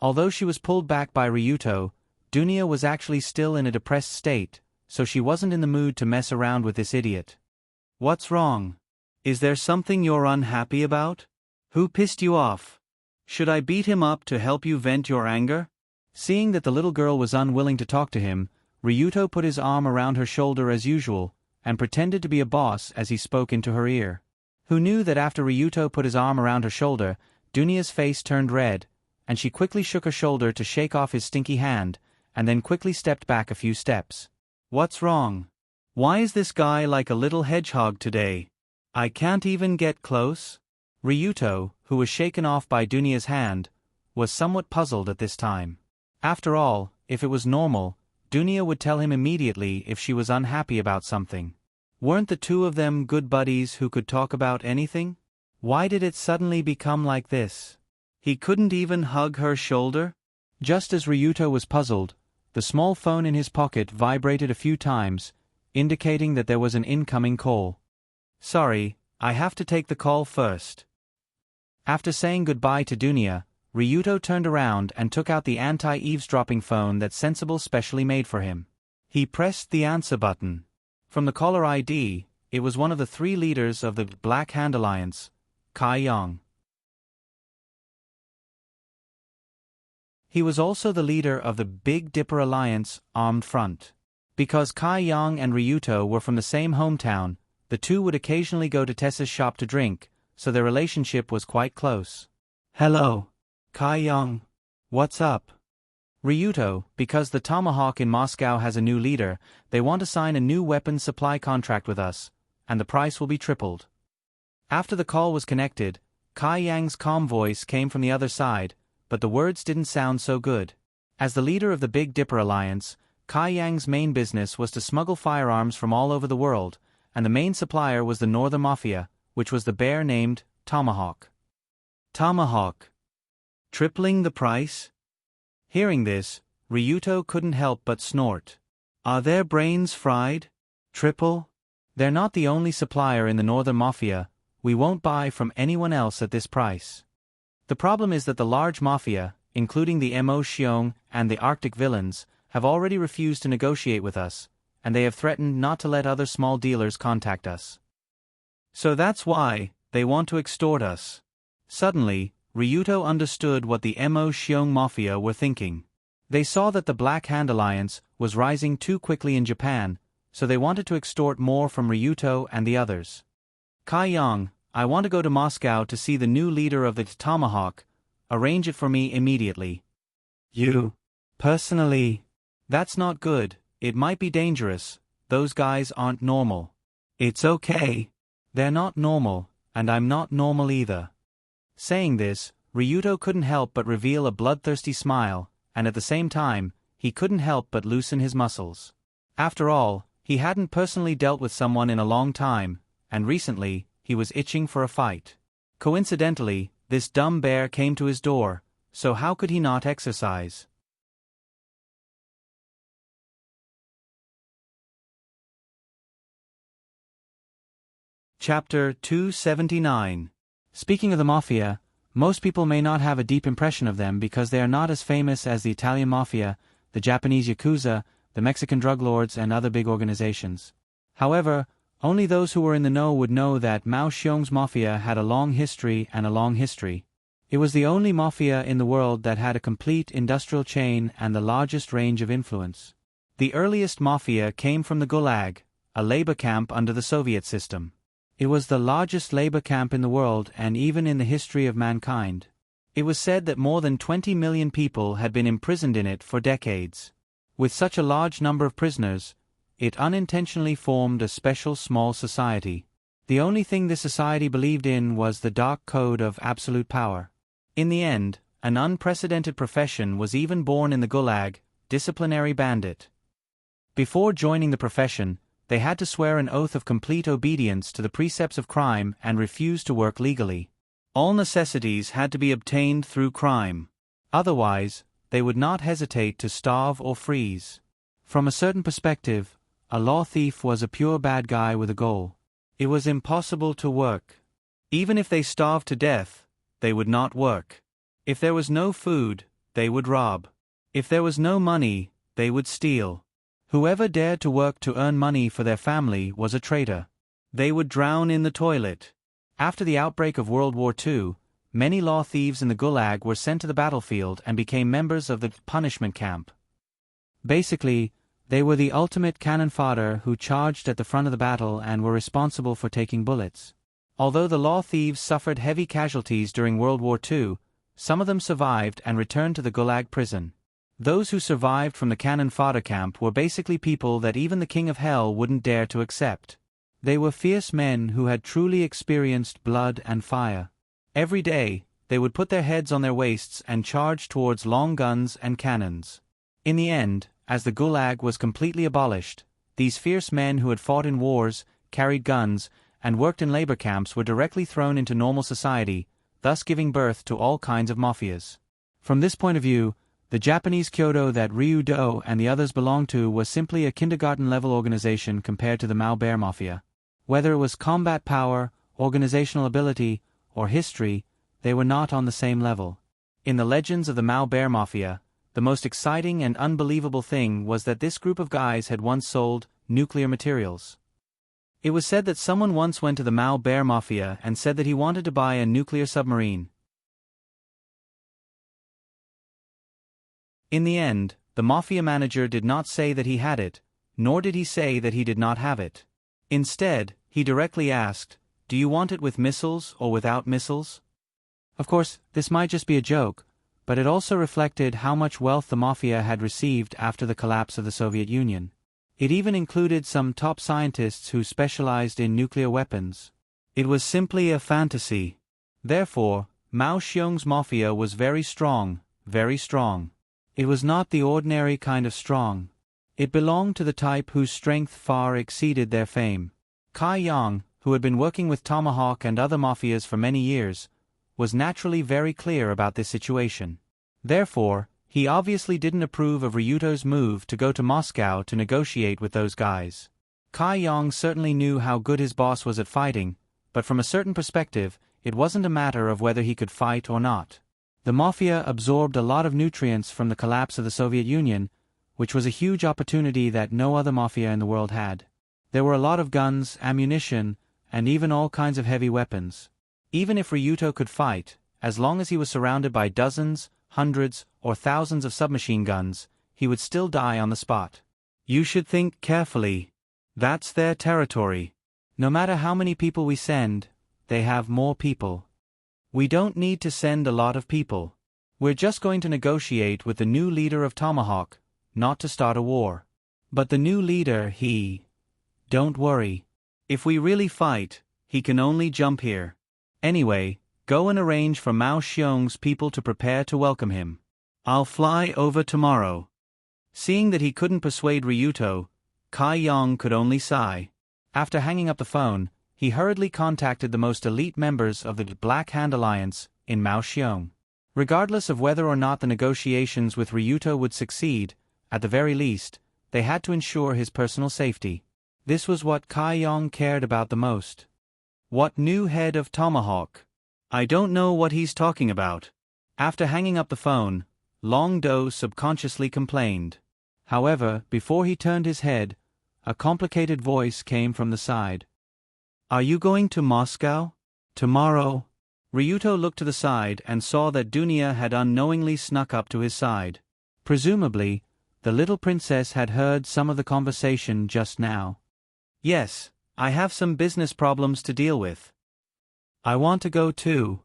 A: Although she was pulled back by Ryuto, Dunia was actually still in a depressed state, so she wasn't in the mood to mess around with this idiot. What's wrong? Is there something you're unhappy about? Who pissed you off? Should I beat him up to help you vent your anger? Seeing that the little girl was unwilling to talk to him, Ryuto put his arm around her shoulder as usual, and pretended to be a boss as he spoke into her ear. Who knew that after Ryuto put his arm around her shoulder, Dunia's face turned red, and she quickly shook her shoulder to shake off his stinky hand, and then quickly stepped back a few steps. What's wrong? Why is this guy like a little hedgehog today? I can't even get close? Ryuto, who was shaken off by Dunia's hand, was somewhat puzzled at this time. After all, if it was normal, Dunia would tell him immediately if she was unhappy about something. Weren't the two of them good buddies who could talk about anything? Why did it suddenly become like this? He couldn't even hug her shoulder? Just as Ryuto was puzzled, the small phone in his pocket vibrated a few times, indicating that there was an incoming call. Sorry, I have to take the call first. After saying goodbye to Dunia, Ryuto turned around and took out the anti-eavesdropping phone that Sensible specially made for him. He pressed the answer button. From the caller ID, it was one of the 3 leaders of the Black Hand Alliance, Kai Yang. He was also the leader of the Big Dipper Alliance Armed Front. Because Kai Yang and Ryuto were from the same hometown, the two would occasionally go to Tessa's shop to drink, so their relationship was quite close. Hello, Kai Yang. What's up? Ryuto, because the Tomahawk in Moscow has a new leader, they want to sign a new weapons supply contract with us, and the price will be tripled. After the call was connected, Kai Yang's calm voice came from the other side, but the words didn't sound so good. As the leader of the Big Dipper Alliance, Kai Yang's main business was to smuggle firearms from all over the world, and the main supplier was the Northern Mafia, which was the bear named Tomahawk. Tomahawk. Tripling the price? Hearing this, Ryuto couldn't help but snort. Are their brains fried? Triple? They're not the only supplier in the Northern Mafia. We won't buy from anyone else at this price. The problem is that the large mafia, including the Mo Xiong and the Arctic villains, have already refused to negotiate with us, and they have threatened not to let other small dealers contact us. So that's why they want to extort us. Suddenly, Ryuto understood what the Mo Xiong Mafia were thinking. They saw that the Black Hand Alliance was rising too quickly in Japan, so they wanted to extort more from Ryuto and the others. Kai Yang, I want to go to Moscow to see the new leader of the Tomahawk. Arrange it for me immediately. You? Personally? That's not good. It might be dangerous. Those guys aren't normal. It's okay. They're not normal, and I'm not normal either. Saying this, Ryuto couldn't help but reveal a bloodthirsty smile, and at the same time, he couldn't help but loosen his muscles. After all, he hadn't personally dealt with someone in a long time, and recently, he was itching for a fight. Coincidentally, this dumb bear came to his door, so how could he not exercise? Chapter 279. Speaking of the Mafia, most people may not have a deep impression of them because they are not as famous as the Italian Mafia, the Japanese Yakuza, the Mexican drug lords and other big organizations. However, only those who were in the know would know that Mao Xiong's Mafia had a long history and a long history. It was the only Mafia in the world that had a complete industrial chain and the largest range of influence. The earliest Mafia came from the Gulag, a labor camp under the Soviet system. It was the largest labor camp in the world and even in the history of mankind. It was said that more than 20 million people had been imprisoned in it for decades. With such a large number of prisoners, it unintentionally formed a special small society. The only thing this society believed in was the dark code of absolute power. In the end, an unprecedented profession was even born in the Gulag, disciplinary bandit. Before joining the profession, they had to swear an oath of complete obedience to the precepts of crime and refuse to work legally. All necessities had to be obtained through crime. Otherwise, they would not hesitate to starve or freeze. From a certain perspective, a law thief was a pure bad guy with a goal. It was impossible to work. Even if they starved to death, they would not work. If there was no food, they would rob. If there was no money, they would steal. Whoever dared to work to earn money for their family was a traitor. They would drown in the toilet. After the outbreak of World War II, many law thieves in the Gulag were sent to the battlefield and became members of the punishment camp. Basically, they were the ultimate cannon fodder who charged at the front of the battle and were responsible for taking bullets. Although the law thieves suffered heavy casualties during World War II, some of them survived and returned to the Gulag prison. Those who survived from the cannon fodder camp were basically people that even the King of Hell wouldn't dare to accept. They were fierce men who had truly experienced blood and fire. Every day, they would put their heads on their waists and charge towards long guns and cannons. In the end, as the Gulag was completely abolished, these fierce men who had fought in wars, carried guns, and worked in labor camps were directly thrown into normal society, thus giving birth to all kinds of mafias. From this point of view, the Japanese Kyoto that Ryudo and the others belonged to was simply a kindergarten-level organization compared to the Mao Bear Mafia. Whether it was combat power, organizational ability, or history, they were not on the same level. In the legends of the Mao Bear Mafia, the most exciting and unbelievable thing was that this group of guys had once sold nuclear materials. It was said that someone once went to the Mao Bear Mafia and said that he wanted to buy a nuclear submarine. In the end, the mafia manager did not say that he had it, nor did he say that he did not have it. Instead, he directly asked, "Do you want it with missiles or without missiles?" Of course, this might just be a joke, but it also reflected how much wealth the mafia had received after the collapse of the Soviet Union. It even included some top scientists who specialized in nuclear weapons. It was simply a fantasy. Therefore, Mao Xiong's mafia was very strong, very strong. It was not the ordinary kind of strong. It belonged to the type whose strength far exceeded their fame. Kai Yang, who had been working with Tomahawk and other mafias for many years, was naturally very clear about this situation. Therefore, he obviously didn't approve of Ryuto's move to go to Moscow to negotiate with those guys. Kai Yang certainly knew how good his boss was at fighting, but from a certain perspective, it wasn't a matter of whether he could fight or not. The mafia absorbed a lot of nutrients from the collapse of the Soviet Union, which was a huge opportunity that no other mafia in the world had. There were a lot of guns, ammunition, and even all kinds of heavy weapons. Even if Ryuto could fight, as long as he was surrounded by dozens, hundreds, or thousands of submachine guns, he would still die on the spot. You should think carefully. That's their territory. No matter how many people we send, they have more people. We don't need to send a lot of people. We're just going to negotiate with the new leader of Tomahawk, not to start a war. But the new leader, don't worry. If we really fight, he can only jump here. Anyway, go and arrange for Mao Xiong's people to prepare to welcome him. I'll fly over tomorrow. Seeing that he couldn't persuade Ryuto, Kai Yang could only sigh. After hanging up the phone, he hurriedly contacted the most elite members of the Black Hand Alliance in Mao Xiong. Regardless of whether or not the negotiations with Ryuto would succeed, at the very least, they had to ensure his personal safety. This was what Kai Yang cared about the most. What new head of Tomahawk? I don't know what he's talking about. After hanging up the phone, Long Do subconsciously complained. However, before he turned his head, a complicated voice came from the side. Are you going to Moscow? Tomorrow? Ryuto looked to the side and saw that Dunia had unknowingly snuck up to his side. Presumably, the little princess had heard some of the conversation just now. Yes, I have some business problems to deal with. I want to go too.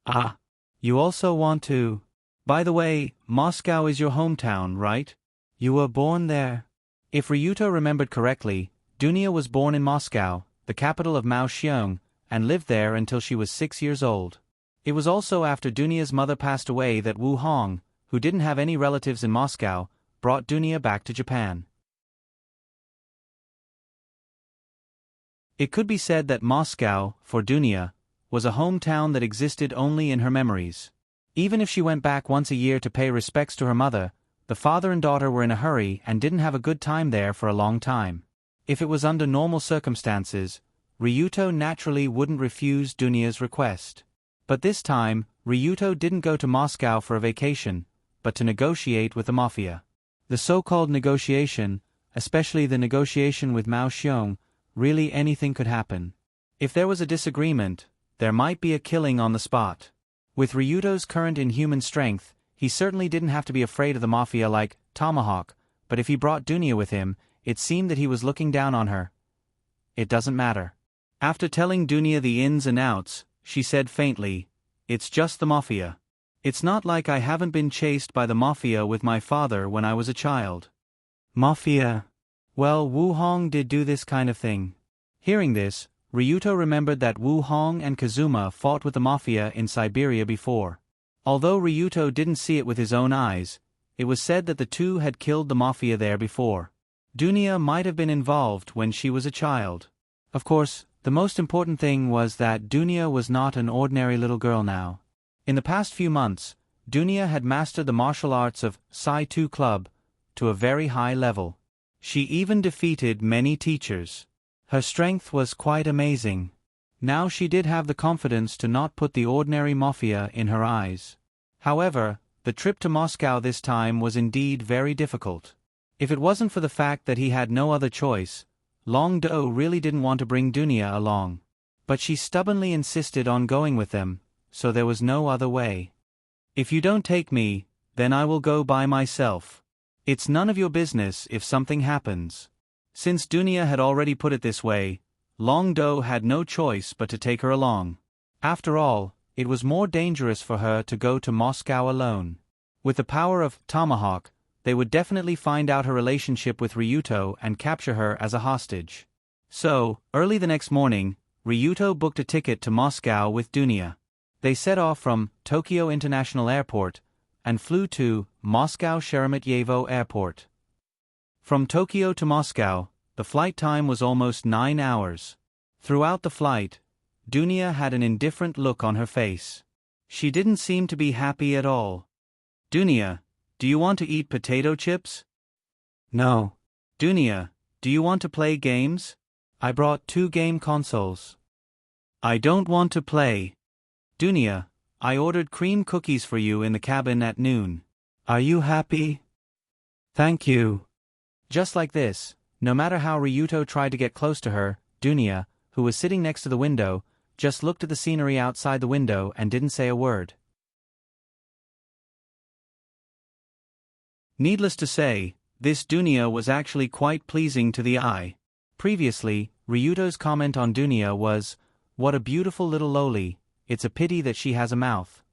A: Ah, you also want to. By the way, Moscow is your hometown, right? You were born there. If Ryuto remembered correctly, Dunia was born in Moscow, the capital of Mao Xiong, and lived there until she was 6 years old. It was also after Dunia's mother passed away that Wu Hong, who didn't have any relatives in Moscow, brought Dunia back to Japan. It could be said that Moscow, for Dunia, was a hometown that existed only in her memories. Even if she went back once a year to pay respects to her mother, the father and daughter were in a hurry and didn't have a good time there for a long time. If it was under normal circumstances, Ryuto naturally wouldn't refuse Dunia's request. But this time, Ryuto didn't go to Moscow for a vacation, but to negotiate with the mafia. The so-called negotiation, especially the negotiation with Mao Xiong, really anything could happen. If there was a disagreement, there might be a killing on the spot. With Ryuto's current inhuman strength, he certainly didn't have to be afraid of the mafia like Tomahawk, but if he brought Dunia with him, it seemed that he was looking down on her. It doesn't matter. After telling Dunia the ins and outs, she said faintly, "It's just the mafia. It's not like I haven't been chased by the mafia with my father when I was a child." Mafia. Well, Wu Hong did do this kind of thing. Hearing this, Ryuto remembered that Wu Hong and Kazuma fought with the mafia in Siberia before. Although Ryuto didn't see it with his own eyes, it was said that the two had killed the mafia there before. Dunia might have been involved when she was a child. Of course, the most important thing was that Dunia was not an ordinary little girl now. In the past few months, Dunia had mastered the martial arts of Sai Tu Club to a very high level. She even defeated many teachers. Her strength was quite amazing. Now she did have the confidence to not put the ordinary mafia in her eyes. However, the trip to Moscow this time was indeed very difficult. If it wasn't for the fact that he had no other choice, Long Do really didn't want to bring Dunia along. But she stubbornly insisted on going with them, so there was no other way. "If you don't take me, then I will go by myself. It's none of your business if something happens." Since Dunia had already put it this way, Long Do had no choice but to take her along. After all, it was more dangerous for her to go to Moscow alone. With the power of Tomahawk, they would definitely find out her relationship with Ryuto and capture her as a hostage. So, early the next morning, Ryuto booked a ticket to Moscow with Dunya. They set off from Tokyo International Airport and flew to Moscow Sheremetyevo Airport. From Tokyo to Moscow, the flight time was almost 9 hours. Throughout the flight, Dunya had an indifferent look on her face. She didn't seem to be happy at all. Dunya, do you want to eat potato chips? No. Dunya, do you want to play games? I brought 2 game consoles. I don't want to play. Dunya, I ordered cream cookies for you in the cabin at noon. Are you happy? Thank you. Just like this, no matter how Ryuto tried to get close to her, Dunya, who was sitting next to the window, just looked at the scenery outside the window and didn't say a word. Needless to say, this Dunya was actually quite pleasing to the eye. Previously, Ryuto's comment on Dunya was, "What a beautiful little loli, it's a pity that she has a mouth."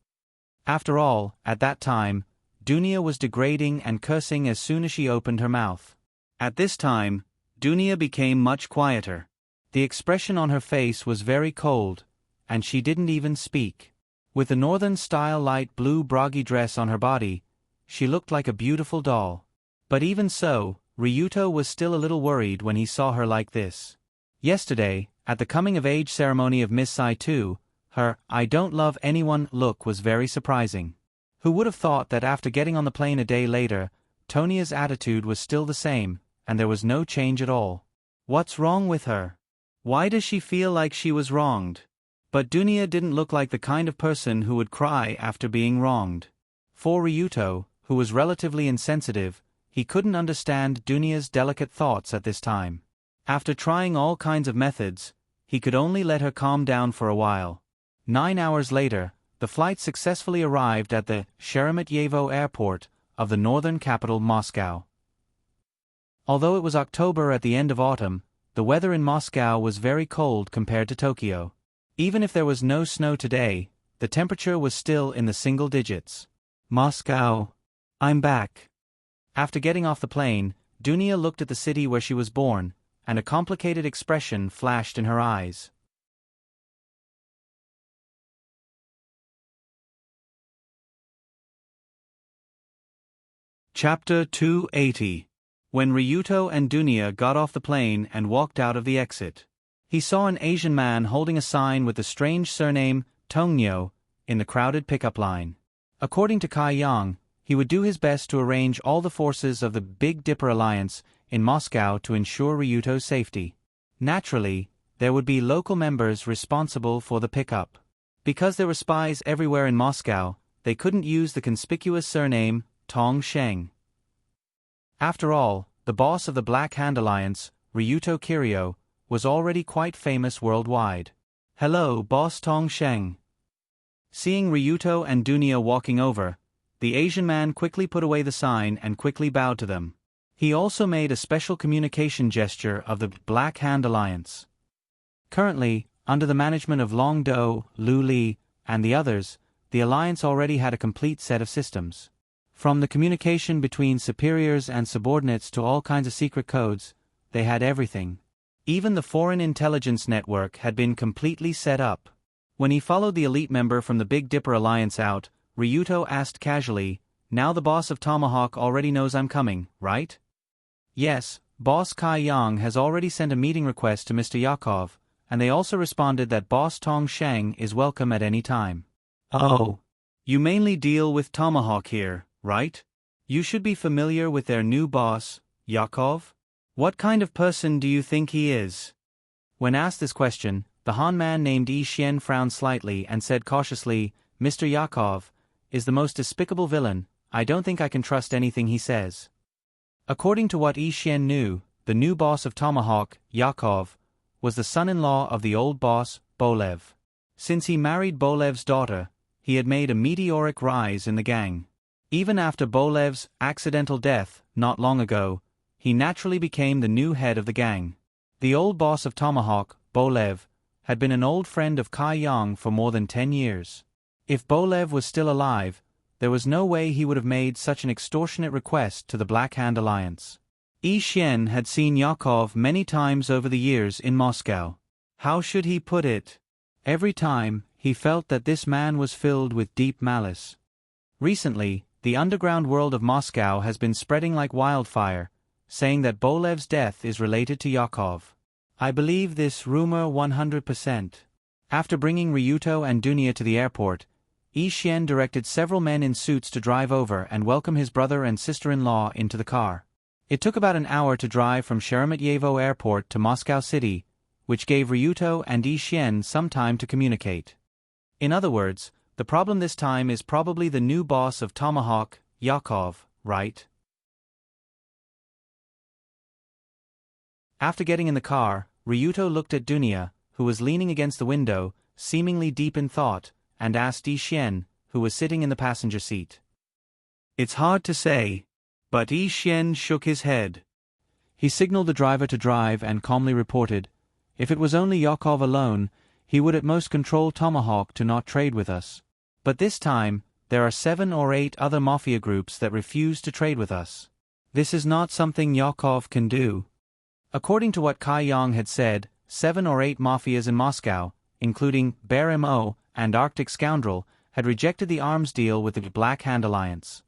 A: After all, at that time, Dunya was degrading and cursing as soon as she opened her mouth. At this time, Dunya became much quieter. The expression on her face was very cold, and she didn't even speak. With the northern-style light blue broggy dress on her body, she looked like a beautiful doll. But even so, Ryuto was still a little worried when he saw her like this. Yesterday, at the coming-of-age ceremony of Miss Sai-tu, her "I don't love anyone" look was very surprising. Who would have thought that after getting on the plane a day later, Tonia's attitude was still the same, and there was no change at all? What's wrong with her? Why does she feel like she was wronged? But Dunya didn't look like the kind of person who would cry after being wronged. For Ryuto, who was relatively insensitive, he couldn't understand Dunya's delicate thoughts at this time. After trying all kinds of methods, he could only let her calm down for a while. 9 hours later, the flight successfully arrived at the Sheremetyevo Airport of the northern capital Moscow. Although it was October at the end of autumn, the weather in Moscow was very cold compared to Tokyo. Even if there was no snow today, the temperature was still in the single digits. Moscow. I'm back. After getting off the plane, Dunya looked at the city where she was born, and a complicated expression flashed in her eyes. Chapter 280. When Ryuto and Dunya got off the plane and walked out of the exit, he saw an Asian man holding a sign with the strange surname Tongnyo in the crowded pickup line. According to Kai Yang, he would do his best to arrange all the forces of the Big Dipper Alliance in Moscow to ensure Ryuto's safety. Naturally, there would be local members responsible for the pickup. Because there were spies everywhere in Moscow, they couldn't use the conspicuous surname Tong Sheng. After all, the boss of the Black Hand Alliance, Ryuto Kiryo, was already quite famous worldwide. "Hello, Boss Tong Sheng." Seeing Ryuto and Dunya walking over, the Asian man quickly put away the sign and quickly bowed to them. He also made a special communication gesture of the Black Hand Alliance. Currently, under the management of Long Do, Lu Li, and the others, the alliance already had a complete set of systems. From the communication between superiors and subordinates to all kinds of secret codes, they had everything. Even the foreign intelligence network had been completely set up. When he followed the elite member from the Big Dipper Alliance out, Ryuto asked casually, "Now the boss of Tomahawk already knows I'm coming, right?" "Yes, Boss Kai Yang has already sent a meeting request to Mr. Yakov, and they also responded that Boss Tong Sheng is welcome at any time." "Oh. You mainly deal with Tomahawk here, right? You should be familiar with their new boss, Yakov. What kind of person do you think he is?" When asked this question, the Han man named Yi Xian frowned slightly and said cautiously, "Mr. Yakov is the most despicable villain. I don't think I can trust anything he says." According to what Yi Xian knew, the new boss of Tomahawk, Yakov, was the son-in-law of the old boss, Bolev. Since he married Bolev's daughter, he had made a meteoric rise in the gang. Even after Bolev's accidental death, not long ago, he naturally became the new head of the gang. The old boss of Tomahawk, Bolev, had been an old friend of Kai Yang for more than 10 years. If Bolev was still alive, there was no way he would have made such an extortionate request to the Black Hand Alliance. Yi Xian had seen Yakov many times over the years in Moscow. How should he put it? Every time, he felt that this man was filled with deep malice. Recently, the underground world of Moscow has been spreading like wildfire, saying that Bolev's death is related to Yakov. I believe this rumor 100%. After bringing Ryuto and Dunya to the airport, Yi Xian directed several men in suits to drive over and welcome his brother and sister-in-law into the car. It took about an hour to drive from Sheremetyevo Airport to Moscow City, which gave Ryuto and Yi Xian some time to communicate. In other words, the problem this time is probably the new boss of Tomahawk, Yakov, right? After getting in the car, Ryuto looked at Dunya, who was leaning against the window, seemingly deep in thought, and asked Yi Xian, who was sitting in the passenger seat. It's hard to say. But Yi Xian shook his head. He signaled the driver to drive and calmly reported, if it was only Yakov alone, he would at most control Tomahawk to not trade with us. But this time, there are 7 or 8 other mafia groups that refuse to trade with us. This is not something Yakov can do. According to what Kai Yang had said, 7 or 8 mafias in Moscow, including Bear Mo and Arctic Scoundrel, had rejected the arms deal with the Black Hand Alliance.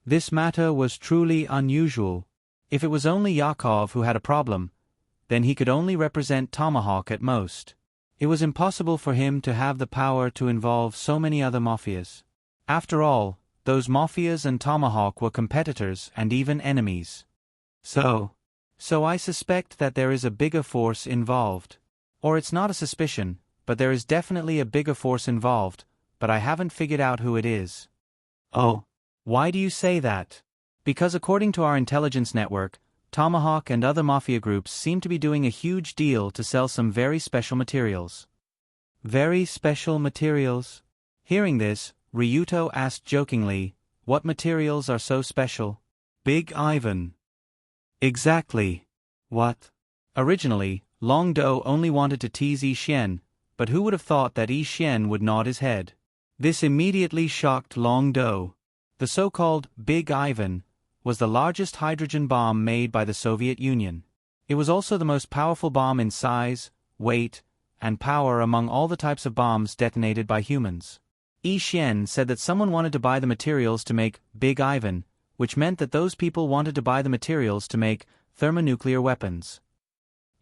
A: This matter was truly unusual. If it was only Yakov who had a problem, then he could only represent Tomahawk at most. It was impossible for him to have the power to involve so many other mafias. After all, those mafias and Tomahawk were competitors and even enemies. So I suspect that there is a bigger force involved. Or it's not a suspicion, but there is definitely a bigger force involved, but I haven't figured out who it is. Oh. Why do you say that? Because according to our intelligence network, Tomahawk and other mafia groups seem to be doing a huge deal to sell some very special materials. Very special materials? Hearing this, Ryuto asked jokingly, what materials are so special? Big Ivan. Exactly. What? Originally, Long Do only wanted to tease Yi Xian, but who would have thought that Yi Xian would nod his head? This immediately shocked Long Do. The so-called Big Ivan was the largest hydrogen bomb made by the Soviet Union. It was also the most powerful bomb in size, weight, and power among all the types of bombs detonated by humans. Yi Xian said that someone wanted to buy the materials to make Big Ivan, which meant that those people wanted to buy the materials to make thermonuclear weapons.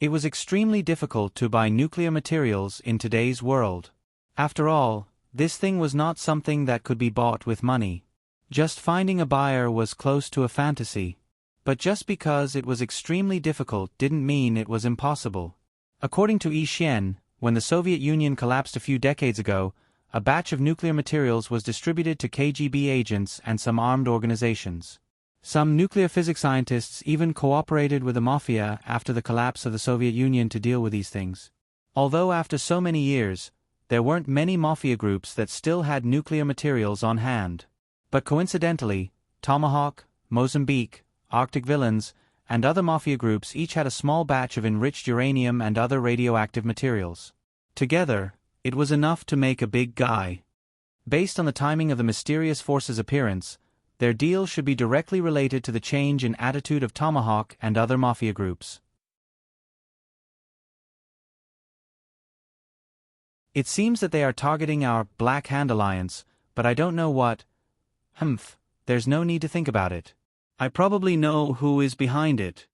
A: It was extremely difficult to buy nuclear materials in today's world. After all, this thing was not something that could be bought with money. Just finding a buyer was close to a fantasy. But just because it was extremely difficult didn't mean it was impossible. According to Yi Xian, when the Soviet Union collapsed a few decades ago, a batch of nuclear materials was distributed to KGB agents and some armed organizations. Some nuclear physics scientists even cooperated with the mafia after the collapse of the Soviet Union to deal with these things. Although after so many years, there weren't many mafia groups that still had nuclear materials on hand. But coincidentally, Tomahawk, Mozambique, Arctic Villains, and other mafia groups each had a small batch of enriched uranium and other radioactive materials. Together, it was enough to make a big guy. Based on the timing of the mysterious force's appearance, their deal should be directly related to the change in attitude of Tomahawk and other mafia groups. It seems that they are targeting our Black Hand Alliance, but I don't know what. There's no need to think about it. I probably know who is behind it.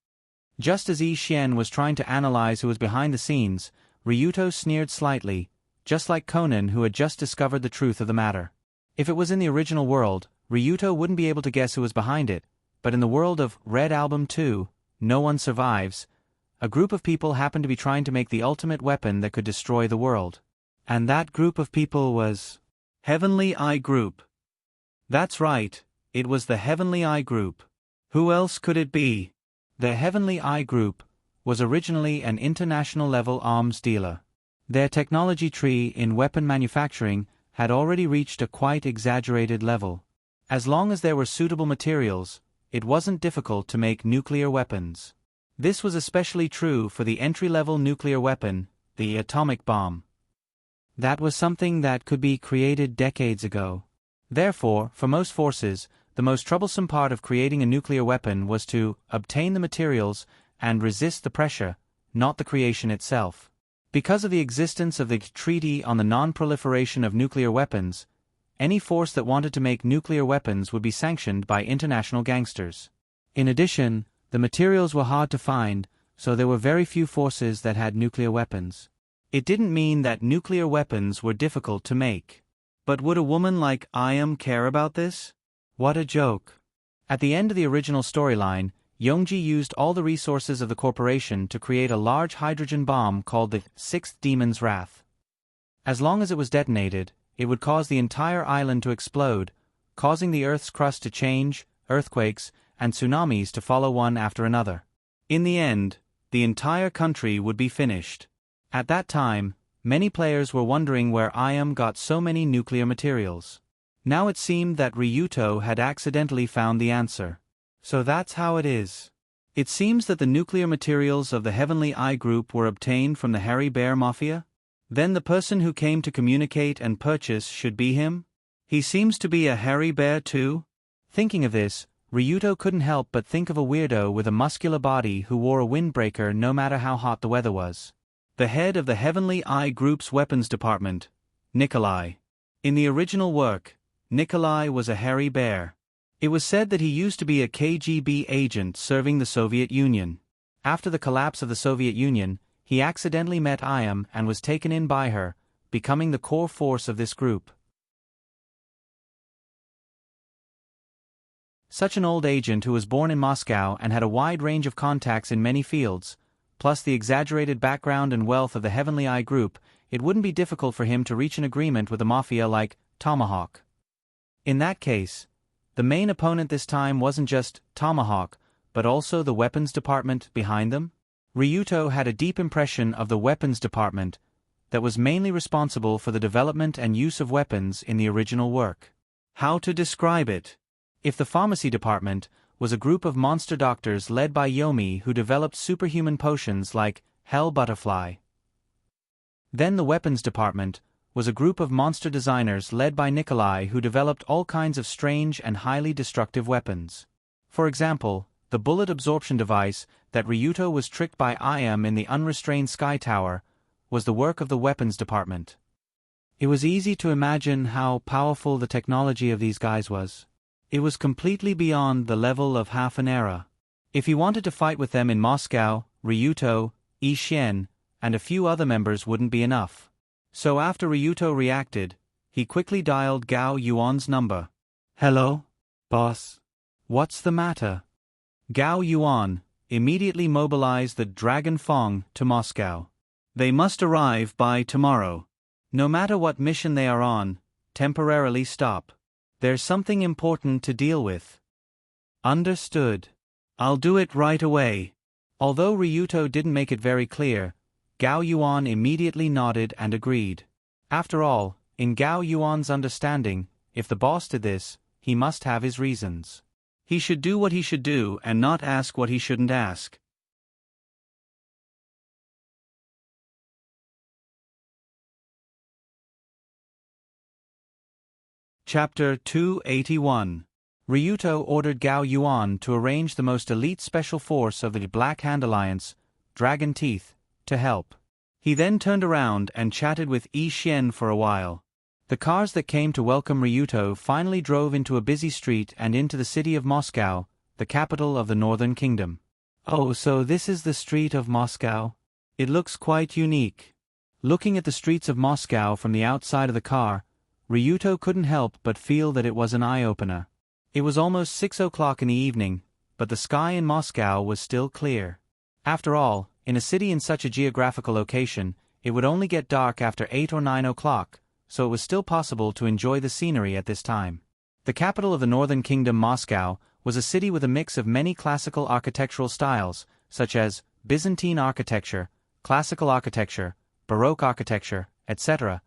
A: Just as Yi Xian was trying to analyze who was behind the scenes, Ryuto sneered slightly, just like Conan who had just discovered the truth of the matter. If it was in the original world, Ryuto wouldn't be able to guess who was behind it, but in the world of Red Album 2, No One Survives, a group of people happened to be trying to make the ultimate weapon that could destroy the world. And that group of people was Heavenly Eye Group. That's right, it was the Heavenly Eye Group. Who else could it be? The Heavenly Eye Group was originally an international-level arms dealer. Their technology tree in weapon manufacturing had already reached a quite exaggerated level. As long as there were suitable materials, it wasn't difficult to make nuclear weapons. This was especially true for the entry-level nuclear weapon, the atomic bomb. That was something that could be created decades ago. Therefore, for most forces, the most troublesome part of creating a nuclear weapon was to obtain the materials and resist the pressure, not the creation itself. Because of the existence of the Treaty on the Non-Proliferation of Nuclear Weapons, any force that wanted to make nuclear weapons would be sanctioned by international gangsters. In addition, the materials were hard to find, so there were very few forces that had nuclear weapons. It didn't mean that nuclear weapons were difficult to make. But would a woman like I.M. care about this? What a joke. At the end of the original storyline, Yongji used all the resources of the corporation to create a large hydrogen bomb called the Sixth Demon's Wrath. As long as it was detonated, it would cause the entire island to explode, causing the Earth's crust to change, earthquakes, and tsunamis to follow one after another. In the end, the entire country would be finished. At that time, many players were wondering where I.M. got so many nuclear materials. Now it seemed that Ryuto had accidentally found the answer. So that's how it is. It seems that the nuclear materials of the Heavenly Eye Group were obtained from the Hairy Bear Mafia? Then the person who came to communicate and purchase should be him? He seems to be a hairy bear too? Thinking of this, Ryuto couldn't help but think of a weirdo with a muscular body who wore a windbreaker no matter how hot the weather was. The head of the Heavenly Eye Group's weapons department, Nikolai. In the original work, Nikolai was a hairy bear. It was said that he used to be a KGB agent serving the Soviet Union. After the collapse of the Soviet Union, he accidentally met I.M. and was taken in by her, becoming the core force of this group. Such an old agent who was born in Moscow and had a wide range of contacts in many fields, plus the exaggerated background and wealth of the Heavenly Eye Group, it wouldn't be difficult for him to reach an agreement with a mafia like Tomahawk. In that case, the main opponent this time wasn't just Tomahawk, but also the weapons department behind them. Ryuto had a deep impression of the weapons department that was mainly responsible for the development and use of weapons in the original work. How to describe it? If the pharmacy department was a group of monster doctors led by Yomi who developed superhuman potions like Hell Butterfly, then the weapons department was a group of monster designers led by Nikolai who developed all kinds of strange and highly destructive weapons. For example, the bullet absorption device that Ryuto was tricked by I.M. in the unrestrained Sky Tower was the work of the weapons department. It was easy to imagine how powerful the technology of these guys was. It was completely beyond the level of half an era. If he wanted to fight with them in Moscow, Ryuto, Yi Xian, and a few other members wouldn't be enough. So after Ryuto reacted, he quickly dialed Gao Yuan's number. "Hello, boss. What's the matter?" Gao Yuan immediately mobilized the Dragon Fong to Moscow. They must arrive by tomorrow. No matter what mission they are on, temporarily stop. There's something important to deal with. Understood. I'll do it right away. Although Ryuto didn't make it very clear, Gao Yuan immediately nodded and agreed. After all, in Gao Yuan's understanding, if the boss did this, he must have his reasons. He should do what he should do and not ask what he shouldn't ask. Chapter 281. Ryuto ordered Gao Yuan to arrange the most elite special force of the Black Hand Alliance, Dragon Teeth, to help. He then turned around and chatted with Yi Xian for a while. The cars that came to welcome Ryuto finally drove into a busy street and into the city of Moscow, the capital of the Northern Kingdom. Oh, so this is the street of Moscow? It looks quite unique. Looking at the streets of Moscow from the outside of the car, Ryuto couldn't help but feel that it was an eye-opener. It was almost 6 o'clock in the evening, but the sky in Moscow was still clear. After all, in a city in such a geographical location, it would only get dark after 8 or 9 o'clock, so it was still possible to enjoy the scenery at this time. The capital of the Northern Kingdom, Moscow, was a city with a mix of many classical architectural styles, such as Byzantine architecture, classical architecture, Baroque architecture, etc.,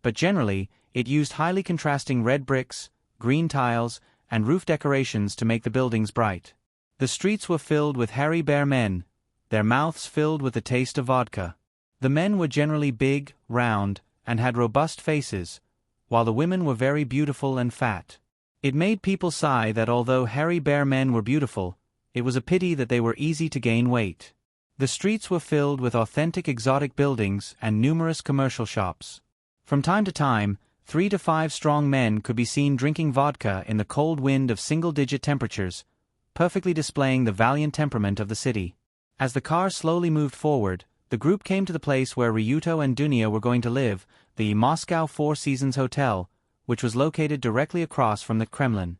A: but generally, it used highly contrasting red bricks, green tiles, and roof decorations to make the buildings bright. The streets were filled with hairy bear men, their mouths filled with the taste of vodka. The men were generally big, round, and had robust faces, while the women were very beautiful and fat. It made people sigh that although hairy bear men were beautiful, it was a pity that they were easy to gain weight. The streets were filled with authentic exotic buildings and numerous commercial shops. From time to time, 3 to 5 strong men could be seen drinking vodka in the cold wind of single-digit temperatures, perfectly displaying the valiant temperament of the city. As the car slowly moved forward, the group came to the place where Ryuto and Dunya were going to live, the Moscow Four Seasons Hotel, which was located directly across from the Kremlin.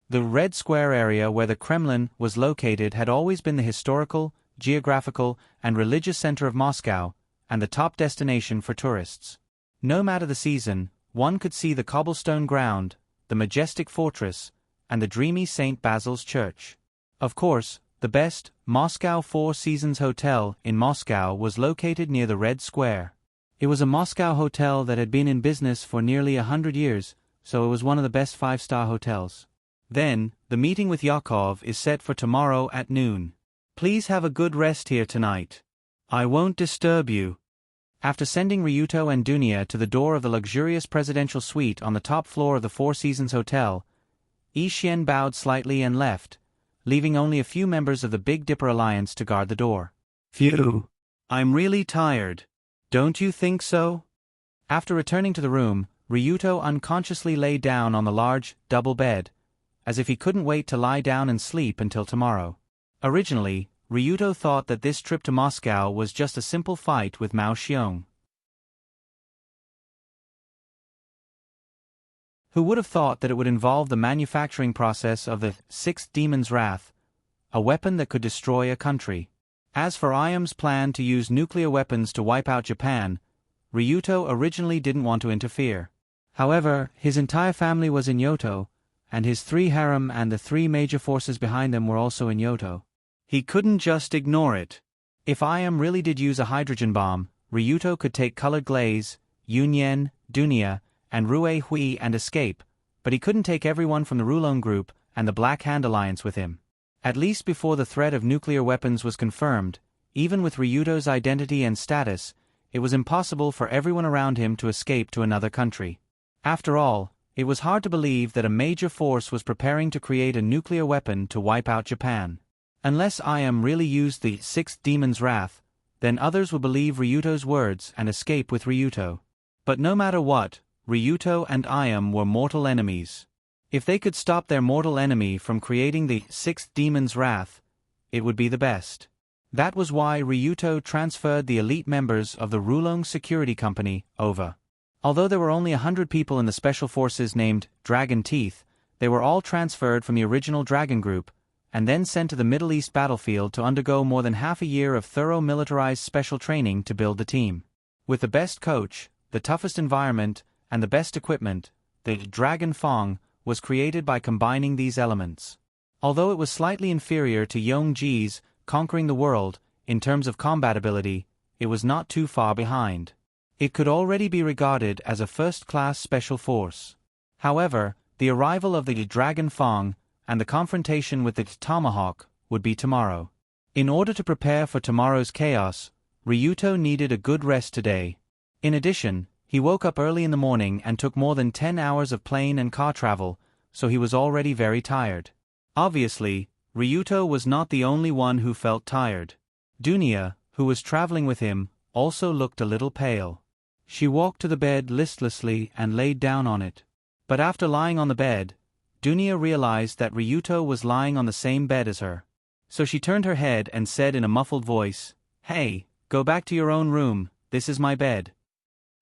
A: The Red Square area where the Kremlin was located had always been the historical, geographical, and religious center of Moscow, and the top destination for tourists. No matter the season, one could see the cobblestone ground, the majestic fortress, and the dreamy St. Basil's Church. Of course, the best, Moscow Four Seasons Hotel in Moscow was located near the Red Square. It was a Moscow hotel that had been in business for nearly 100 years, so it was one of the best 5-star hotels. Then, the meeting with Yakov is set for tomorrow at noon. Please have a good rest here tonight. I won't disturb you. After sending Ryuto and Dunya to the door of the luxurious presidential suite on the top floor of the Four Seasons Hotel, Ixien bowed slightly and left, leaving only a few members of the Big Dipper Alliance to guard the door. Phew. I'm really tired. Don't you think so? After returning to the room, Ryuto unconsciously lay down on the large, double bed, as if he couldn't wait to lie down and sleep until tomorrow. Originally, Ryuto thought that this trip to Moscow was just a simple fight with Mao Xiong. Who would have thought that it would involve the manufacturing process of the Sixth Demon's Wrath, a weapon that could destroy a country. As for Iam's plan to use nuclear weapons to wipe out Japan, Ryuto originally didn't want to interfere. However, his entire family was in Yoto, and his 3 harem and the 3 major forces behind them were also in Yoto. He couldn't just ignore it. If Iam really did use a hydrogen bomb, Ryuto could take Colored Glaze, Yunyen, Dunya, and Rue Hui and escape, but he couldn't take everyone from the Rulon Group and the Black Hand Alliance with him. At least before the threat of nuclear weapons was confirmed, even with Ryuto's identity and status, it was impossible for everyone around him to escape to another country. After all, it was hard to believe that a major force was preparing to create a nuclear weapon to wipe out Japan. Unless Iam really used the Sixth Demon's Wrath, then others would believe Ryuto's words and escape with Ryuto. But no matter what, Ryuto and Iam were mortal enemies. If they could stop their mortal enemy from creating the Sixth Demon's Wrath, it would be the best. That was why Ryuto transferred the elite members of the Rulong Security Company over. Although there were only 100 people in the special forces named Dragon Teeth, they were all transferred from the original Dragon Group, and then sent to the Middle East battlefield to undergo more than half a year of thorough militarized special training to build the team. With the best coach, the toughest environment, and the best equipment, the Dragon Fong was created by combining these elements. Although it was slightly inferior to Yongji's Conquering the World, in terms of combat ability, it was not too far behind. It could already be regarded as a first-class special force. However, the arrival of the Dragon Fong and the confrontation with the Tomahawk would be tomorrow. In order to prepare for tomorrow's chaos, Ryuto needed a good rest today. In addition, he woke up early in the morning and took more than 10 hours of plane and car travel, so he was already very tired. Obviously, Ryuto was not the only one who felt tired. Dunya, who was traveling with him, also looked a little pale. She walked to the bed listlessly and laid down on it. But after lying on the bed, Dunya realized that Ryuto was lying on the same bed as her. So she turned her head and said in a muffled voice, "Hey, go back to your own room, this is my bed."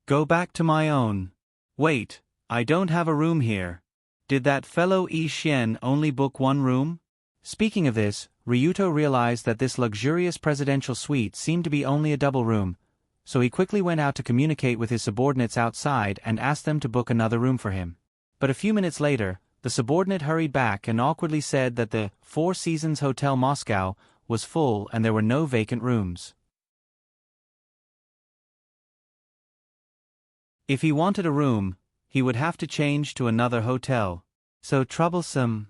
A: "Go back to my own. Wait, I don't have a room here. Did that fellow Ixien only book one room?" Speaking of this, Ryuto realized that this luxurious presidential suite seemed to be only a double room, so he quickly went out to communicate with his subordinates outside and asked them to book another room for him. But a few minutes later, the subordinate hurried back and awkwardly said that the Four Seasons Hotel Moscow was full and there were no vacant rooms. If he wanted a room, he would have to change to another hotel. So troublesome.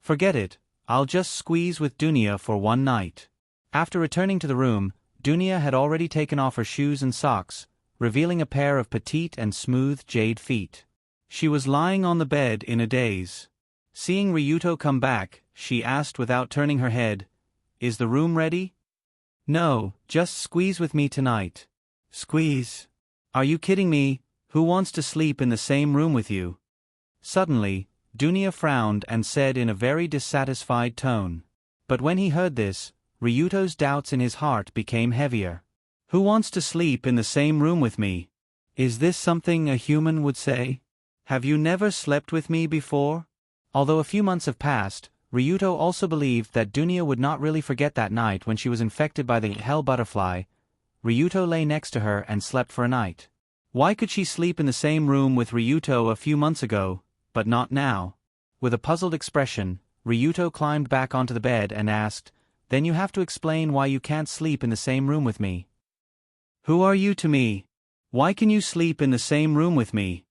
A: Forget it, I'll just squeeze with Dunya for one night. After returning to the room, Dunya had already taken off her shoes and socks, revealing a pair of petite and smooth jade feet. She was lying on the bed in a daze. Seeing Ryuto come back, she asked without turning her head, "Is the room ready?" No, just squeeze with me tonight. Squeeze? Are you kidding me? Who wants to sleep in the same room with you? Suddenly, Dunya frowned and said in a very dissatisfied tone. But when he heard this, Ryuto's doubts in his heart became heavier. Who wants to sleep in the same room with me? Is this something a human would say? Have you never slept with me before? Although a few months have passed, Ryuto also believed that Dunya would not really forget that night when she was infected by the hell butterfly. Ryuto lay next to her and slept for a night. Why could she sleep in the same room with Ryuto a few months ago, but not now? With a puzzled expression, Ryuto climbed back onto the bed and asked, "Then you have to explain why you can't sleep in the same room with me. Who are you to me? Why can you sleep in the same room with me?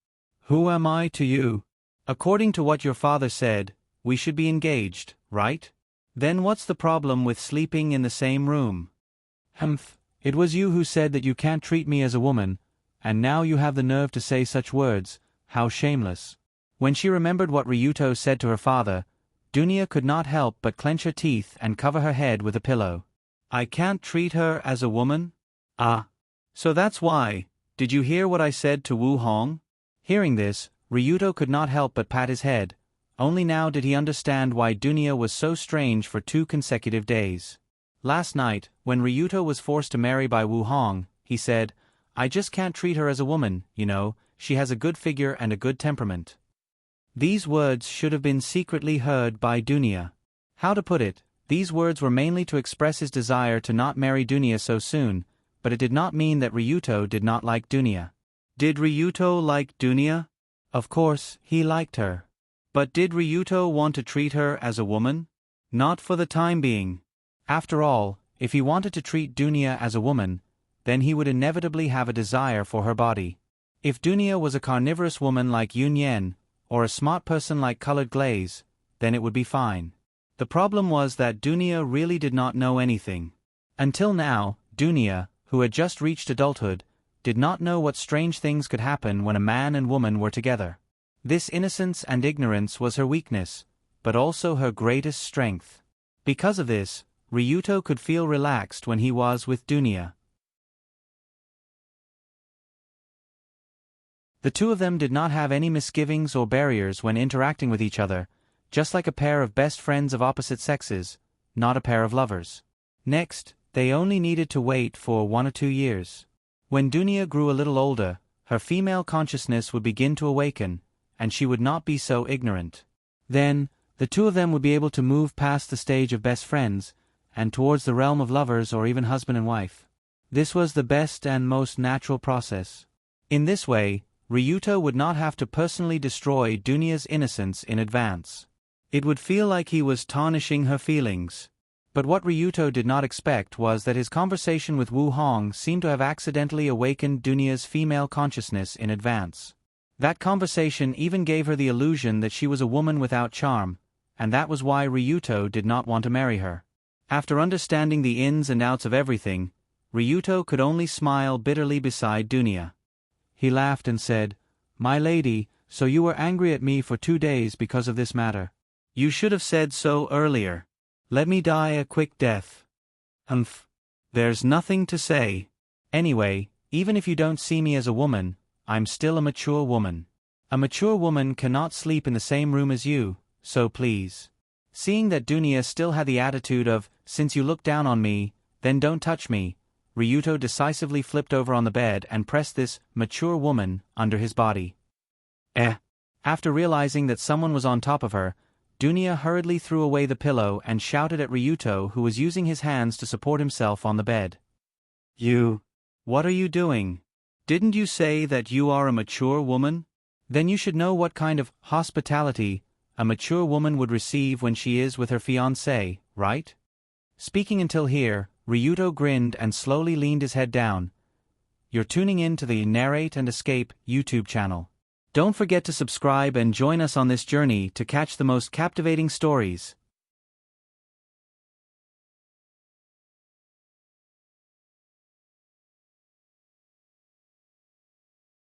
A: Who am I to you? According to what your father said, we should be engaged, right? Then what's the problem with sleeping in the same room?" "Humph, it was you who said that you can't treat me as a woman, and now you have the nerve to say such words. How shameless." When she remembered what Ryuto said to her father, Dunya could not help but clench her teeth and cover her head with a pillow. "I can't treat her as a woman? Ah. So that's why. Did you hear what I said to Wu Hong?" Hearing this, Ryuto could not help but pat his head. Only now did he understand why Dunya was so strange for 2 consecutive days. Last night, when Ryuto was forced to marry by Wu Hong, he said, "I just can't treat her as a woman, you know, she has a good figure and a good temperament." These words should have been secretly heard by Dunya. How to put it, these words were mainly to express his desire to not marry Dunya so soon, but it did not mean that Ryuto did not like Dunya. Did Ryuto like Dunya? Of course, he liked her. But did Ryuto want to treat her as a woman? Not for the time being. After all, if he wanted to treat Dunya as a woman, then he would inevitably have a desire for her body. If Dunya was a carnivorous woman like Yun Yen, or a smart person like Colored Glaze, then it would be fine. The problem was that Dunya really did not know anything. Until now, Dunya, who had just reached adulthood, did not know what strange things could happen when a man and woman were together. This innocence and ignorance was her weakness, but also her greatest strength. Because of this, Ryuto could feel relaxed when he was with Dunya. The two of them did not have any misgivings or barriers when interacting with each other, just like a pair of best friends of opposite sexes, not a pair of lovers. Next, they only needed to wait for 1 or 2 years. When Dunya grew a little older, her female consciousness would begin to awaken, and she would not be so ignorant. Then, the two of them would be able to move past the stage of best friends, and towards the realm of lovers or even husband and wife. This was the best and most natural process. In this way, Ryuto would not have to personally destroy Dunya's innocence in advance. It would feel like he was tarnishing her feelings. But what Ryuto did not expect was that his conversation with Wu Hong seemed to have accidentally awakened Dunya's female consciousness in advance. That conversation even gave her the illusion that she was a woman without charm, and that was why Ryuto did not want to marry her. After understanding the ins and outs of everything, Ryuto could only smile bitterly beside Dunya. He laughed and said, "My lady, so you were angry at me for 2 days because of this matter. You should have said so earlier. Let me die a quick death." "Humph. There's nothing to say. Anyway, even if you don't see me as a woman, I'm still a mature woman. A mature woman cannot sleep in the same room as you, so please." Seeing that Dunya still had the attitude of, "Since you look down on me, then don't touch me," Ryuto decisively flipped over on the bed and pressed this mature woman under his body. After realizing that someone was on top of her, Dunya hurriedly threw away the pillow and shouted at Ryuto, who was using his hands to support himself on the bed. What are you doing? Didn't you say that you are a mature woman? Then you should know what kind of hospitality a mature woman would receive when she is with her fiancé, right?" Speaking until here, Ryuto grinned and slowly leaned his head down. You're tuning in to the Narrate and Escape YouTube channel. Don't forget to subscribe and join us on this journey to catch the most captivating stories.